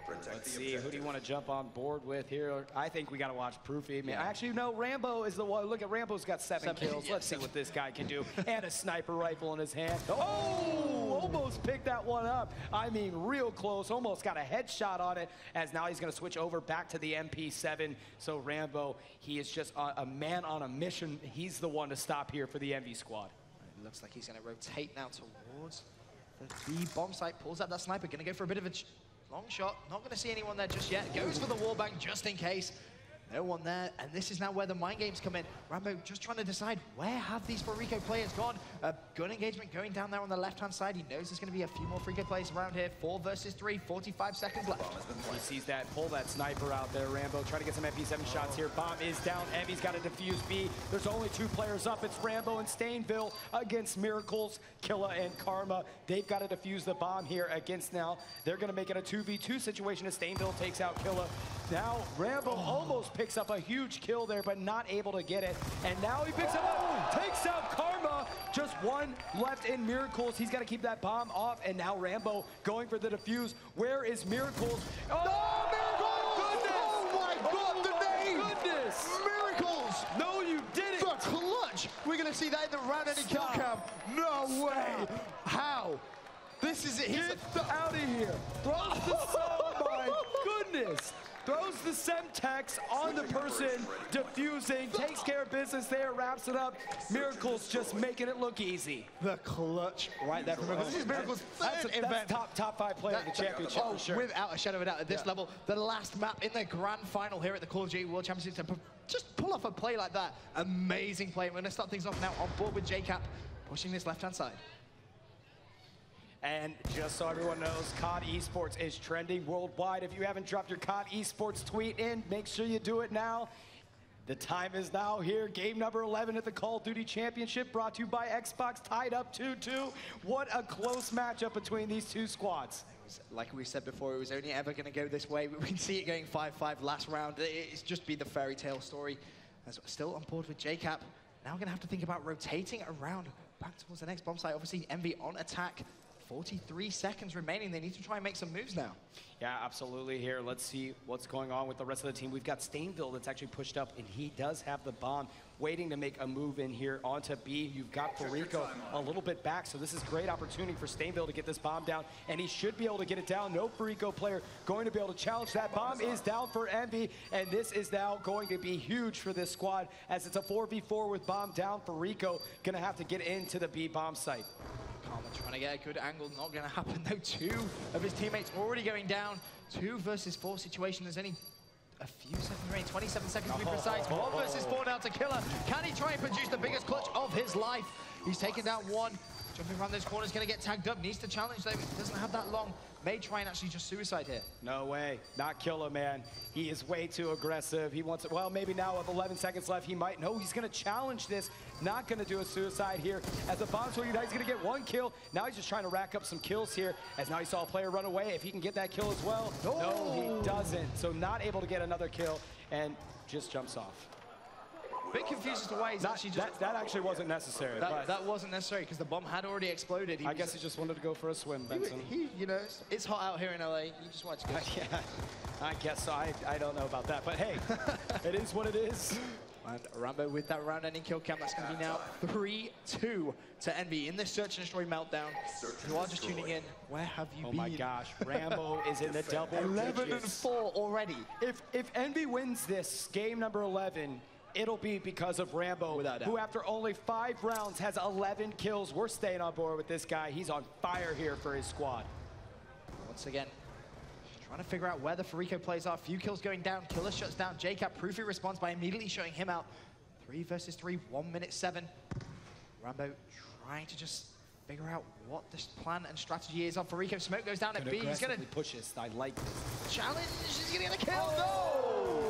Let's see, who do you want to jump on board with here? I think we got to watch Proofy. Man, actually, no, Rambo is the one. Look at Rambo's got 7 kills. Let's see what this guy can do. And a sniper rifle in his hand. Oh, almost picked that one up. I mean, real close. Almost got a headshot on it, as now he's going to switch over back to the MP7. So Rambo, he is just a man on a mission. He's the one to stop here for the Envy squad. It looks like he's going to rotate now towards the B bomb site. Pulls out that sniper. Going to go for a bit of a long shot. Not going to see anyone there just yet. Goes for the wallbang just in case. No one there, and this is now where the mind games come in. Rambo just trying to decide, where have these Fariko players gone? A gun engagement going down there on the left-hand side. He knows there's going to be a few more Fariko players around here. 4 versus 3, 45 seconds left. He sees that, pull that sniper out there, Rambo. Try to get some MP7 shots here. Bomb is down. Envy's got to defuse B. There's only 2 players up. It's Rambo and Stainville against Miracles, Killa, and Karma. They've got to defuse the bomb here against now. They're going to make it a 2v2 situation as Stainville takes out Killa. Now, Rambo almost picks up a huge kill there, but not able to get it. And now he picks up, takes out Karma. Just 1 left in Miracles. He's got to keep that bomb off. And now Rambo going for the defuse. Where is Miracles? Oh, Miracles! Oh my God, the name! Goodness! Miracles! No, you didn't! The clutch! We're going to see that in the round-ending kill cam. No way! How? This is it. Get out of here. Throws the oh my goodness. Throws the Semtex on the person defusing, takes care of business there, wraps it up. Miracles just making it look easy. The clutch right there from Miracles. This is Miracles' third event. That's top 5 player in the championship for sure. Without a shadow of a doubt at this level. The last map in the grand final here at the Call of Duty World Championships. To just pull off a play like that. Amazing play. We're going to start things off now on board with JCap, pushing this left-hand side. And just so everyone knows, COD Esports is trending worldwide. If you haven't dropped your COD Esports tweet in, make sure you do it now. The time is now here. Game number 11 at the Call of Duty Championship, brought to you by Xbox, tied up 2-2. What a close matchup between these 2 squads. Like we said before, it was only ever going to go this way. We can see it going 5-5 last round. It's just been the fairy tale story. As we're still on board with JCap. Now we're going to have to think about rotating around back towards the next bomb site. Obviously, Envy on attack. 43 seconds remaining. They need to try and make some moves now. Yeah, absolutely here. Let's see what's going on with the rest of the team. We've got Stainville that's actually pushed up, and he does have the bomb waiting to make a move in here onto B. You've got Fariko a little bit back, so this is a great opportunity for Stainville to get this bomb down, and he should be able to get it down. No Fariko player going to be able to challenge that. Bomb is down for Envy, and this is now going to be huge for this squad as it's a 4v4 with bomb down. Fariko gonna have to get into the B bomb site. Karma trying to get a good angle, not going to happen though. 2 of his teammates already going down. 2 versus 4 situation. There's only a few seconds remaining, 27 seconds to be precise. 1 versus 4 now to Killer. Can he try and produce the biggest clutch of his life? He's taken down 1. Jumping around those corners, going to get tagged up. Needs to challenge though. Doesn't have that long. May try and actually just suicide here. No way. Not Killer, man. He is way too aggressive. He wants it. Well, maybe now with 11 seconds left, he might. No, he's going to challenge this. Not going to do a suicide here. As the bomb's going to he's going to get 1 kill. Now he's just trying to rack up some kills here. As now he saw a player run away. If he can get that kill as well. No, he doesn't. So not able to get another kill and just jumps off. Bit confused as to why he's actually just... That actually wasn't necessary. That wasn't necessary because the bomb had already exploded. I guess he just wanted to go for a swim, Benson. You know, it's hot out here in LA. He just wanted to go. Yeah, I guess so. I don't know about that, but hey, it is what it is. And Rambo with that round-ending kill cam. That's going to be now 3-2 to Envy in this Search and Destroy meltdown. If you are just tuning in, where have you been? Oh my gosh, Rambo is in the double 11-4 already. If Envy wins this game number 11, it'll be because of Rambo, who after only 5 rounds has 11 kills. We're staying on board with this guy. He's on fire here for his squad. Once again, trying to figure out where the Fariko plays are. Few kills going down. Killer shuts down. JCap Proofy responds by immediately shutting him out. 3 versus 3, 1 minute 7. Rambo trying to just figure out what this plan and strategy is on Fariko. Smoke goes down at B. He's going to push this. I like this. Challenge. He's going to get a kill. No!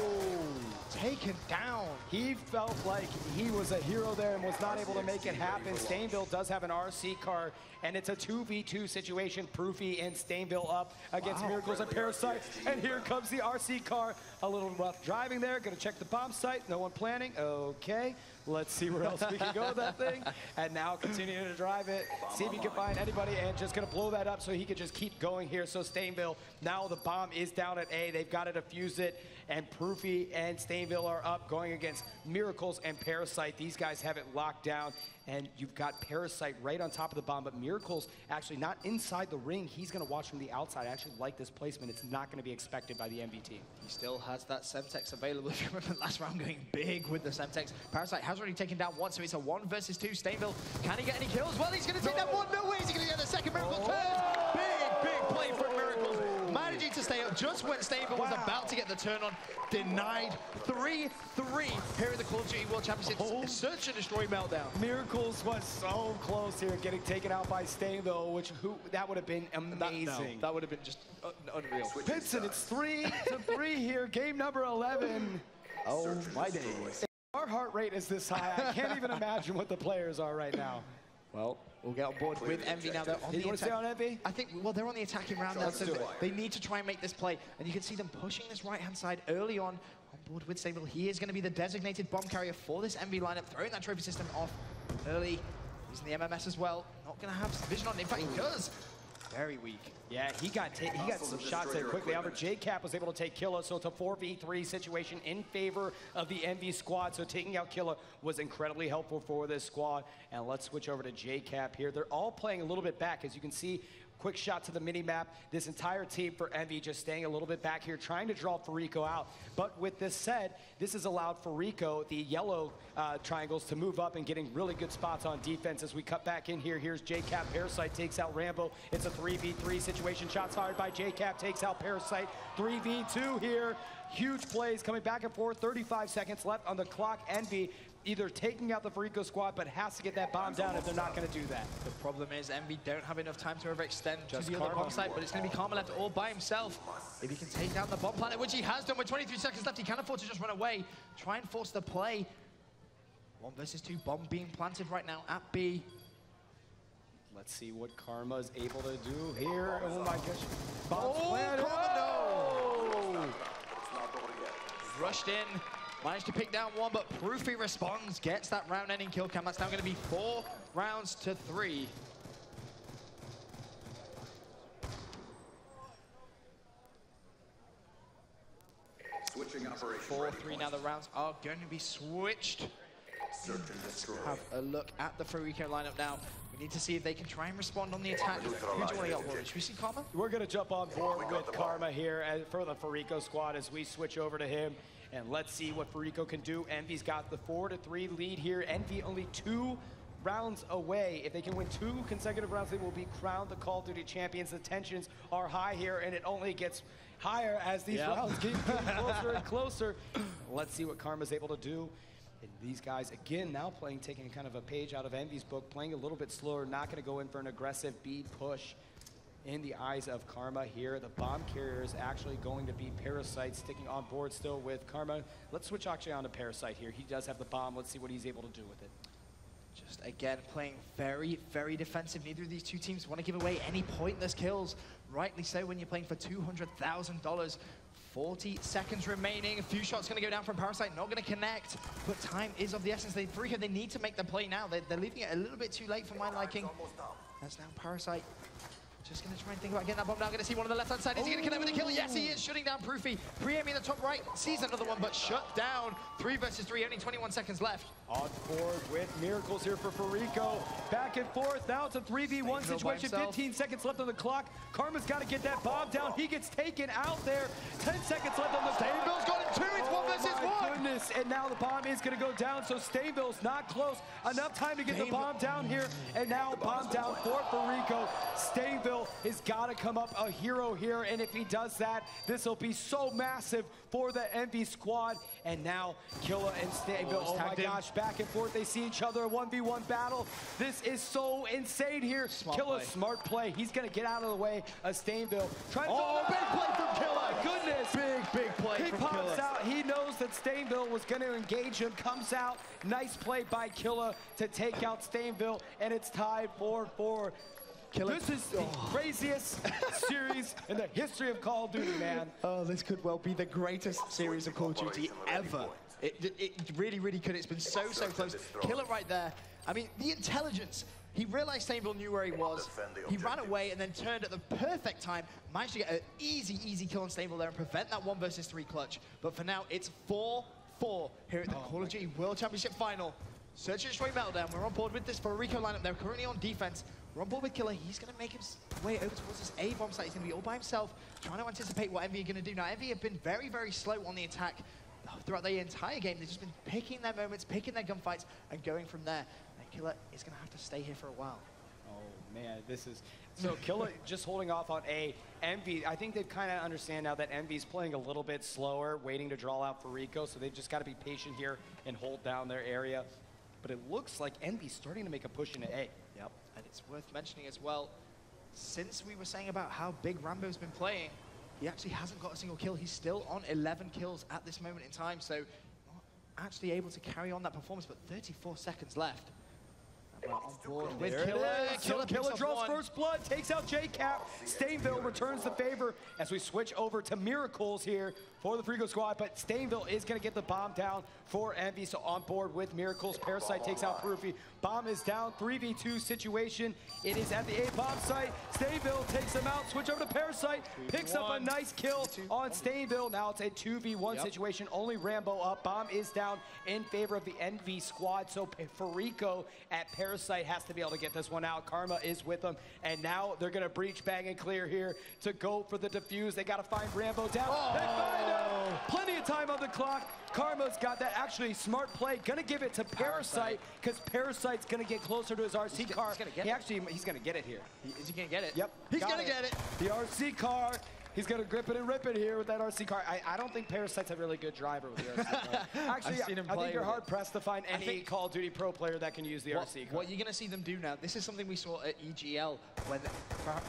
Taken down. He felt like he was a hero there and was not able to make it happen. Stainville does have an RC car, and it's a 2v2 situation. Proofy and Stainville up against Miracles and Parasite. And here comes the RC car. A little rough driving there. Gonna check the bomb site. No one planning. Okay. Let's see where else we can go with that thing. And now continuing to drive it. See if he can find anybody and just gonna blow that up so he can just keep going here. So Stainville, now the bomb is down at A. They've got to defuse it. And Proofy and Stainville are up going against Miracles and Parasite. These guys have it locked down. And you've got Parasite right on top of the bomb, but Miracles actually not inside the ring. He's gonna watch from the outside. I actually like this placement. It's not gonna be expected by the MV team. He still has that Semtex available. If you remember last round going big with the Semtex. Parasite has already taken down 1, so it's a 1 versus 2. Stainville, can he get any kills? Well, he's gonna take that 1. No way, is he gonna get the second Miracle turn? Big play from Miracles. Managing to stay up just when Stainville was about to get the turn on. Denied. 3-3 here in the Call of Duty World Championships. Search and Destroy meltdown. Miracles was so close here, getting taken out by Stainville, that would have been amazing. That would have been just unreal. Pinson, it's 3-3 here, game number 11. Oh my days. Our heart rate is this high. I can't even imagine what the players are right now. Well, we'll get on board with Envy now. They're on the you want to stay on Envy? I think, well, they're on the attacking round now, so do it. They need to try and make this play. And you can see them pushing this right-hand side early on board with Stainville. He is going to be the designated bomb carrier for this Envy lineup, throwing that trophy system off early. Using the MMS as well. Not going to have vision on. In fact, he does. Very weak. Yeah, he got some shots there quickly. However, JCap was able to take Killa, so it's a 4v3 situation in favor of the Envy squad. So taking out Killa was incredibly helpful for this squad. And let's switch over to JCap here. They're all playing a little bit back, as you can see. Quick shot to the mini-map. This entire team for Envy just staying a little bit back here, trying to draw Fariko out. But with this said, this has allowed Fariko, the yellow triangles, to move up and getting really good spots on defense. As we cut back in here, here's JCap. Parasite takes out Rambo. It's a 3v3 situation. Shots fired by JCap, takes out Parasite. 3v2 here. Huge plays coming back and forth. 35 seconds left on the clock. Envy either taking out the Fariko squad, but has to get that bomb down if they're not going to do that. The problem is Envy don't have enough time to overextend to the other bomb site, but it's going to be Karma left all by himself. If he can take down the bomb planet, which he has done with 23 seconds left, he can't afford to just run away. Try and force the play. 1 versus 2, bomb being planted right now at B. Let's see what Karma's able to do here. Oh my gosh. Bomb's planted. Karma, no! Rushed in. Managed to pick down 1, but Proofy responds, gets that round-ending kill cam. That's now going to be 4 rounds to 3. 4-3 now. The rounds are going to be switched. Let's have a look at the Fariko lineup now. We need to see if they can try and respond on the attack. Who do you want to get forward? Should we see Karma? We're going to jump on board with Karma here for the Fariko squad as we switch over to him. And let's see what Fariko can do. Envy's got the 4-3 lead here. Envy only 2 rounds away. If they can win 2 consecutive rounds, they will be crowned the Call of Duty champions. The tensions are high here, and it only gets higher as these rounds keep getting closer and closer. Let's see what Karma's able to do. And these guys, again, now taking kind of a page out of Envy's book, playing a little bit slower, not going to go in for an aggressive bead push. In the eyes of Karma here, the bomb carrier is actually going to be Parasite, sticking on board still with Karma. Let's switch actually on to Parasite here. He does have the bomb. Let's see what he's able to do with it. Just again playing very, very defensive. Neither of these two teams want to give away any pointless kills. Rightly so when you're playing for $200,000. 40 seconds remaining. A few shots going to go down from Parasite. Not going to connect, but time is of the essence. Fariko, they need to make the play now. They're leaving it a little bit too late for my liking. That's now Parasite. Just going to try and think about getting that bomb down. Going to see one on the left-hand side. Is he going to connect with the kill? Yes, he is. Shutting down Proofy. Pre-aiming the top right. Sees another one, but shut down. 3 versus 3. Only 21 seconds left. On board with Miracles here for Fariko. Back and forth. Now it's a 3v1 situation. 15 seconds left on the clock. Karma's got to get that bomb down. He gets taken out there. 10 seconds left on the clock. Stainville's got it 2. It's 1 versus 1. Oh my goodness. And now the bomb is going to go down. So Stainville's not close. Enough time to get the bomb down here. And now bomb down for Fariko. Stainville has got to come up a hero here. And if he does that, this will be so massive for the Envy squad. And now Killa and Stainville, oh my gosh, back and forth. They see each other, a 1v1 battle. This is so insane here. Killa, smart play. He's going to get out of the way of Stainville. Big play from Killa. Goodness. Big play He from pops Killa. out. He knows that Stainville was going to engage him. Comes out. Nice play by Killa to take out Stainville. And it's tied 4-4. This is the craziest series in the history of Call of Duty, man. Oh, this could well be the greatest series of Call of Duty ever. It really, really could. It's been so close. Killa right there. I mean, the intelligence. He realized Stainville knew where he was. He ran away and then turned at the perfect time. Managed to get an easy kill on Stainville there and prevent that 1 versus 3 clutch. But for now, it's 4-4 here at the Call of Duty World Championship Final. Search and Destroy Meltdown. We're on board with this Fariko lineup. They're currently on defense. We're on board with Killa. He's going to make his way over towards this A bomb site. He's going to be all by himself, trying to anticipate what Envy are going to do. Now, Envy have been very, very slow on the attack throughout the entire game. They've just been picking their moments, picking their gunfights, and going from there. And Killa is going to have to stay here for a while. Oh, man, this is... So Killa just holding off on A. Envy, I think they kind of understand now that Envy's playing a little bit slower, waiting to draw out Fariko, so they've just got to be patient here and hold down their area. But it looks like Envy's starting to make a push into A. Yep, and it's worth mentioning as well, since we were saying about how big Rambo's been playing, he actually hasn't got a single kill. He's still on 11 kills at this moment in time, so not actually able to carry on that performance, but 34 seconds left. On board with Killa. Killa draws first blood, takes out J-Cap. Stainville returns the favor as we switch over to Miracles here for the Fariko squad, but Stainville is going to get the bomb down for Envy, so on board with Miracles. Parasite takes out Proofy. Bomb is down, 3v2 situation. It is at the A bomb site. Stainville takes him out, switch over to Parasite, picks up a nice kill on Stainville. Now it's a 2v1 situation, only Rambo up. Bomb is down in favor of the Envy squad, so Fariko at Parasite has to be able to get this one out. Karma is with them, and now they're going to breach, bang, and clear here to go for the defuse. They got to find Rambo down. They find him. Plenty of time on the clock. Karma's got that actually smart play. Gonna give it to Parasite because Parasite's gonna get closer to his RC car. He's gonna get it here. Is he gonna get it? Yep. He's gonna get it. The RC car. He's gonna grip it and rip it here with that RC car. I don't think Parasite's a really good driver with the RC car. Actually, I think you're hard pressed to find any Call of Duty Pro player that can use the RC car. What you're gonna see them do now, this is something we saw at EGL when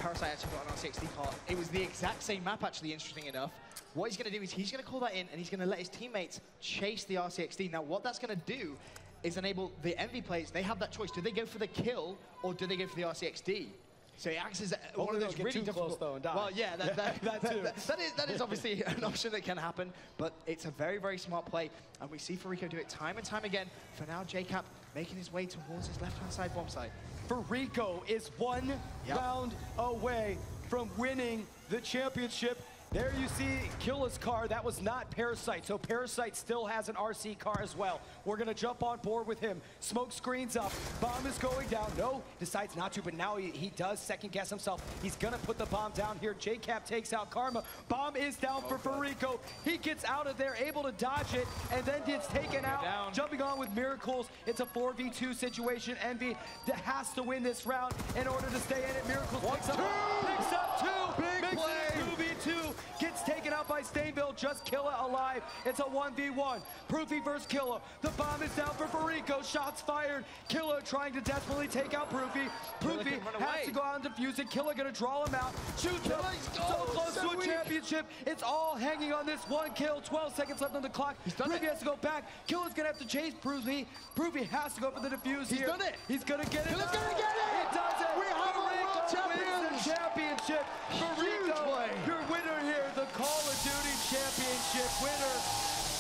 Parasite actually got an RC car. It was the exact same map, actually, interesting enough. What he's going to do is he's going to call that in, and he's going to let his teammates chase the RCXD. Now, what that's going to do is enable the Envy players. They have that choice. Do they go for the kill, or do they go for the RCXD? So it acts as one of those really difficult... Though, and die. Well, yeah, that is obviously an option that can happen, but it's a very, very smart play, and we see Fariko do it time and time again. For now, J-Cap making his way towards his left-hand side bomb site. Fariko is one round away from winning the championship. There you see Killa's car. That was not Parasite. So Parasite still has an RC car as well. We're going to jump on board with him. Smoke screen's up. Bomb is going down. No, decides not to, but now he does second guess himself. He's going to put the bomb down here. JCap takes out Karma. Bomb is down for Fariko. He gets out of there, able to dodge it, and then gets taken out. Jumping on with Miracles. It's a 4v2 situation. Envy has to win this round in order to stay in it. Miracles picks up two. Big play. 2v2. Gets taken out by Stainville, just Killa alive. It's a 1v1. Proofy versus Killa. The bomb is down for Fariko. Shots fired. Killa trying to desperately take out Proofy. Proofy has to go out and defuse it. Killa gonna draw him out. Shoots him. So close to a championship. It's all hanging on this one kill. 12 seconds left on the clock. Proofy has to go back. Killa's gonna have to chase Proofy. Proofy has to go for the defuse here. He's done it. He's gonna get it. Killa's gonna get it. He does it. We have a world champion. Wins the championship. Fariko, your winner here. The Call of Duty Championship winner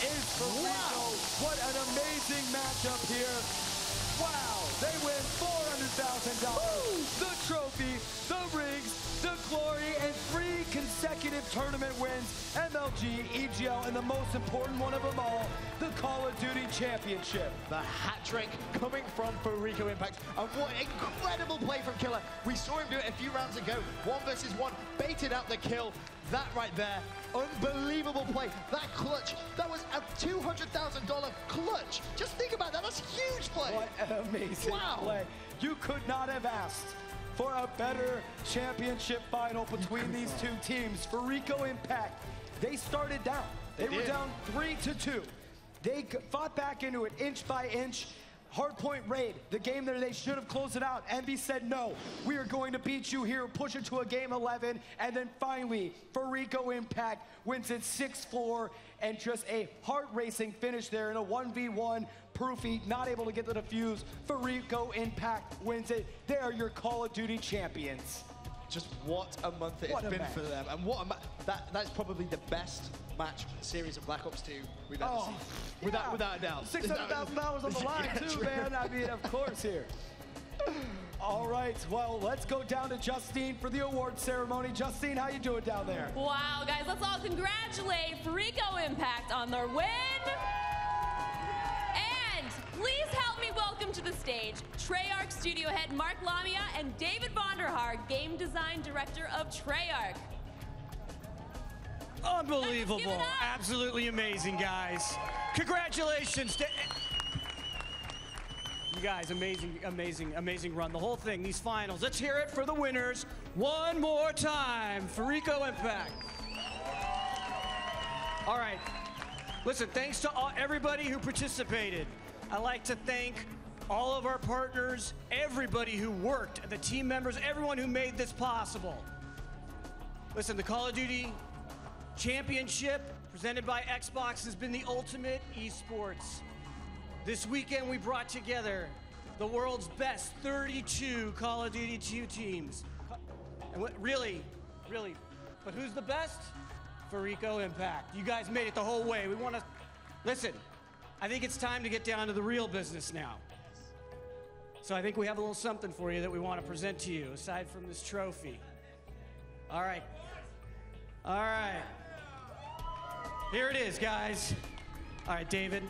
is Fariko. What an amazing matchup here. Wow, they win $400,000. The trophy, the rings, the glory, and 3 consecutive tournament wins. MLG, EGL, and the most important one of them all, the Call of Duty Championship. The hat trick coming from Fariko Impact. And what incredible play from Killa. We saw him do it a few rounds ago. 1 versus 1, baited out the kill. That right there, unbelievable play. That clutch, that was a $200,000 clutch. Just think about that, that's a huge play. What an amazing play. You could not have asked for a better championship final between these two teams. Fariko Impact, they started down. They were down 3-2. They fought back into it inch by inch. Hardpoint raid, the game that they should have closed it out. Envy said, no, we are going to beat you here, push it to a game 11, and then finally, Fariko Impact wins it 6-4, and just a heart-racing finish there in a 1v1. Proofy not able to get the defuse. Fariko Impact wins it. They are your Call of Duty champions. Just what a month it's been for them. And what a that's probably the best match series of Black Ops 2 we've ever seen. Without a doubt. $600,000 on the line too, man. I mean, of course here. All right, well, let's go down to Justine for the award ceremony. Justine, how you doing down there? Wow, guys, let's all congratulate Fariko Impact on their win. And please help me welcome to the stage Treyarch Studio Head Mark Lamia and David Vonderhaar, Game Design Director of Treyarch. Unbelievable. Absolutely amazing, guys. Congratulations. You guys, amazing run. The whole thing, these finals. Let's hear it for the winners one more time. Fariko Impact. All right. Listen, thanks to everybody who participated. I'd like to thank all of our partners, everybody who worked, the team members, everyone who made this possible. Listen, the Call of Duty Championship presented by Xbox has been the ultimate esports. This weekend we brought together the world's best 32 Call of Duty 2 teams. And really, but who's the best? Fariko Impact. You guys made it the whole way. We want to, listen, I think it's time to get down to the real business now. So I think we have a little something for you that we want to present to you, aside from this trophy. All right. Here it is, guys. All right, David.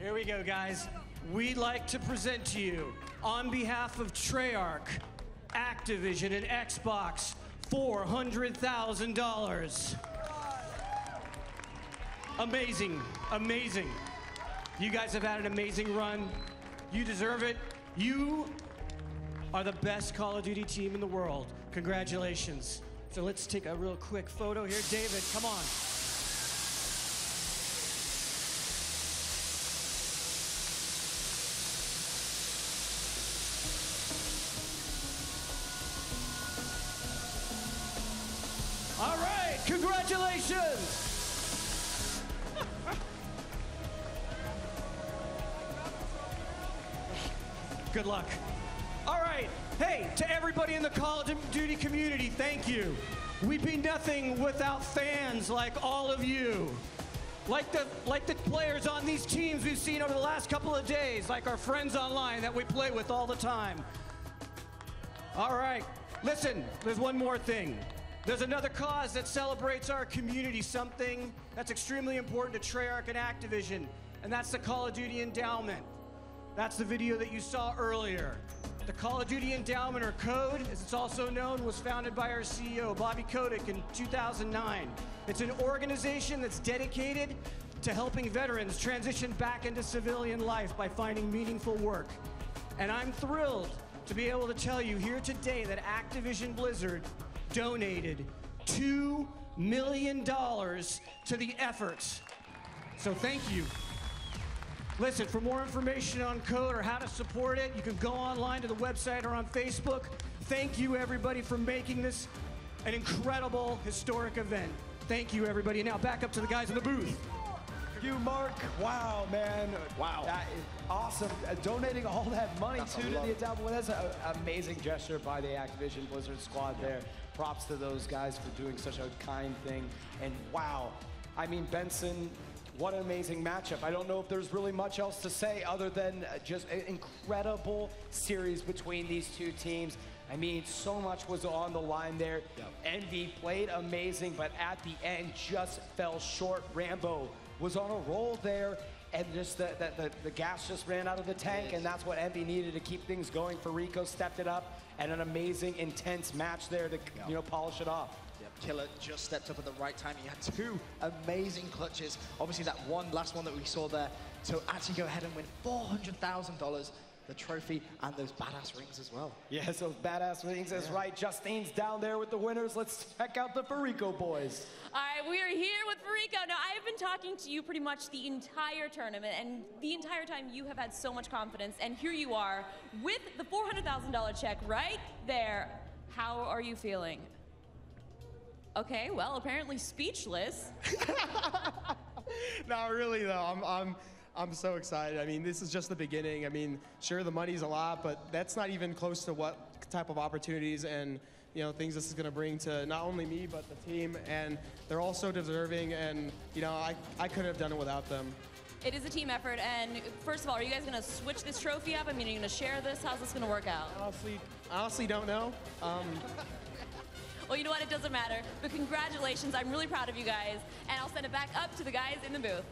Here we go, guys. We'd like to present to you, on behalf of Treyarch, Activision, and Xbox, $400,000. Amazing. You guys have had an amazing run. You deserve it. You are the best Call of Duty team in the world. Congratulations. So let's take a real quick photo here. David, come on. All right, congratulations. Good luck. All right, hey, to everybody in the Call of Duty community, thank you. We'd be nothing without fans like all of you. Like the players on these teams we've seen over the last couple of days, like our friends online that we play with all the time. All right, Listen, there's one more thing. There's another cause that celebrates our community, something that's extremely important to Treyarch and Activision, and that's the Call of Duty Endowment. That's the video that you saw earlier. The Call of Duty Endowment, or CODE, as it's also known, was founded by our CEO, Bobby Kotick, in 2009. It's an organization that's dedicated to helping veterans transition back into civilian life by finding meaningful work. And I'm thrilled to be able to tell you here today that Activision Blizzard donated $2 million to the efforts. So thank you. Listen, for more information on CODE or how to support it, you can go online to the website or on Facebook. Thank you, everybody, for making this an incredible, historic event. Thank you, everybody. Now back up to the guys in the booth. You, Mark. Wow, man. Wow. That is awesome. Donating all that money to the endowment. That's an amazing gesture by the Activision Blizzard squad there. Props to those guys for doing such a kind thing. And wow, I mean, Benson, what an amazing matchup. I don't know if there's really much else to say other than just an incredible series between these two teams. I mean, so much was on the line there. Envy played amazing, but at the end just fell short. Rambo was on a roll there, and just the gas just ran out of the tank, and that's what Envy needed to keep things going. Fariko stepped it up, and an amazing, intense match there to polish it off. Killer just stepped up at the right time. He had two amazing clutches. Obviously, that last one that we saw there to actually go ahead and win $400,000, the trophy, and those badass rings as well. Yes, those badass rings. That's right. Justine's down there with the winners. Let's check out the Fariko boys. All right, we are here with Fariko. Now, I have been talking to you pretty much the entire tournament, and the entire time you have had so much confidence, and here you are with the $400,000 check right there. How are you feeling? Okay, well, apparently speechless. Not really, though. I'm so excited. I mean, this is just the beginning. I mean, sure, the money's a lot, but that's not even close to what type of opportunities and things this is going to bring to not only me but the team. And they're all so deserving, and I couldn't have done it without them. It is a team effort, and first of all, are you guys going to switch this trophy up? I mean, are you going to share this? How's this going to work out? I honestly don't know. Well, you know what? It doesn't matter. But congratulations. I'm really proud of you guys. And I'll send it back up to the guys in the booth.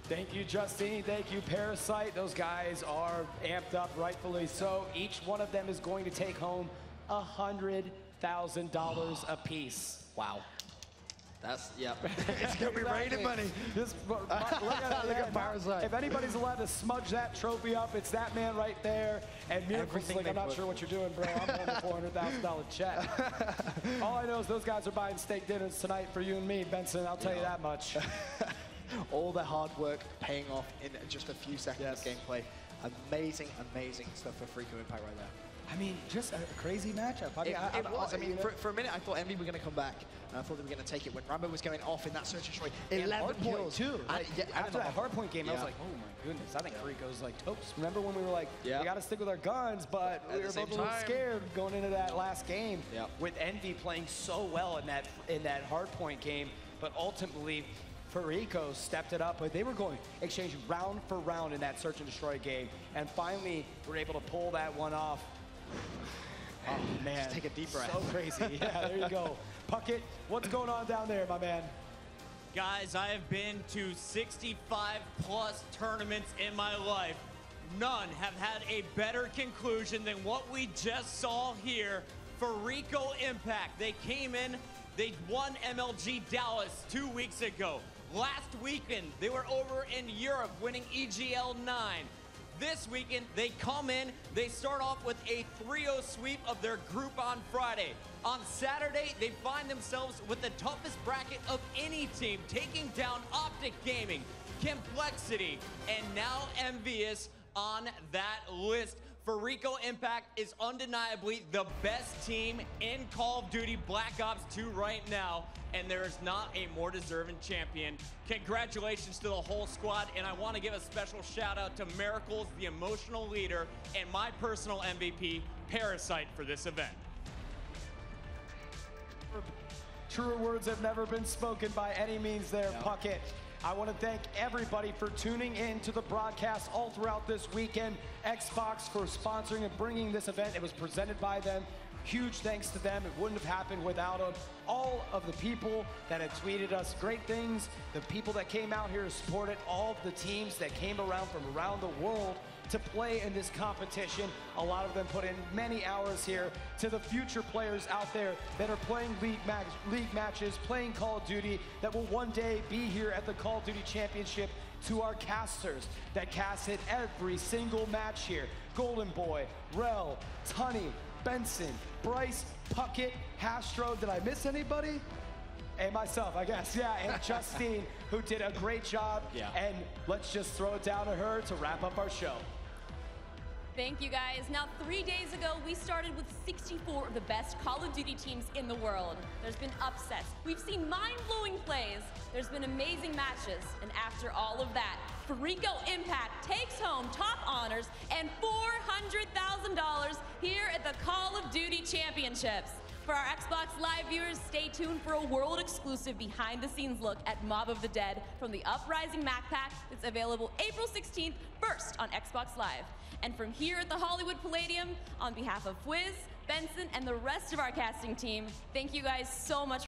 Thank you, Justine. Thank you, Parasite. Those guys are amped up, rightfully so. Each one of them is going to take home $100,000 apiece. Wow. That's, It's going to be raining money. Just look at Parasite. If anybody's allowed to smudge that trophy up, it's that man right there. And Miracle's like, I'm not sure what you're doing, bro. I'm on a $400,000 check. All I know is those guys are buying steak dinners tonight for you and me, Benson. I'll tell you that much. All the hard work paying off in just a few seconds of gameplay. Amazing, amazing stuff for Fariko Impact right there. I mean, just a crazy matchup. It was. I mean, for a minute, I thought Envy were going to come back. And I thought they were going to take it when Rambo was going off in that search and destroy. 11 kills. Too. After that hardpoint game, I was like, oh my goodness. I think Fariko's like toast. Remember when we were like, we got to stick with our guns, but we were both a little scared going into that last game with Envy playing so well in that hardpoint game, but ultimately Fariko stepped it up, but they were going exchanging round for round in that search and destroy game, and finally were able to pull that one off. Oh man, just take a deep breath. So crazy. Yeah, there you go. Puckett, what's going on down there, my man? Guys, I have been to 65 plus tournaments in my life. None have had a better conclusion than what we just saw here for Rico Impact. They came in, they won MLG Dallas 2 weeks ago. Last weekend, they were over in Europe winning EGL 9. This weekend, they come in, they start off with a 3-0 sweep of their group on Friday. On Saturday, they find themselves with the toughest bracket of any team, taking down Optic Gaming, Complexity, and now Envyus on that list. Fariko Impact is undeniably the best team in Call of Duty Black Ops 2 right now, and there is not a more deserving champion. Congratulations to the whole squad, and I want to give a special shout out to Miracles, the emotional leader, and my personal MVP, Parasite, for this event. Truer words have never been spoken by any means there, Puckett. I want to thank everybody for tuning in to the broadcast all throughout this weekend. Xbox for sponsoring and bringing this event. It was presented by them. Huge thanks to them. It wouldn't have happened without them. All of the people that have tweeted us great things, the people that came out here to support it, all of the teams that came around from around the world to play in this competition. A lot of them put in many hours here. To the future players out there that are playing league matches, playing Call of Duty, that will one day be here at the Call of Duty Championship. To our casters that casted every single match here. Golden Boy, Rel, Tunny, Benson, Bryce, Puckett, Hastro. Did I miss anybody? And myself, I guess, yeah, and Justine, who did a great job. Yeah. And let's just throw it down to her to wrap up our show. Thank you, guys. Now, 3 days ago, we started with 64 of the best Call of Duty teams in the world. There's been upsets. We've seen mind-blowing plays. There's been amazing matches. And after all of that, Fariko Impact takes home top honors and $400,000 here at the Call of Duty Championships. For our Xbox Live viewers, stay tuned for a world-exclusive behind-the-scenes look at Mob of the Dead from the Uprising Mac Pack that's available April 16th, first on Xbox Live. And from here at the Hollywood Palladium, on behalf of Fwiz, Benson, and the rest of our casting team, thank you guys so much